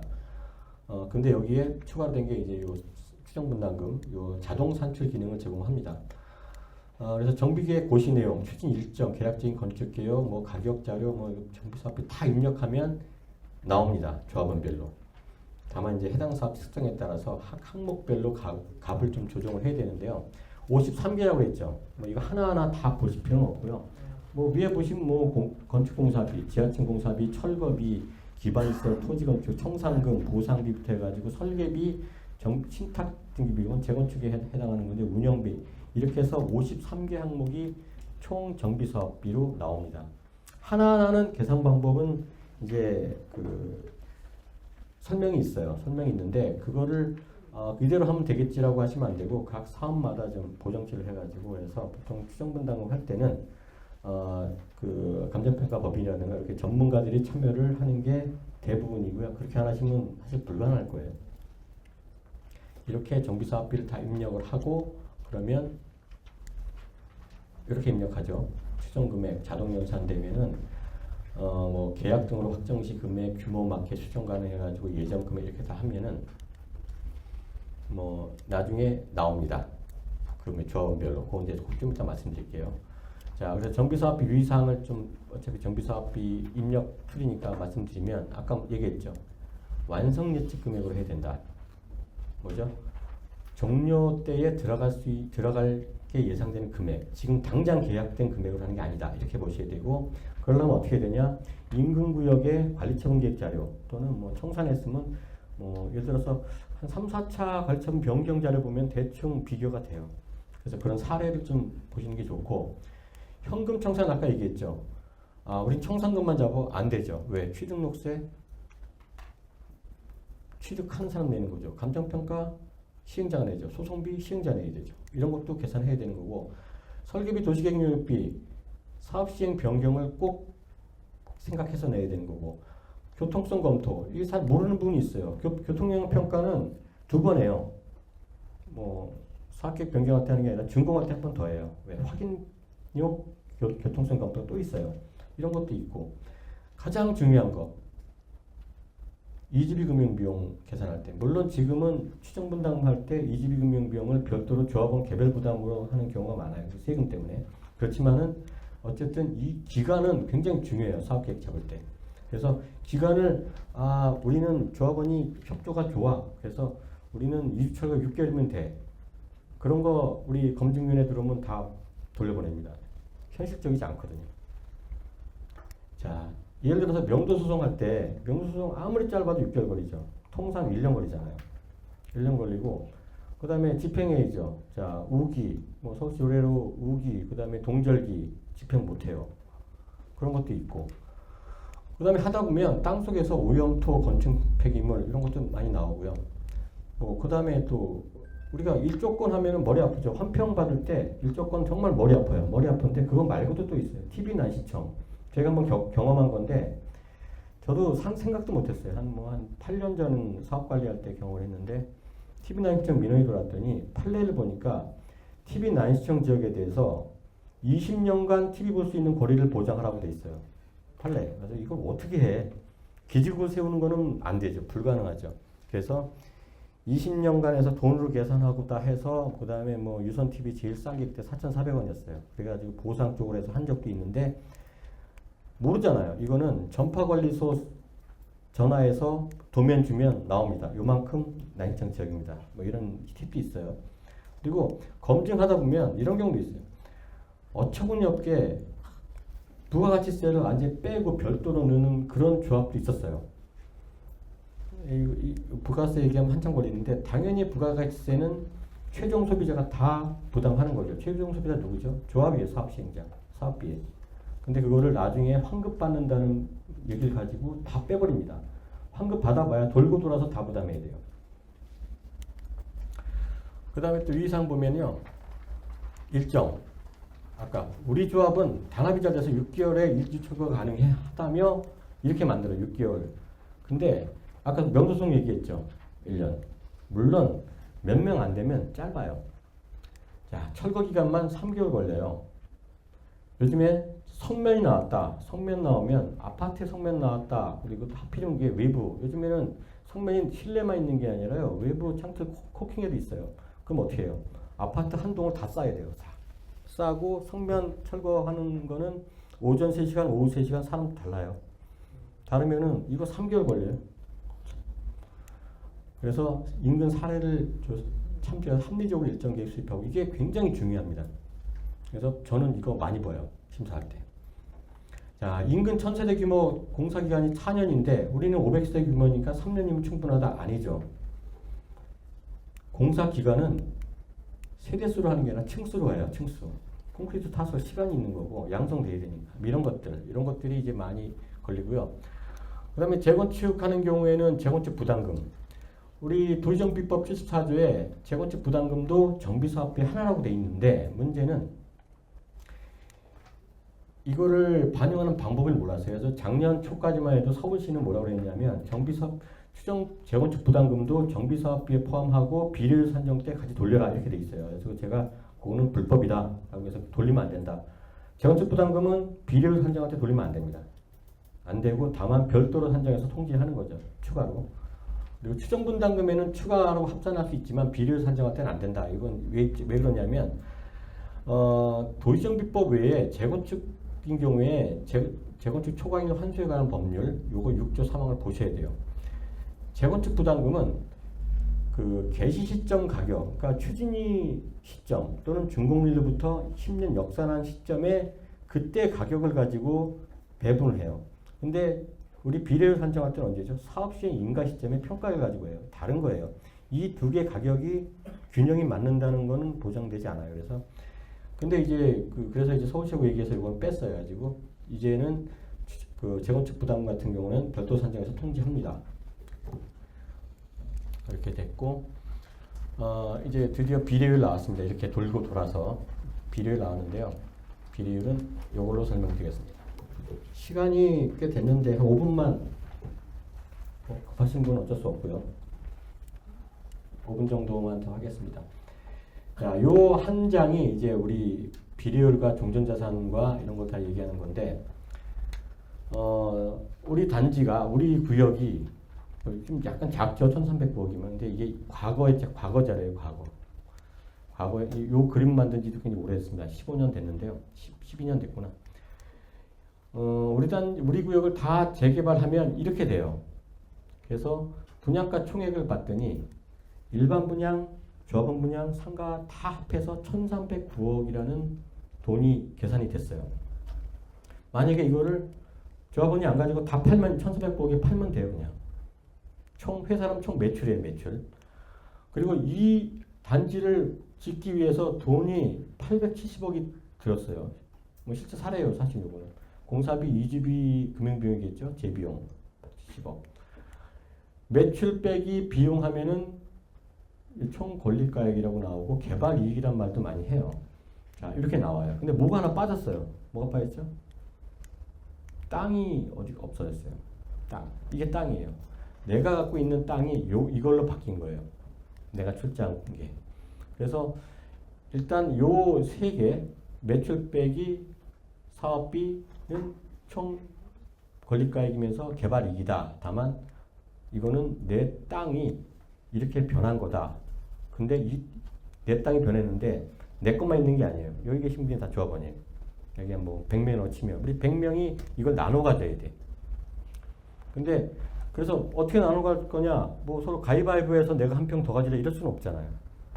근데 여기에 추가로 된 게 이제 요 추정 분담금, 요 자동 산출 기능을 제공합니다. 그래서 정비계획 고시 내용, 추진 일정, 계약적인 건축 개요, 뭐 가격 자료, 뭐 정비 사업비 다 입력하면 나옵니다. 조합원별로. 다만 이제 해당 사업 특성에 따라서 항목별로 값을 좀 조정을 해야 되는데요. 53개라고 했죠. 뭐 이거 하나하나 다 보실 필요는 없고요. 뭐 위에 보시면 뭐 건축공사비, 지하층 공사비, 철거비, 기반시설, 토지건축, 청산금, 보상비부터 해가지고 설계비, 신탁 등기비, 이건 재건축에 해당하는 건데 운영비 이렇게 해서 53개 항목이 총 정비사업비로 나옵니다. 하나하나는 계산 방법은 이제 그 설명이 있어요. 설명이 있는데 그거를 이대로 하면 되겠지라고 하시면 안 되고 각 사업마다 좀 보정치를 해가지고 해서 보통 추정분담금 할 때는 그 감정평가 법인이라든가 이렇게 전문가들이 참여를 하는 게 대부분이고요. 그렇게 안 하시면 사실 불가능할 거예요. 이렇게 정비사업비를 다 입력을 하고 그러면 이렇게 입력하죠. 추정금액 자동 연산되면은 뭐 계약 등으로 확정시 금액 규모 맞게 수정 가능해가지고 예정 금액 이렇게 다 하면은 뭐 나중에 나옵니다. 그러면 조합원별로 그건 이제 좀 이따 말씀드릴게요. 자, 그래서 정비사업비 유의사항을 좀 어차피 정비사업비 입력 툴이니까 말씀드리면 아까 얘기했죠. 완성 예측 금액으로 해야 된다. 뭐죠? 종료 때에 들어갈 게 예상되는 금액, 지금 당장 계약된 금액으로 하는 게 아니다. 이렇게 보셔야 되고, 그러려면 어떻게 되냐? 인근구역의 관리처분 계획 자료 또는 뭐 청산했으면 뭐 예를 들어서 한 3, 4차 관리처분 변경 자료 보면 대충 비교가 돼요. 그래서 그런 사례를 좀 보시는 게 좋고, 현금 청산 아까 얘기했죠. 우린 청산금만 잡아 안 되죠. 왜? 취득록세 취득한 사람 내는 거죠. 감정평가 시행자가 내죠. 소송비 시행자 내야 되죠. 이런 것도 계산해야 되는 거고 설계비, 도시계획비, 사업시행 변경을 꼭 생각해서 내야 되는 거고, 교통성 검토, 이게 잘 모르는 부분이 있어요. 교통영향평가는 2번 해요. 뭐 사업계획 변경할 때 하는 게 아니라 준공할 때 한 번 더 해요. 왜? 확인용 교통성 검토가 또 있어요. 이런 것도 있고, 가장 중요한 거, 이주비 금융비용 계산할 때, 물론 지금은 추정분담할 때 이주비 금융비용을 별도로 조합원 개별 부담으로 하는 경우가 많아요. 그 세금 때문에. 그렇지만은 어쨌든 이 기간은 굉장히 중요해요. 사업계획 잡을 때. 그래서 기간을 우리는 조합원이 협조가 좋아. 그래서 우리는 이주철거 6개월이면 돼. 그런 거 우리 검증위원회 들어오면 다 돌려보냅니다. 현실적이지 않거든요. 자, 예를 들어서 명도소송할 때 명도소송 아무리 짧아도 6개월 걸리죠. 통상 1년 걸리잖아요. 1년 걸리고, 그 다음에 집행해야죠. 자, 우기, 뭐 서울시 의뢰로 우기, 그 다음에 동절기 집행 못해요. 그런 것도 있고, 그 다음에 하다 보면 땅속에서 오염토, 건축 폐기물 이런 것도 많이 나오고요. 뭐 그 다음에 또 우리가 일조권 하면은 머리 아프죠. 환평 받을 때 일조권 정말 머리 아파요. 머리 아픈데 그거 말고도 또 있어요. TV 난시청. 제가 한번 경험한 건데, 저도 생각도 못했어요. 한 8년 전 사업 관리할 때 경험을 했는데, TV 난시청 민원이 들어왔더니 판례를 보니까 TV 난시청 지역에 대해서 20년간 TV 볼 수 있는 거리를 보장하라고 돼 있어요. 판례. 그래서 이걸 어떻게 해? 기지국을 세우는 거는 안 되죠. 불가능하죠. 그래서 20년간에서 돈으로 계산하고 다 해서, 그 다음에 뭐 유선 TV 제일 싼 게 그때 4,400원이었어요. 그래가지고 보상 쪽으로 해서 한 적도 있는데, 모르잖아요. 이거는 전파관리소 전화해서 도면 주면 나옵니다. 요만큼 난시청 지역입니다. 뭐 이런 팁도 있어요. 그리고 검증하다 보면 이런 경우도 있어요. 어처구니 없게 부가가치세를 완전히 빼고 별도로 넣는 그런 조합도 있었어요. 이 부가세 얘기하면 한참 걸리는데, 당연히 부가가치세는 최종 소비자가 다 부담하는 거죠. 최종 소비자 누구죠? 조합이에요. 사업시행자. 사업비에. 근데 그거를 나중에 환급 받는다는 얘기를 가지고 다 빼버립니다. 환급 받아봐야 돌고 돌아서 다 부담해야 돼요. 그 다음에 또 위상 보면요. 일정. 아까 우리 조합은 단합이 잘 돼서 6개월에 일주철거 가능하다며 이렇게 만들어요. 6개월. 근데 아까 명도소송 얘기했죠. 1년. 물론 몇 명 안 되면 짧아요. 자, 철거 기간만 3개월 걸려요. 요즘에 성면이 나왔다. 성면 나오면 아파트에 성면 나왔다. 그리고 하필이면 이게 외부. 요즘에는 성면이 실내만 있는 게 아니라요. 외부 창틀 코킹에도 있어요. 그럼 어떻게 해요? 아파트 한 동을 다 싸야 돼요. 싸고 성면 철거하는 거는 오전 3시간, 오후 3시간 사람 달라요. 다르면은 이거 3개월 걸려요. 그래서 인근 사례를 참조해서 합리적으로 일정 계획 수립하고, 이게 굉장히 중요합니다. 그래서 저는 이거 많이 봐요. 심사할 때. 자, 인근 1000세대 규모 공사기간이 4년인데 우리는 500세대 규모니까 3년이면 충분하다? 아니죠. 공사기간은 세대수로 하는 게 아니라 층수로 해요. 층수. 콘크리트 타서 시간이 있는 거고 양성돼야 되니까. 이런 것들이 이제 많이 걸리고요. 그 다음에 재건축하는 경우에는 재건축 부담금. 우리 도시정비법 74조에 재건축 부담금도 정비사업비 하나라고 돼 있는데, 문제는 이거를 반영하는 방법을 몰랐어요. 그래서 작년 초까지만 해도 서울시는 뭐라고 그랬냐면, 정비사업 추정 재건축 부담금도 정비사업비에 포함하고 비례율 산정 때 같이 돌려라 이렇게 돼 있어요. 그래서 제가 그거는 불법이다 라고 해서 돌리면 안 된다. 재건축 부담금은 비례율 산정할 때 돌리면 안 됩니다. 안 되고 다만 별도로 산정해서 통지하는 거죠. 추가로. 그리고 추정분담금에는 추가로 합산할 수 있지만 비례율 산정할 때는 안 된다. 이건 왜 그러냐면, 도시정비법 외에 재건축인 경우에 재건축 초과익 환수에 관한 법률 요거 6조 3항을 보셔야 돼요. 재건축 부담금은 그 개시 시점 가격, 그러니까 추진이 시점 또는 준공일로부터 10년 역산한 시점에 그때 가격을 가지고 배분을 해요. 근데 우리 비례율 산정할 때는 언제죠? 사업시행 인가 시점에 평가를 가지고 해요. 다른 거예요. 이 두 개 가격이 균형이 맞는다는 거는 보장되지 않아요. 그래서 근데 이제 그래서 이제 서울시하고 얘기해서 이걸 뺐어요. 가지고 이제는 그 재건축 부담 같은 경우는 별도 산정해서 통지합니다. 이렇게 됐고, 이제 드디어 비례율 나왔습니다. 이렇게 돌고 돌아서 비례율 나왔는데요. 비례율은 이걸로 설명드리겠습니다. 시간이 꽤 됐는데 한 5분만 급하신 분은 어쩔 수 없고요. 5분 정도만 더 하겠습니다. 자, 요 한 장이 이제 우리 비례율과 종전자산과 이런 거 다 얘기하는 건데, 우리 단지가, 우리 구역이 좀 약간 작죠. 1300부억이면. 근데 이게 과거 자료예요, 과거에, 요 그림 만든 지도 굉장히 오래됐습니다. 15년 됐는데요. 12년 됐구나. 우리 구역을 다 재개발하면 이렇게 돼요. 그래서 분양가 총액을 봤더니, 일반 분양, 조합원 분양, 상가 다 합해서 1309억이라는 돈이 계산이 됐어요. 만약에 이거를 조합원이 안 가지고 다 팔면 1400억에 팔면 돼요, 그냥. 회사람 총 매출이에요, 매출. 그리고 이 단지를 짓기 위해서 돈이 870억이 들었어요. 뭐 실제 사례예요, 사실 이거는. 공사비, 이주비, 금융비용이겠죠, 재비용 70억. 매출 빼기 비용 하면은 총 권리가액이라고 나오고 개발 이익이란 말도 많이 해요. 자, 이렇게 나와요. 근데 뭐가 하나 빠졌어요. 뭐가 빠졌죠? 땅이 어디 없어졌어요. 땅. 이게 땅이에요. 내가 갖고 있는 땅이 이걸로 바뀐 거예요. 내가 출자한 게. 그래서 일단 요 세 개, 매출 빼기 사업비는 총 권리가액이면서 개발 이익이다. 다만 이거는 내 땅이 이렇게 변한 거다. 근데 내 땅이 변했는데 내 것만 있는 게 아니에요. 여기 계신 분이 다 조합원이에요. 여기 뭐 100명을 치면 우리 100명이 이걸 나눠 가져야 돼. 근데 그래서 어떻게 나눠 갈 거냐? 뭐 서로 가위바위보해서 내가 한 평 더 가지려 이럴 수는 없잖아요.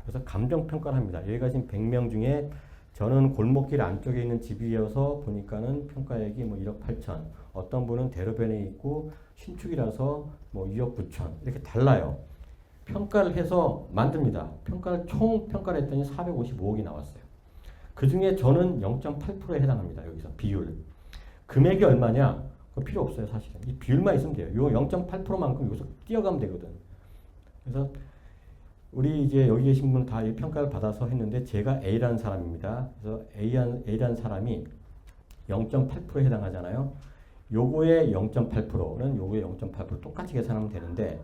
그래서 감정 평가를 합니다. 여기 가신 100명 중에 저는 골목길 안쪽에 있는 집이어서 보니까는 평가액이 뭐 1억 8천. 어떤 분은 대로변에 있고 신축이라서 뭐 2억 9천. 이렇게 달라요. 평가를 해서 만듭니다. 총 평가를 했더니 455억이 나왔어요. 그 중에 저는 0.8%에 해당합니다. 여기서 비율. 금액이 얼마냐? 그거 필요 없어요, 사실은. 이 비율만 있으면 돼요. 요 0.8%만큼 여기서 뛰어가면 되거든. 그래서 우리 이제 여기 계신 분은 다 이 평가를 받아서 했는데 제가 A라는 사람입니다. 그래서 A라는 사람이 0.8%에 해당하잖아요. 요거의 0.8%는 요거의 0.8% 똑같이 계산하면 되는데,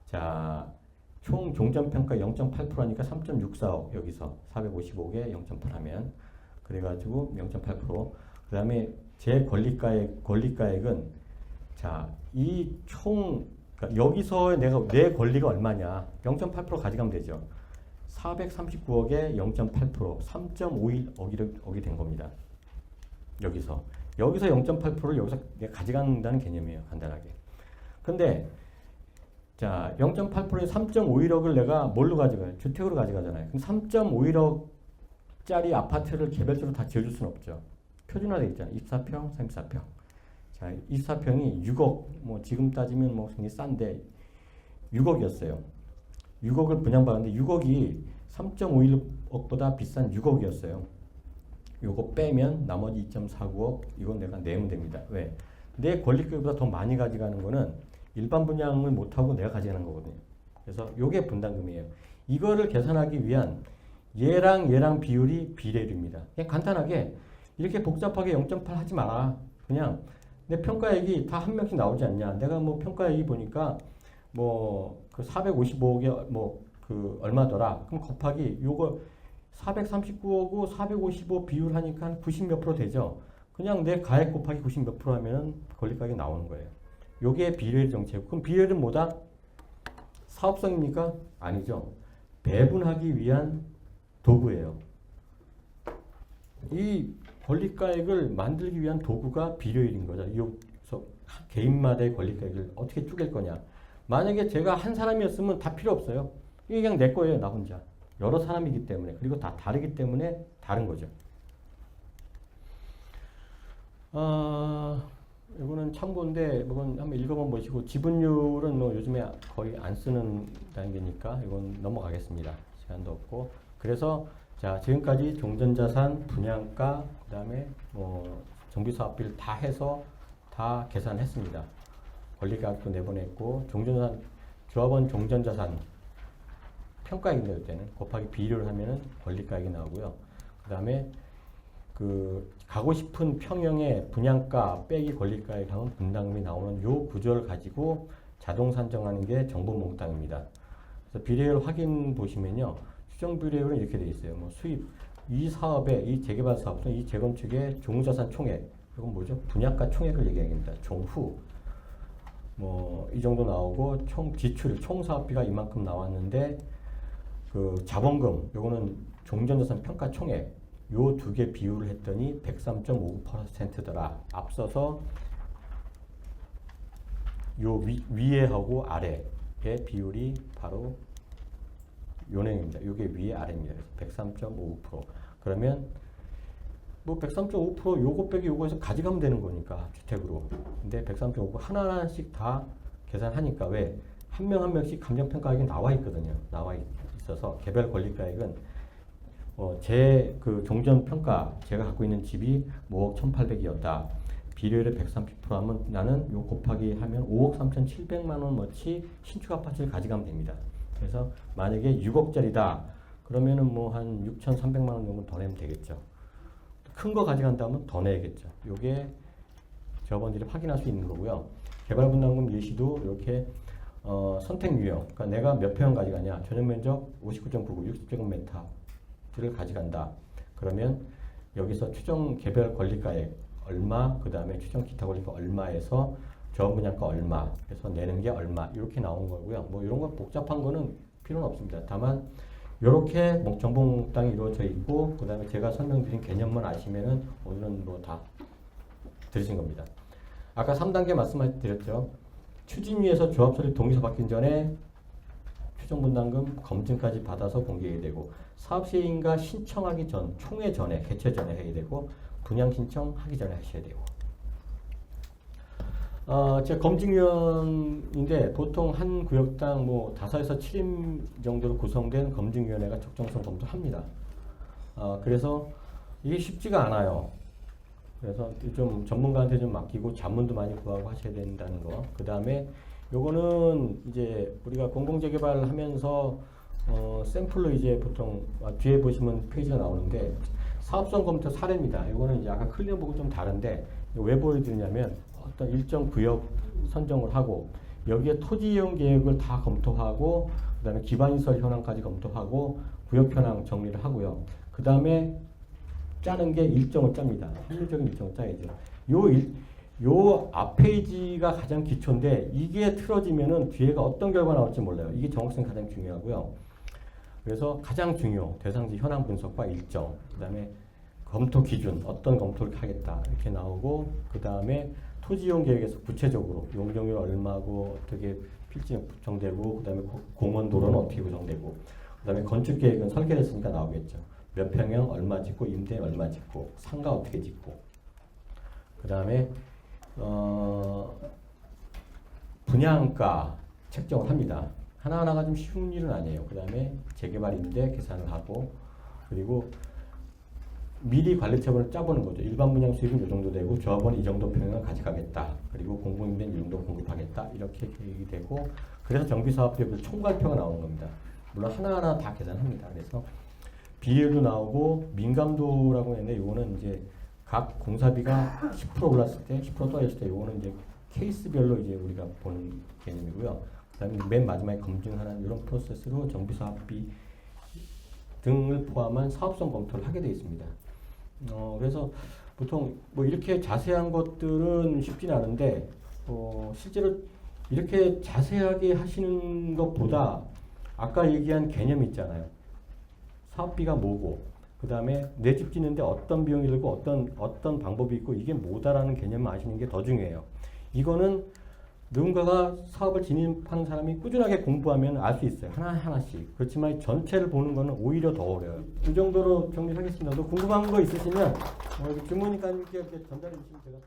자, 총 종전평가 0.8%니까 3.64억 여기서 455억에 0.8 하면 그래가지고 0.8%. 그 다음에 제 권리가액은 자, 이 총 그러니까 여기서 내 권리가 얼마냐 0.8% 가져가면 되죠. 439억에 0.8% 3.51억이 된 겁니다. 여기서 0.8%를 여기서 내가 가져간다는 개념이에요. 간단하게. 근데 자, 0.8%에 3.51억을 내가 뭘로 가져가요? 주택으로 가져가잖아요. 그럼 3.51억짜리 아파트를 개별적으로 다 지어줄 수는 없죠. 표준화되어 있잖아요. 24평, 34평. 자, 24평이 6억, 뭐 지금 따지면 뭐 굉장히 싼데 6억이었어요. 6억을 분양받았는데 6억이 3.51억보다 비싼 6억이었어요. 요거 빼면 나머지 2.49억 이건 내가 내면 됩니다. 왜? 내 권리금보다 더 많이 가져가는 거는 일반 분양을 못하고 내가 가져가는 거거든요. 그래서 요게 분담금이에요. 이거를 계산하기 위한 얘랑 비율이 비례율입니다. 그냥 간단하게 이렇게 복잡하게 0.8 하지 마라. 그냥 내 평가액이 다 한 명씩 나오지 않냐. 내가 뭐 평가액이 보니까 뭐 그 455억에 뭐 그 얼마더라. 그럼 곱하기 요거 439억고 455 비율 하니까 한 90 몇 프로 되죠. 그냥 내 가액 곱하기 90 몇 프로 하면 권리가액이 나오는 거예요. 요게 비례율 정책. 그럼 비례율은 뭐다? 사업성입니까? 아니죠. 배분하기 위한 도구예요. 이 권리가액을 만들기 위한 도구가 비례율인 거죠. 여기서 개인마다의 권리가액을 어떻게 쪼갤 거냐. 만약에 제가 한 사람이었으면 다 필요 없어요. 이게 그냥 내 거예요. 나 혼자. 여러 사람이기 때문에. 그리고 다 다르기 때문에 다른 거죠. 이거는 참고인데 이건 한번 읽어봐 보시고 지분율은 뭐 요즘에 거의 안 쓰는 단계니까 이건 넘어가겠습니다. 시간도 없고. 그래서 자, 지금까지 종전자산, 분양가, 그 다음에 뭐 정비사업비를 다 해서 다 계산했습니다. 권리가액도 내보냈고, 종전자산, 조합원 종전자산 평가액인데 그때는 곱하기 비율을 하면은 권리가액이 나오고요. 그 다음에 그 가고 싶은 평형의 분양가 빼기 권리가에 가면 분담금이 나오는 요 구조를 가지고 자동 산정하는 게 정보몽땅입니다. 그래서 비례율 확인 보시면요, 추정 비례율은 이렇게 돼 있어요. 뭐 수입, 이 사업의 이 재개발 사업은 이 재건축의 종자산 총액, 이건 뭐죠? 분양가 총액을 얘기합니다. 종후 뭐 이 정도 나오고 총 지출, 총 사업비가 이만큼 나왔는데 그 자본금, 요거는 종전자산 평가 총액, 요 두 개 비율을 했더니 103.59%더라. 앞서서 요 위에 하고 아래의 비율이 바로 요 내용입니다. 요게 위에 아래입니다. 그래서 103.59%. 그러면 뭐 103.5% 요거 빼기 요거에서 가져가면 되는 거니까 주택으로. 근데 103.5% 하나하나씩 다 계산하니까 왜? 한 명 한 명씩 감정평가액이 나와 있거든요. 나와 있어서 개별 권리가액은 제 그 종전평가 제가 갖고 있는 집이 뭐 5억 1,800이었다. 비례율에 130% 하면 나는 요 곱하기 하면 5억 3,700만 원어치 신축 아파트를 가져가면 됩니다. 그래서 만약에 6억짜리다. 그러면은 뭐 한 6,300만 원 정도 더 내면 되겠죠. 큰 거 가져간다면 더 내야겠죠. 요게 저번들이 확인할 수 있는 거고요. 개발분담금 예시도 이렇게 선택 유형, 그러니까 내가 몇 평 가져가냐, 전용 면적 59.99, 60제곱미터를 가져간다. 그러면 여기서 추정 개별 권리가액 얼마, 그 다음에 추정 기타 권리가 얼마에서 저분양가 얼마, 그래서 내는 게 얼마, 이렇게 나온 거고요. 뭐 이런 거 복잡한 거는 필요는 없습니다. 다만 이렇게 정보몽땅이 이루어져 있고, 그 다음에 제가 설명드린 개념만 아시면은 오늘은 뭐 다 들으신 겁니다. 아까 3단계 말씀드렸죠. 추진위에서 조합설립 동의서 받기 전에 추정분담금 검증까지 받아서 공개해야 되고, 사업시행인가 신청하기 전, 총회 전에, 개최 전에 해야 되고, 분양 신청하기 전에 하셔야 되고. 제가 검증위원인데 보통 한 구역당 뭐 5에서 7인 정도로 구성된 검증위원회가 적정성 검토합니다. 그래서 이게 쉽지가 않아요. 그래서 좀 전문가한테 좀 맡기고 자문도 많이 구하고 하셔야 된다는 거. 그 다음에 요거는 이제 우리가 공공재개발 하면서 샘플로 이제 보통 뒤에 보시면 페이지가 나오는데 사업성 검토 사례입니다. 요거는 이제 아까 클리어 보고 좀 다른데 왜 보여드리냐면 어떤 일정 구역 선정을 하고 여기에 토지 이용 계획을 다 검토하고 그 다음에 기반시설 현황까지 검토하고 구역 현황 정리를 하고요. 그 다음에 짜는 게 일정을 짭니다. 합리적인 일정을 짜야죠. 요 앞 페이지가 가장 기초인데 이게 틀어지면은 뒤에가 어떤 결과 나올지 몰라요. 이게 정확성이 가장 중요하고요. 그래서 가장 중요 대상지 현황 분석과 일정, 그 다음에 검토 기준 어떤 검토를 하겠다 이렇게 나오고, 그 다음에 토지이용 계획에서 구체적으로 용적률 얼마고 어떻게 필지 구성되고, 그 다음에 공원 도로는 어떻게 구성되고, 그 다음에 건축 계획은 설계됐으니까 나오겠죠. 몇 평형 얼마 짓고 임대 얼마 짓고 상가 어떻게 짓고, 그 다음에 분양가 책정을 합니다. 하나하나가 좀 쉬운 일은 아니에요. 그 다음에 재개발 임대 계산을 하고, 그리고 미리 관리처분을 짜보는 거죠. 일반 분양 수익은 이 정도 되고 조합원이 이 정도 평형을 가져가겠다. 그리고 공공임대는 이 정도 공급하겠다. 이렇게 계획이 되고, 그래서 정비사업비의 총괄표가 나오는 겁니다. 물론 하나하나 다 계산합니다. 그래서 비율도 나오고 민감도라고 했는데 이거는 이제 각 공사비가 10% 올랐을 때, 10% 떨어졌을 때 이거는 이제 케이스별로 이제 우리가 보는 개념이고요. 그다음에 맨 마지막에 검증하는 이런 프로세스로 정비사업비 등을 포함한 사업성 검토를 하게 되어 있습니다. 그래서 보통 뭐 이렇게 자세한 것들은 쉽지는 않은데 실제로 이렇게 자세하게 하시는 것보다 아까 얘기한 개념 있잖아요. 사업비가 뭐고, 그 다음에 내 집 짓는데 어떤 비용이 들고 어떤 방법이 있고 이게 뭐다라는 개념을 아시는 게 더 중요해요. 이거는 누군가가 사업을 진입하는 사람이 꾸준하게 공부하면 알 수 있어요. 하나하나씩. 그렇지만 전체를 보는 거는 오히려 더 어려워요. 이 정도로 정리하겠습니다. 또 궁금한 거 있으시면 주무니까 이렇게 전달해 주시면 제가